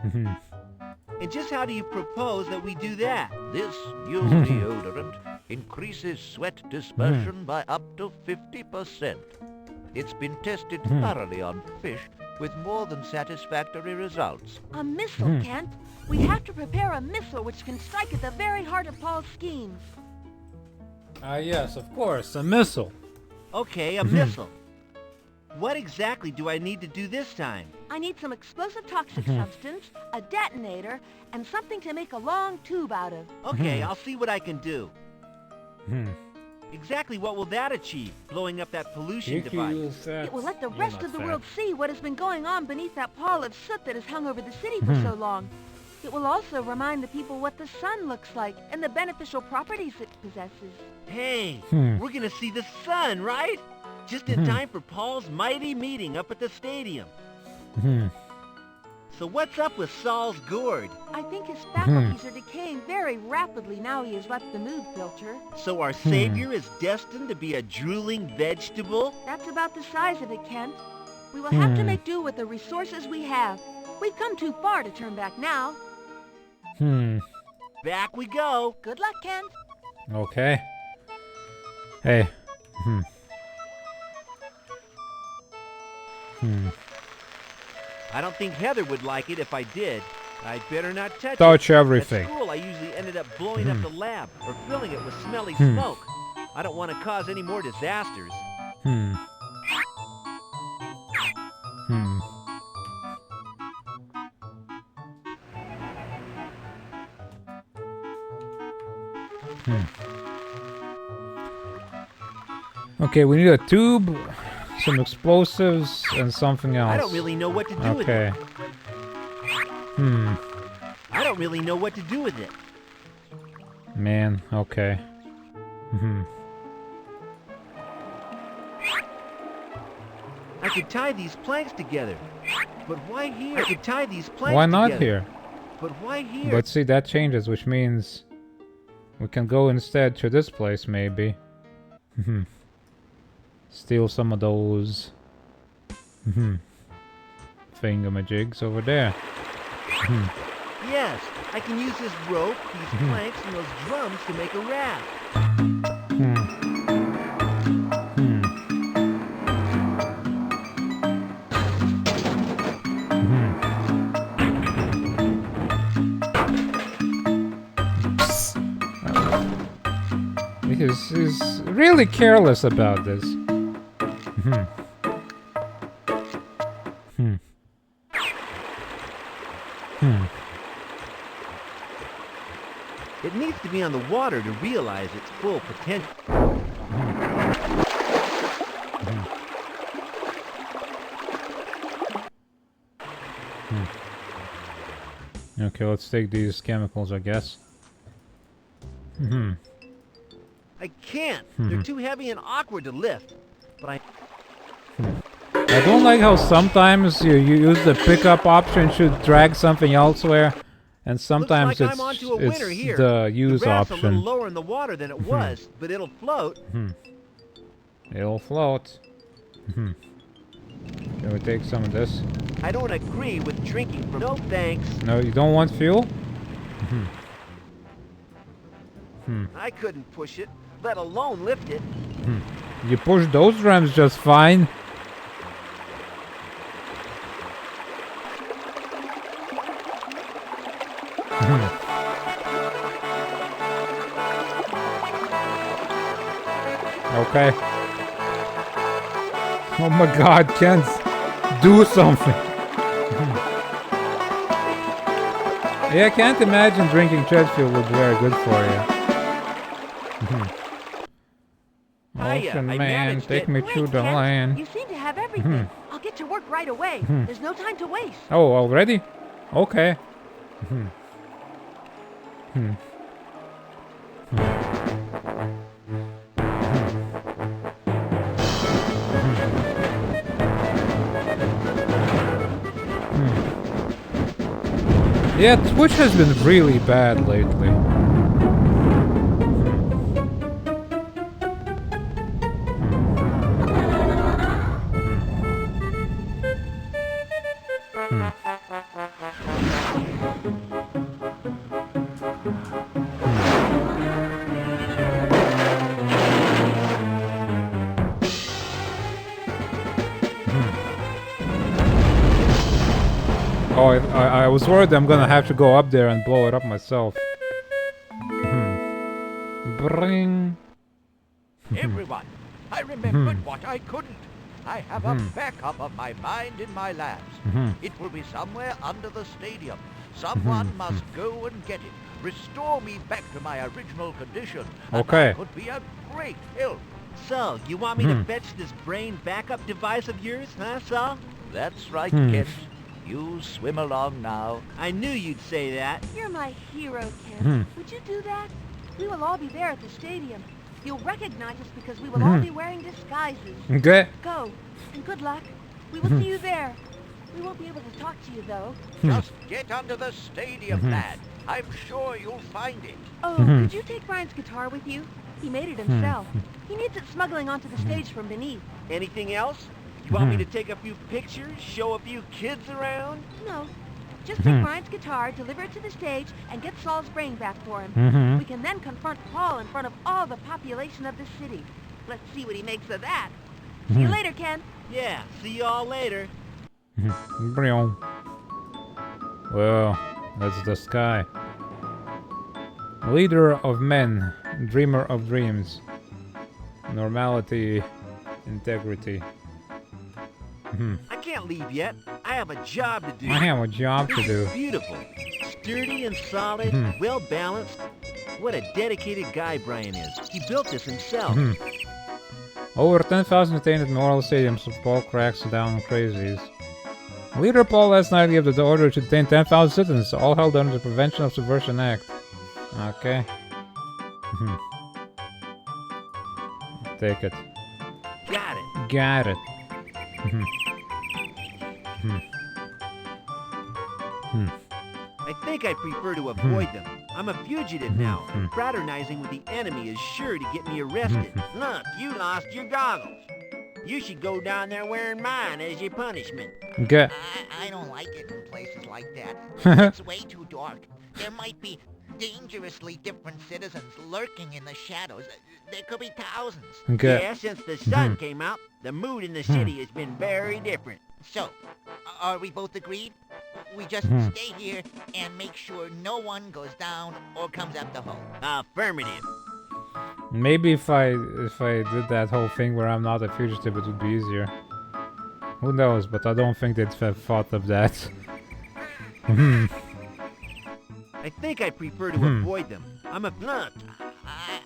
And just how do you propose that we do that? This new deodorant increases sweat dispersion by up to 50%. It's been tested thoroughly on fish with more than satisfactory results. A missile, Kent. We have to prepare a missile which can strike at the very heart of Paul's schemes. Yes, of course, a missile. Okay, a missile. What exactly do I need to do this time? I need some explosive toxic substance, a detonator, and something to make a long tube out of. Okay, I'll see what I can do. Exactly what will that achieve, blowing up that pollution device? It will let the rest of the world see what has been going on beneath that pall of soot that has hung over the city for so long. It will also remind the people what the sun looks like and the beneficial properties it possesses. Hey, we're gonna see the sun, right? Just in time for Paul's mighty meeting up at the stadium. So what's up with Saul's gourd? I think his faculties are decaying very rapidly now he has left the mood filter. So our savior is destined to be a drooling vegetable? That's about the size of it, Kent. We will have to make do with the resources we have. We've come too far to turn back now. Back we go. Good luck, Kent. Okay. Hey. I don't think Heather would like it if I did. I'd better not touch Touch it. everything. At school, I ended up blowing up the lab or filling it with smelly smoke. I don't want to cause any more disasters. Okay, we need a tube, some explosives, and something else. I don't really know what to do with it. I don't really know what to do with it. Man, okay. I could tie these planks together. But why here? I could tie these planks Why not together. here? But why here? But see, that changes, which means we can go instead to this place, maybe. Steal some of those thingamajigs over there. Yes, I can use this rope, these planks, and those drums to make a raft. He's really careless about this. It needs to be on the water to realize its full potential. Okay, let's take these chemicals, I guess. I can't. They're too heavy and awkward to lift. But I don't like how sometimes you use the pickup option to drag something elsewhere, and sometimes looks like I'm onto a winner here. the use the raft's option. a little lower in the water than it was, but it'll float. It'll float. Can we take some of this? I don't agree with drinking from... No thanks. No, you don't want fuel? I couldn't push it, let alone lift it. You push those drums just fine. Okay. Oh my god, Kent, do something. Yeah, I can't imagine drinking jet fuel would be very good for you. Ocean man, take me to the land. You seem to have everything. I'll get to work right away. There's no time to waste. Oh, already? Okay. Yeah, Twitch has been really bad lately. Oh, I was worried I'm gonna have to go up there and blow it up myself. Bring. Everyone, I remembered what I couldn't. I have a backup of my mind in my labs. It will be somewhere under the stadium. Someone must go and get it. Restore me back to my original condition. Okay. And that could be a great help. So, you want me to fetch this brain backup device of yours, huh, Saul? That's right, Kent. You swim along now. I knew you'd say that. You're my hero, Ken. Would you do that? We will all be there at the stadium. You'll recognize us because we will all be wearing disguises. Okay. Go, and good luck. We will see you there. We won't be able to talk to you, though. Just get under the stadium, lad. I'm sure you'll find it. Oh, could you take Brian's guitar with you? He made it himself. He needs it smuggling onto the stage from beneath. Anything else? You want me to take a few pictures, show a few kids around? No. Just take Brian's guitar, deliver it to the stage, and get Saul's brain back for him. We can then confront Paul in front of all the population of the city. Let's see what he makes of that. See you later, Ken. Yeah, see you all later. Well, that's the sky. Leader of men, dreamer of dreams. Normality, integrity. I can't leave yet. I have a job to do. I have a job to do. Beautiful. Sturdy and solid, well balanced. What a dedicated guy Brian is. He built this himself. Over 10,000 detained at Memorial Stadium, so Paul cracks down crazies. Leader Paul last night gave the order to detain 10,000 citizens, all held under the Prevention of Subversion Act. Okay. Take it. Got it. Got it. I think I prefer to avoid them. I'm a fugitive now. Fraternizing with the enemy is sure to get me arrested. Look, you lost your goggles. You should go down there wearing mine as your punishment. Okay. I don't like it in places like that. It's way too dark. There might be dangerously different citizens lurking in the shadows. There could be thousands. Okay. Yeah, since the sun came out, the mood in the city has been very different. So, are we both agreed? We just stay here and make sure no one goes down or comes up the hole. Affirmative. Maybe if I did that whole thing where I'm not a fugitive, it would be easier. Who knows? But I don't think they'd have thought of that. I think I prefer to avoid them. I'm a Look,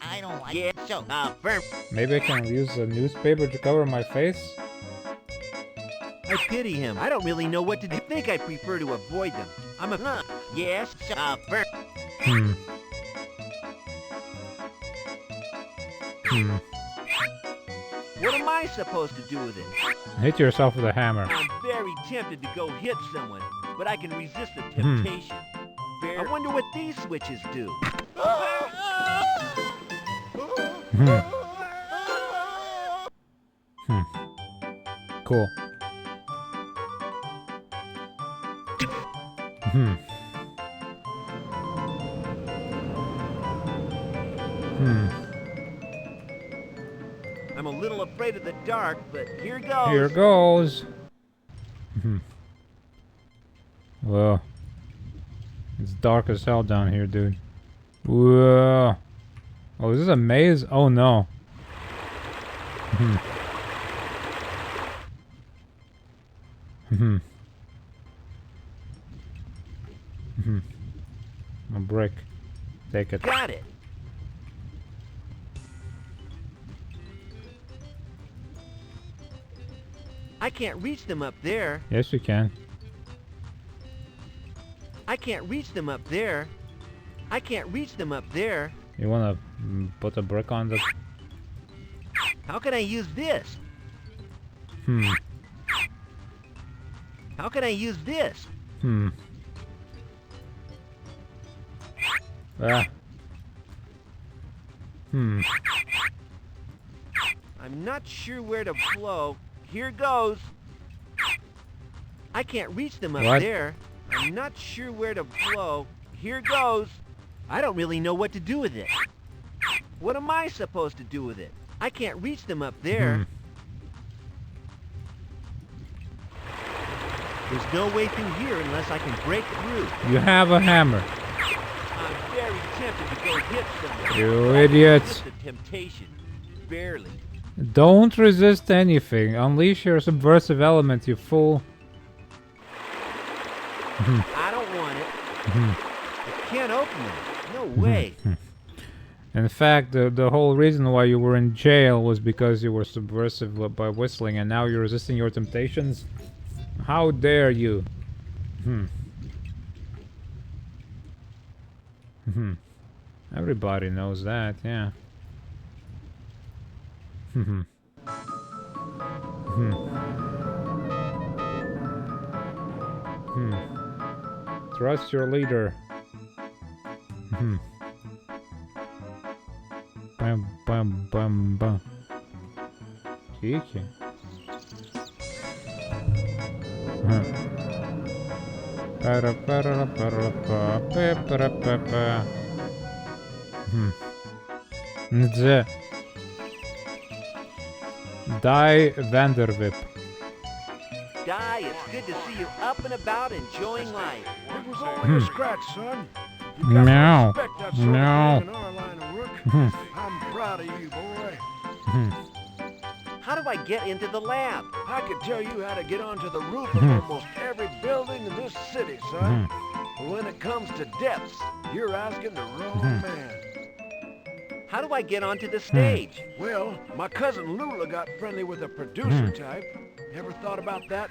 I don't like it. So, Maybe I can use a newspaper to cover my face? I pity him. I don't really know what to do. I think I prefer to avoid them. I'm a look, yes, so, What am I supposed to do with it? Hit yourself with a hammer. I'm very tempted to go hit someone, but I can resist the temptation. I wonder what these switches do. Cool. I'm a little afraid of the dark, but here goes. Here goes. Whoa. It's dark as hell down here, dude. Whoa. Oh, is this a maze? Oh no. A brick. Take it. Got it. I can't reach them up there. Yes, you can. I can't reach them up there. I can't reach them up there. You wanna put a brick on the... How can I use this? How can I use this? Ah. I'm not sure where to blow. Here goes. I can't reach them up there. I'm not sure where to blow. Here goes. I don't really know what to do with it. What am I supposed to do with it? I can't reach them up there. There's no way through here unless I can break through. You have a hammer. I'm very tempted to go hit someone. You idiot. The temptation. Barely. Don't resist anything. Unleash your subversive element, you fool. I don't want it. I can't open it. No way. In fact, the whole reason why you were in jail was because you were subversive by whistling, and now you're resisting your temptations? How dare you? Everybody knows that, yeah. Trust your leader. Bam, bam, bam, bam. Kiki. Para, para, para, para, para, para, para. Ndze. Die Vanderwip. Die, it's good to see you up and about enjoying life. It was only a scratch, son. You Meow. gotta respect that sort of No. thing in our line of work. I'm proud of you, boy. How do I get into the lab? I could tell you how to get onto the roof of almost every building in this city, son. But when it comes to depths, you're asking the wrong man. How do I get onto the stage? Well, my cousin Lula got friendly with a producer type. Ever thought about that?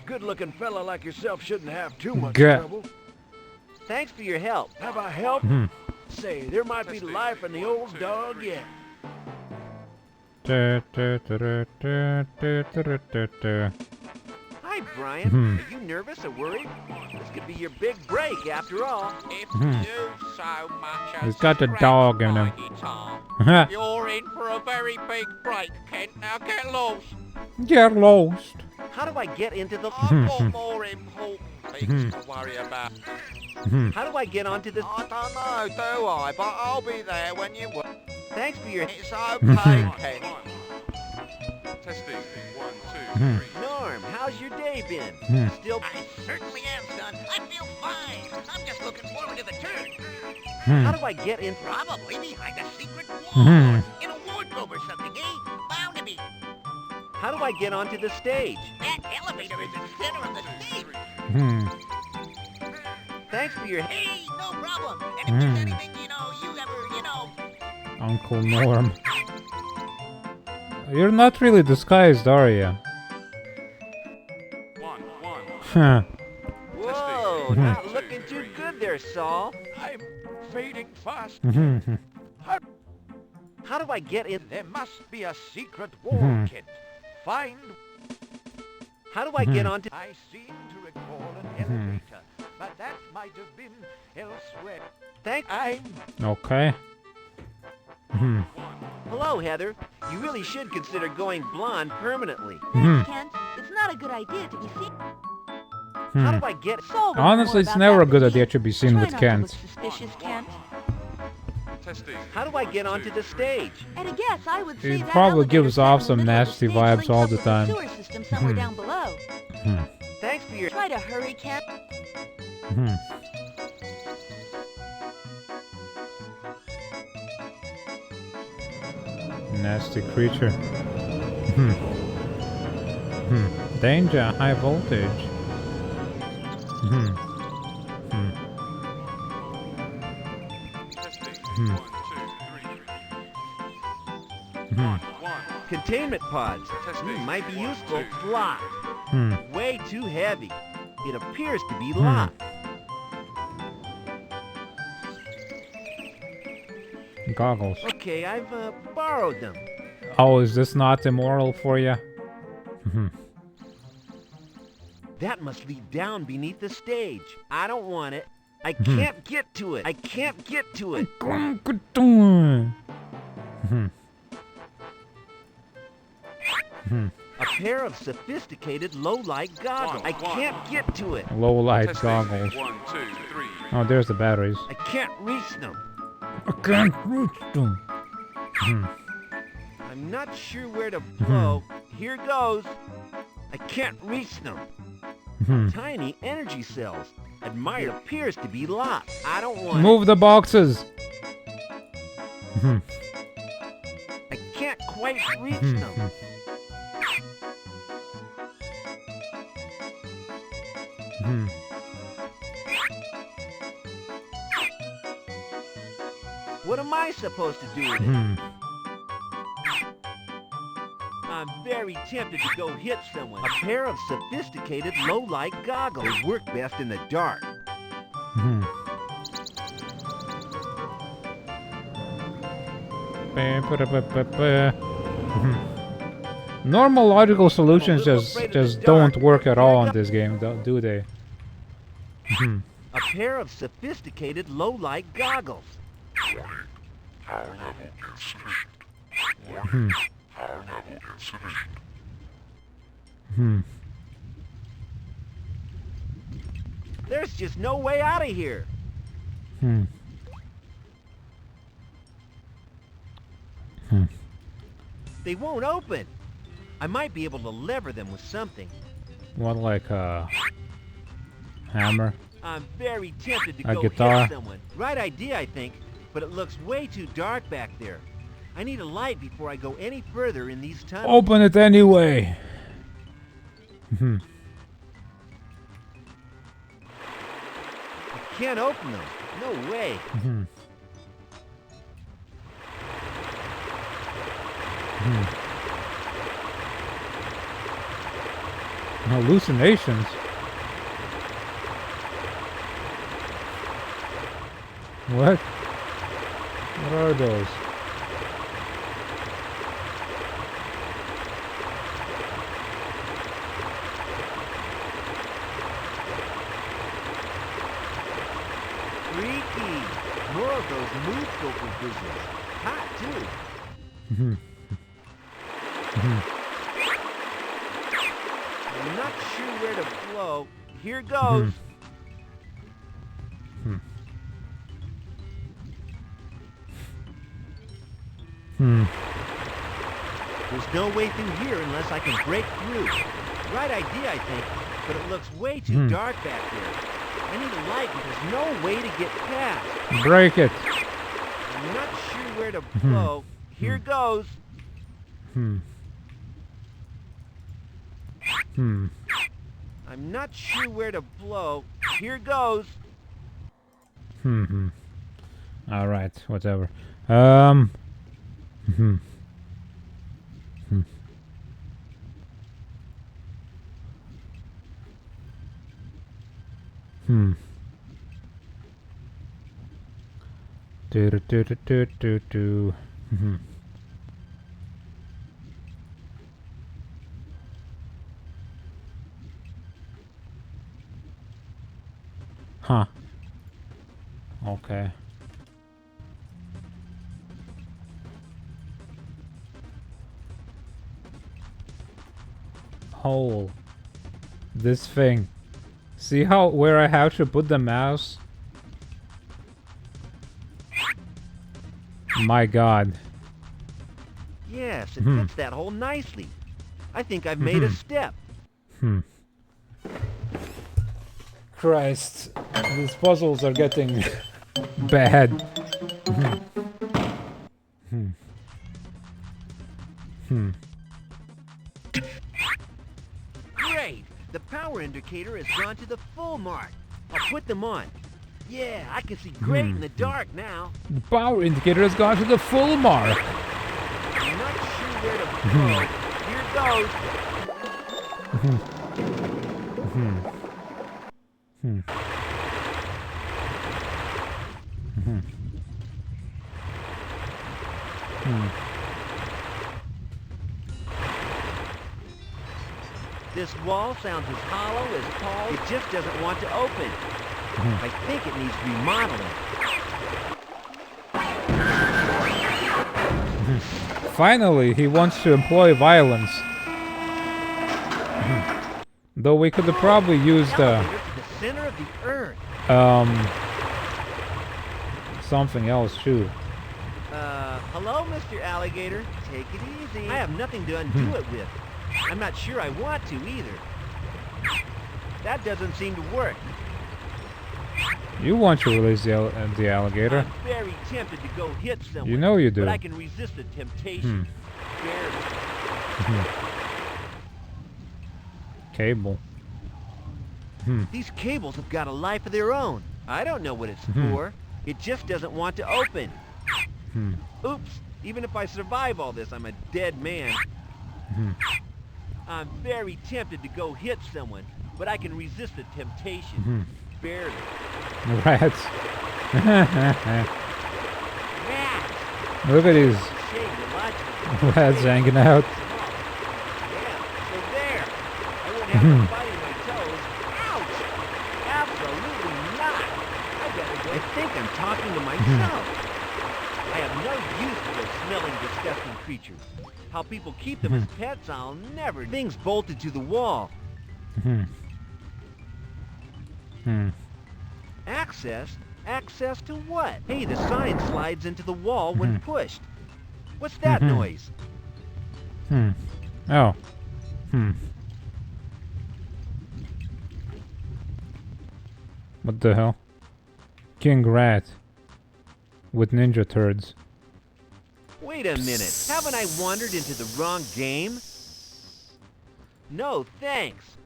Good-looking fella like yourself shouldn't have too much trouble. Thanks for your help. Have I helped? Say, there might be life in the old dog yet. Hi, Brian. Are you nervous or worried? This could be your big break after all. If you so much as He's got the dog in him. guitar, you're in for a very big break, Kent. Now get lost. Get lost. How do I get into the... I've got more important things to worry about. How do I get onto the... I don't know, do I? But I'll be there when you work. Thanks for your... It's okay, Kent. Testing. 1, 2, 3. Norm, how's your day been? Still... I certainly am, son. I feel fine. I'm just looking forward to the turn. How do I get in... Probably behind a secret wall. In a wardrobe or something, eh? Bound to be. How do I get onto the stage? That elevator is in the center of the stage. Thanks for your... Hey, no problem. And if there's anything, you ever, Uncle Norm. You're not really disguised, are you? 1, 1. Huh. Whoa, not looking too good there, Saul. I'm fading fast. How do I get in... There must be a secret wall, Kent. Find... How do I get onto... I seem to recall an elevator, but that might have been elsewhere. I'm... Okay. Hello, Heather. You really should consider going blonde permanently. Thanks, Kent. It's not a good idea to be seen. How do I get Honestly, it's never a good idea to be seen with Kent. Suspicious, Kent. Testing. How do I get onto the stage? At a guess, I would say It that probably elevator gives set off in the some middle of the nasty stage vibes links all up the with time. sewer system somewhere down below. Thanks for your... Try to hurry, Kent. Nasty creature. Danger, high voltage. Testing. 1, 2, 3. 1, 1. Containment pods. Might be useful. Locked. Way too heavy. It appears to be locked. Goggles. Okay, I've borrowed them. Oh, is this not immoral for you? That must lead down beneath the stage. I don't want it. I can't get to it. I can't get to it. A pair of sophisticated low-light goggles. I can't get to it. Low light Testing. goggles. 1, 2, 3. Oh, there's the batteries. I can't reach them. I can't reach them. I'm not sure where to blow. Here goes. I can't reach them. Tiny energy cells. Admire appears to be locked. I don't want Move the boxes. I can't quite reach them. What am I supposed to do with it? I'm very tempted to go hit someone. A pair of sophisticated low-light goggles. They work best in the dark. Normal logical solutions just don't work at all in this game, do they? A pair of sophisticated low-light goggles. There's just no way out of here. They won't open. I might be able to lever them with something. What, like a hammer? I'm very tempted to A go guitar. hit someone. Right idea, I think, but it looks way too dark back there. I need a light before I go any further in these tunnels. Open it anyway. I can't open them. No way. Hallucinations. What? What are those? Freaky. More of those mood filter visions. Hot, too. I'm not sure where to blow. Here goes. There's no way through here unless I can break through. Right idea, I think, but it looks way too dark back there. I need a light, but there's no way to get past. Break it. I'm not sure where to blow. Here goes. I'm not sure where to blow. Here goes. All right, whatever. Do. Huh. Okay. Hole. This thing. See how where I have to put the mouse? My God. Yes, it fits that hole nicely. I think I've made a step. Christ. These puzzles are getting bad. Great! The power indicator has gone to the full mark. I'll put them on. Yeah, I can see great in the dark now. The power indicator has gone to the full mark. I'm not sure where to go. Here goes. This wall sounds as hollow as Paul. It just doesn't want to open. I think it needs remodeling. Finally, he wants to employ violence. Though we could have probably used The center of the earth. something else too. Hello, Mr. Alligator. Take it easy. I have nothing to undo it with. I'm not sure I want to either. That doesn't seem to work. You want to release the alligator? I'm very tempted to go hit someone. You know you do. But I can resist the temptation. Barely. Cable. These cables have got a life of their own. I don't know what it's for. It just doesn't want to open. Oops. Even if I survive all this, I'm a dead man. I'm very tempted to go hit someone, but I can resist the temptation. Barely. Rats. Rats! Look at these Shame you're logical. rats hanging out. Yeah, so there. I won't have to bite in my toes. Ouch! Absolutely not. I better go. I think I'm talking to myself. I have no use for those smelling, disgusting creatures. How people keep them as pets, I'll never. Things bolted to the wall. Access? Access to what? Hey, the sign slides into the wall when pushed. What's that noise? Oh. What the hell? King Rat. With ninja turds. Wait a minute. Haven't I wandered into the wrong game? No, thanks.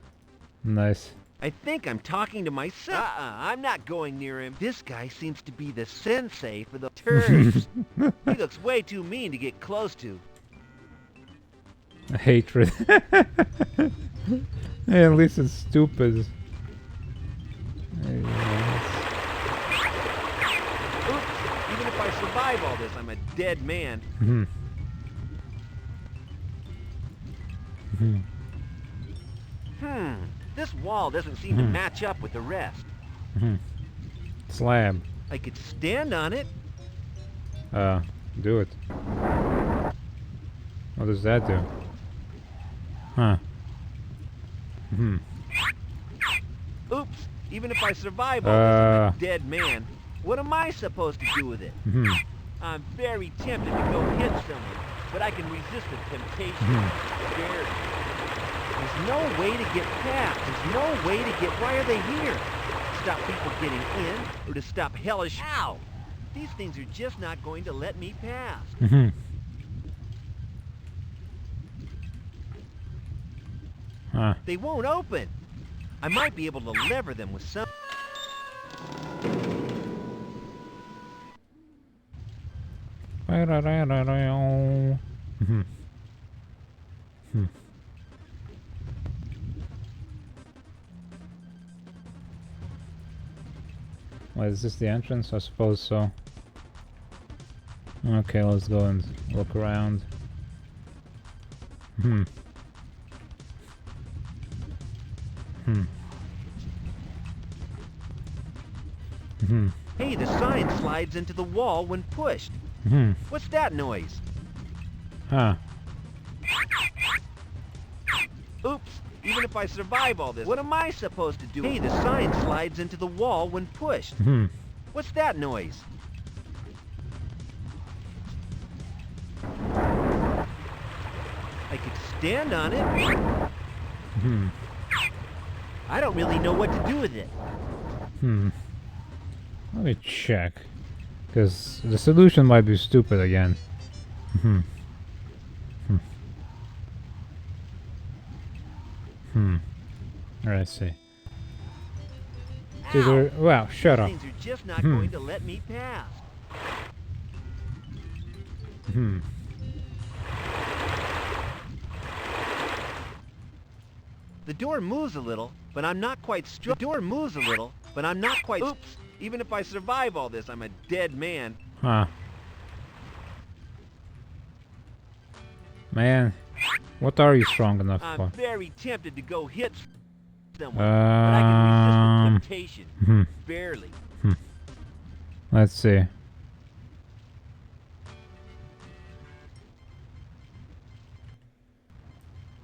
Nice. I think I'm talking to myself. I'm not going near him. This guy seems to be the sensei for the turds. He looks way too mean to get close to. Hatred. Hey, at least it's stupid. Oops, even if I survive all this, I'm a dead man. This wall doesn't seem to match up with the rest. Slab. I could stand on it. Do it. What does that do? Huh. Oops, even if I survive all this, I'm a dead man. What am I supposed to do with it? I'm very tempted to go hit someone, but I can resist the temptation. Barely. There's no way to get past. There's no way to get... Why are they here? To stop people getting in, or to stop hellish... Ow! These things are just not going to let me pass. They won't open. I might be able to lever them with some... Wait, is this the entrance? I suppose so. Okay, let's go and look around. Hey, the sign slides into the wall when pushed. What's that noise? Huh. Oops, even if I survive all this, what am I supposed to do? Hey, the sign slides into the wall when pushed. What's that noise? I could stand on it. I don't really know what to do with it. Let me check. Because the solution might be stupid again. Let's see. Wow, shut up. Things are just not going to let me pass. The door moves a little, but I'm not quite strong. The door moves a little, but I'm not quite... Oops! Even if I survive all this, I'm a dead man. Huh. Man, what are you strong enough for? I'm very tempted to go hit someone, but I can resist the temptation. Barely. Let's see.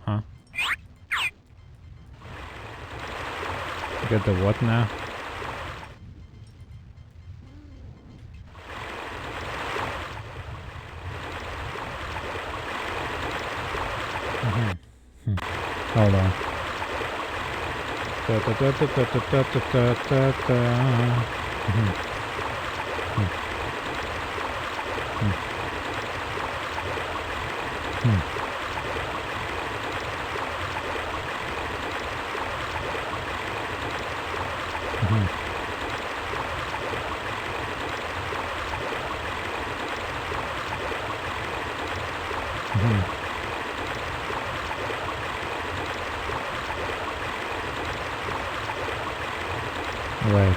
Huh? Get the what now? Hold on. Wait.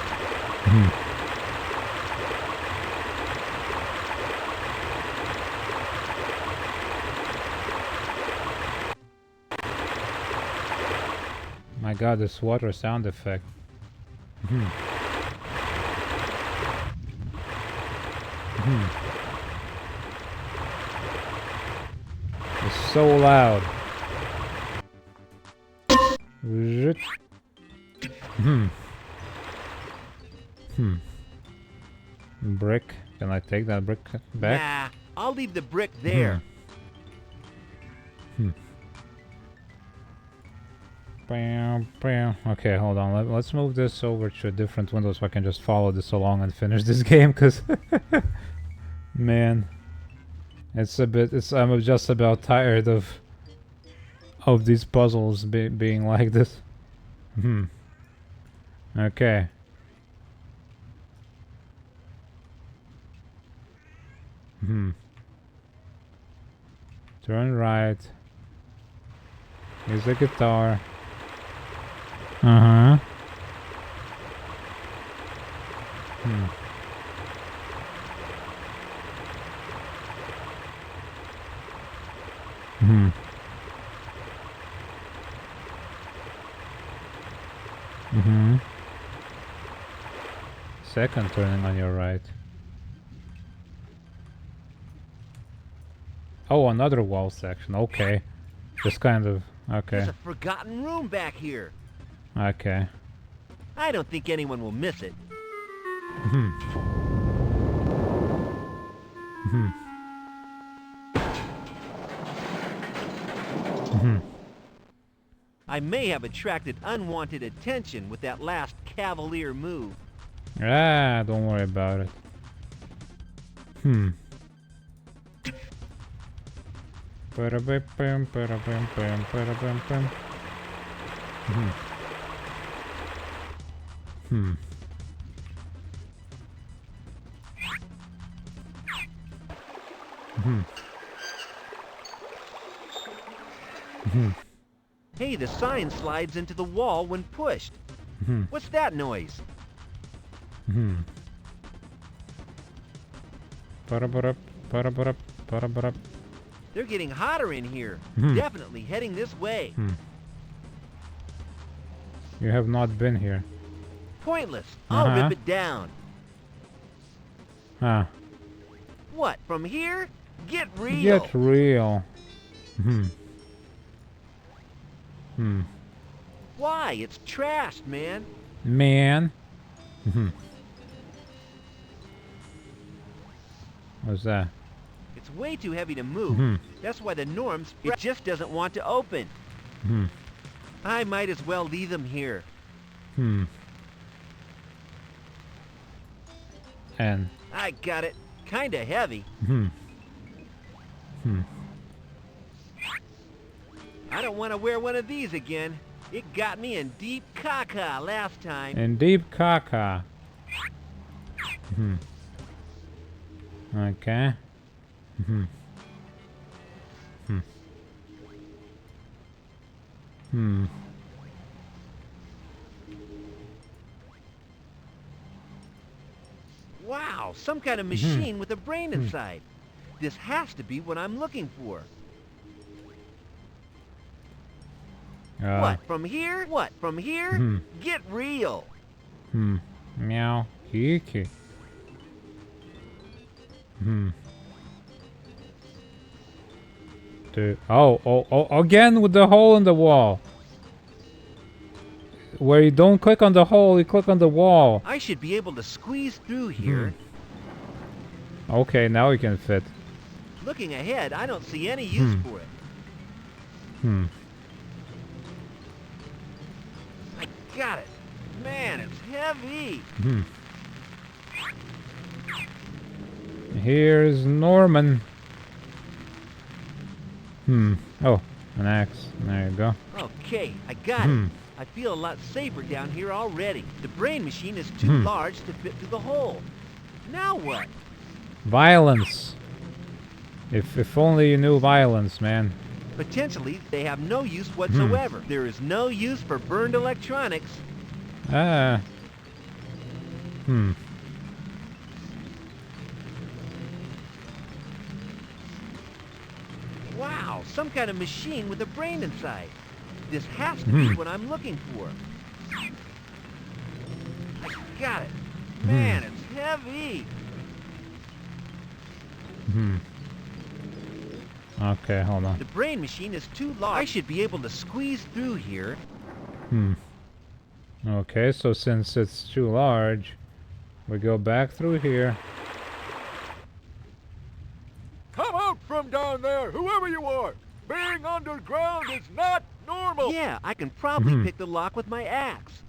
My god, this water sound effect. It's so loud. Brick. Can I take that brick back? Nah, I'll leave the brick there. Okay, hold on. Let's move this over to a different window so I can just follow this along and finish this game, because man, I'm just about tired of these puzzles being like this. Okay. Turn right. Use the guitar. Uh-huh. Second turning on your right. Oh, another wall section. Okay. Just kind of... Okay. There's a forgotten room back here. Okay. I don't think anyone will miss it. I may have attracted unwanted attention with that last cavalier move. Ah, don't worry about it. Hey, the sign slides into the wall when pushed. What's that noise? They're getting hotter in here. Definitely heading this way. You have not been here. Pointless. I'll rip it down. What, from here? Get real. Get real. Why? It's trashed, man. Man. What's that? It's way too heavy to move. That's why the norms, it just doesn't want to open. I might as well leave them here. And I got it. Kinda heavy. I don't want to wear one of these again. It got me in deep caca last time. in deep caca. Okay. Wow, some kind of machine with a brain inside. This has to be what I'm looking for. What, from here? What, from here? Get real. Meow. Kiki. Oh, again with the hole in the wall. Where you don't click on the hole, you click on the wall. I should be able to squeeze through here. Okay, now we can fit. Looking ahead, I don't see any use for it. I got it. Man, it's heavy. Here's Norman. Oh, an axe. There you go. Okay, I got it. I feel a lot safer down here already. The brain machine is too large to fit through the hole. Now what? Violence. If only you knew violence, man. Potentially, they have no use whatsoever. There is no use for burned electronics. Wow, some kind of machine with a brain inside. This has to be what I'm looking for. I got it. Man, it's heavy. Okay, hold on. The brain machine is too large. I should be able to squeeze through here. Okay, so since it's too large, we go back through here. Come out from down there, whoever you are! Being underground is not normal. Yeah, I can probably pick the lock with my axe.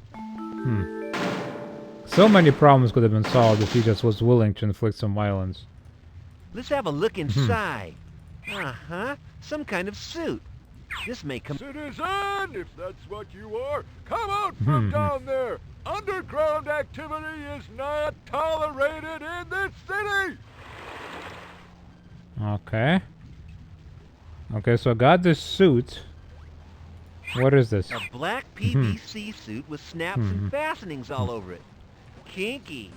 So many problems could have been solved if he just was willing to inflict some violence. Let's have a look inside. Uh-huh. Some kind of suit. This may come... Citizen, if that's what you are, come out from down there. Underground activity is not tolerated in this city. Okay. Okay, so I got this suit. What is this? A black PVC suit with snaps and fastenings all over it. Kinky.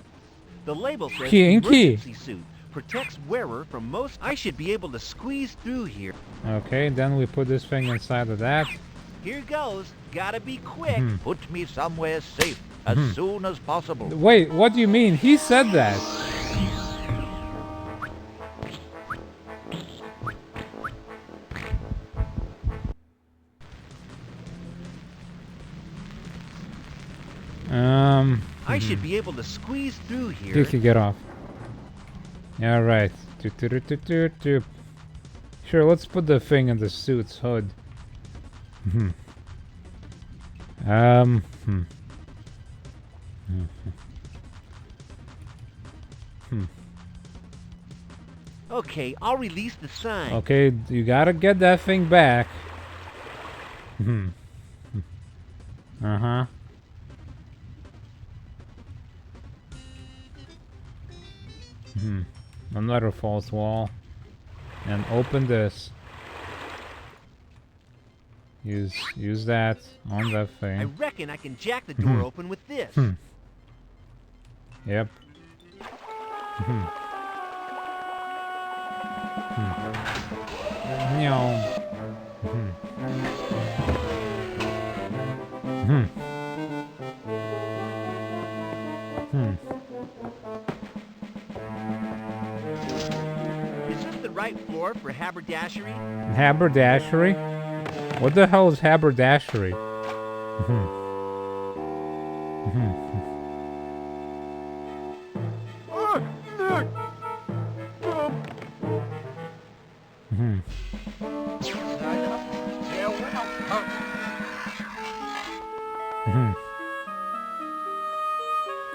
The label says Kinky. emergency suit. Protects wearer from most... I should be able to squeeze through here. Okay, then we put this thing inside of that. Here goes. Gotta be quick. Put me somewhere safe as soon as possible. Wait, what do you mean? He said that. I should be able to squeeze through here. You can get off. Yeah, right. Sure, let's put the thing in the suit's hood. Okay, I'll release the sign. Okay, you gotta get that thing back. Uh-huh. Another false wall. And open this. Use that on that I thing. reckon I can jack the door open with this. Yep. Is this the right floor for haberdashery? Haberdashery? What the hell is haberdashery?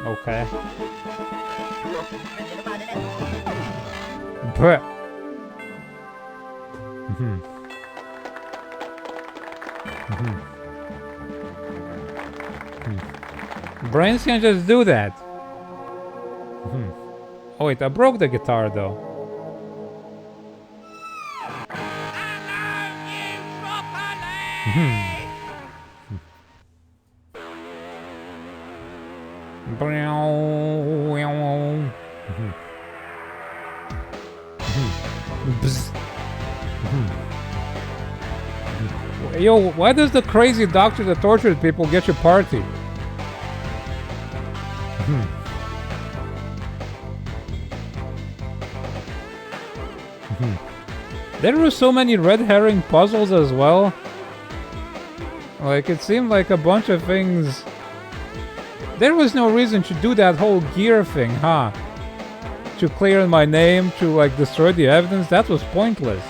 Okay. But brains can just do that. Oh wait, I broke the guitar though. Yo, why does the crazy doctor that tortures people get your party? There were so many red herring puzzles as well. Like, it seemed like a bunch of things. There was no reason to do that whole gear thing, huh? To clear my name, to like destroy the evidence, that was pointless.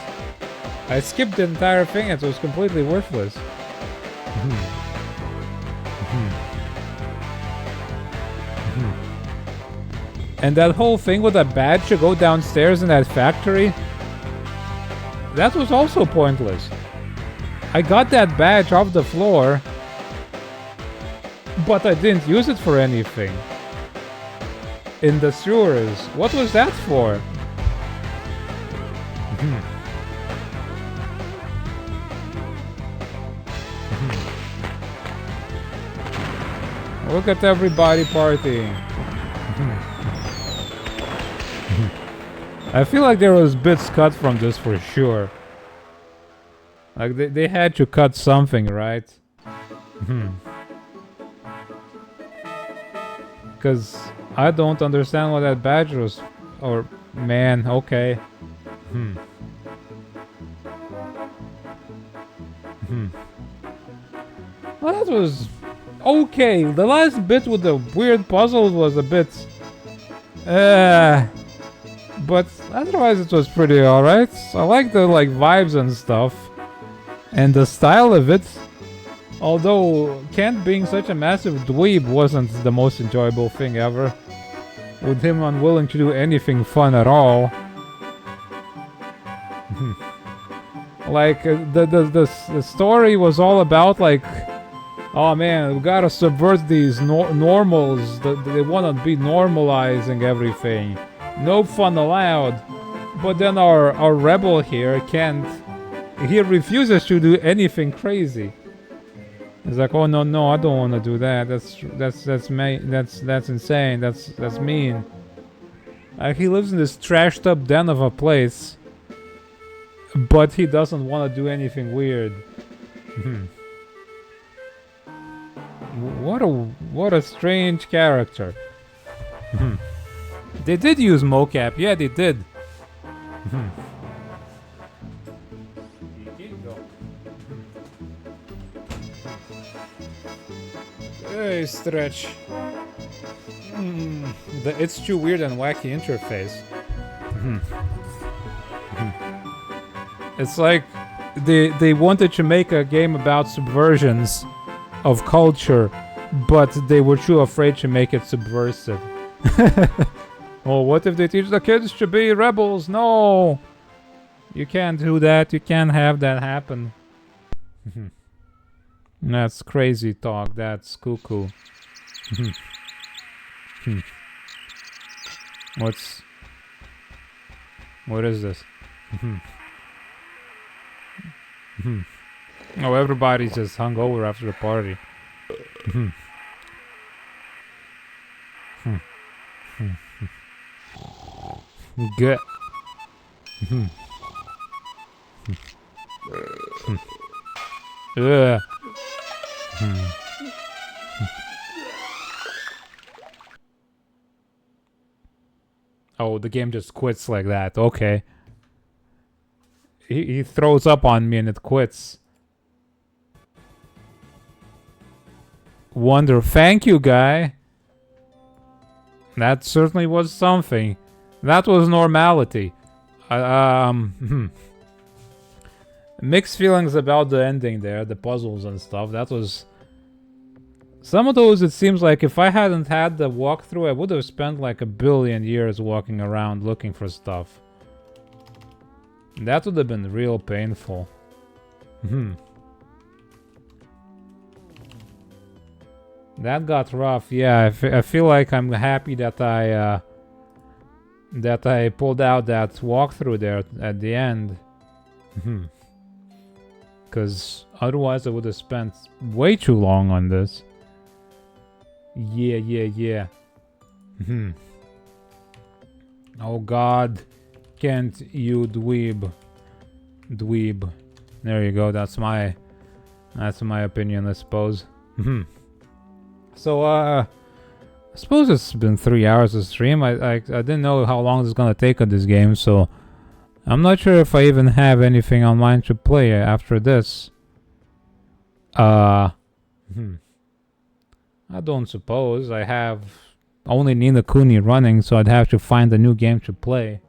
I skipped the entire thing, it was completely worthless. And that whole thing with a badge to go downstairs in that factory, that was also pointless. I got that badge off the floor, but I didn't use it for anything. In the sewers, what was that for? Look at everybody partying. I feel like there was bits cut from this for sure. Like they had to cut something, right? Because I don't understand what that badge was. Or, man, okay. Well, that was okay. The last bit with the weird puzzles was a bit... but otherwise it was pretty alright. I like the like vibes and stuff. And the style of it. Although Kent being such a massive dweeb wasn't the most enjoyable thing ever, with him unwilling to do anything fun at all. Like the story was all about like, oh man, we gotta subvert these normals. They want to be normalizing everything. No fun allowed. But then our rebel here, Kent, he refuses to do anything crazy. He's like, oh no, I don't want to do that. That's insane. That's mean. He lives in this trashed up den of a place, but he doesn't want to do anything weird. What a strange character. They did use mocap, yeah, they did. Hey, stretch. It's too weird and wacky interface. It's like they wanted to make a game about subversions of culture, but they were too afraid to make it subversive. Oh, what if they teach the kids to be rebels? No! You can't do that. You can't have that happen. That's crazy talk. That's cuckoo. What is this? Oh, everybody's just hungover after the party. Good. Oh, the game just quits like that. Okay. He throws up on me and it quits. Wonder. Thank you, guy. That certainly was something. That was Normality. Mixed feelings about the ending there, the puzzles and stuff. That was... Some of those, it seems like if I hadn't had the walkthrough, I would have spent like 1 billion years walking around looking for stuff. That would have been real painful. That got rough. Yeah, I feel like I'm happy that I pulled out that walkthrough there at the end. Because otherwise I would have spent way too long on this. Yeah. Oh god. Can't you dweeb. There you go, that's my opinion, I suppose. So I suppose it's been 3 hours of stream. I didn't know how long this is gonna take on this game, so I'm not sure if I even have anything online to play after this. I don't suppose. I have only Ni no Kuni running, so I'd have to find a new game to play.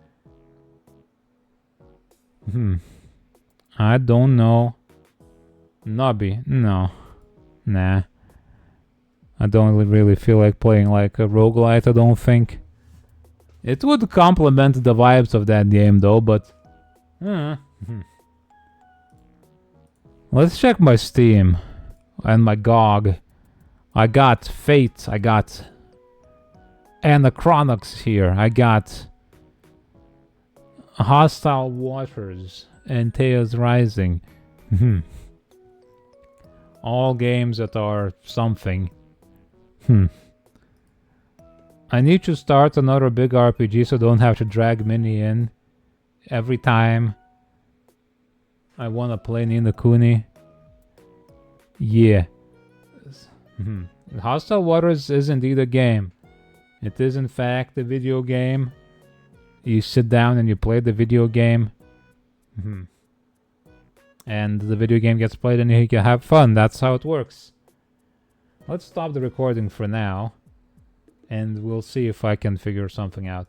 I don't know. Nobby? No. Nah. I don't really feel like playing like a roguelite, I don't think. It would complement the vibes of that game though, but... Let's check my Steam and my GOG. I got Fate, I got Anachronix here, I got Hostile Waters and Thea's Rising. All games that are something. I need to start another big RPG so I don't have to drag Minnie in every time I want to play Ni no Kuni. Yeah. Hostile Waters is indeed a game. It is in fact a video game. You sit down and you play the video game. And the video game gets played and you can have fun. That's how it works. Let's stop the recording for now. And we'll see if I can figure something out.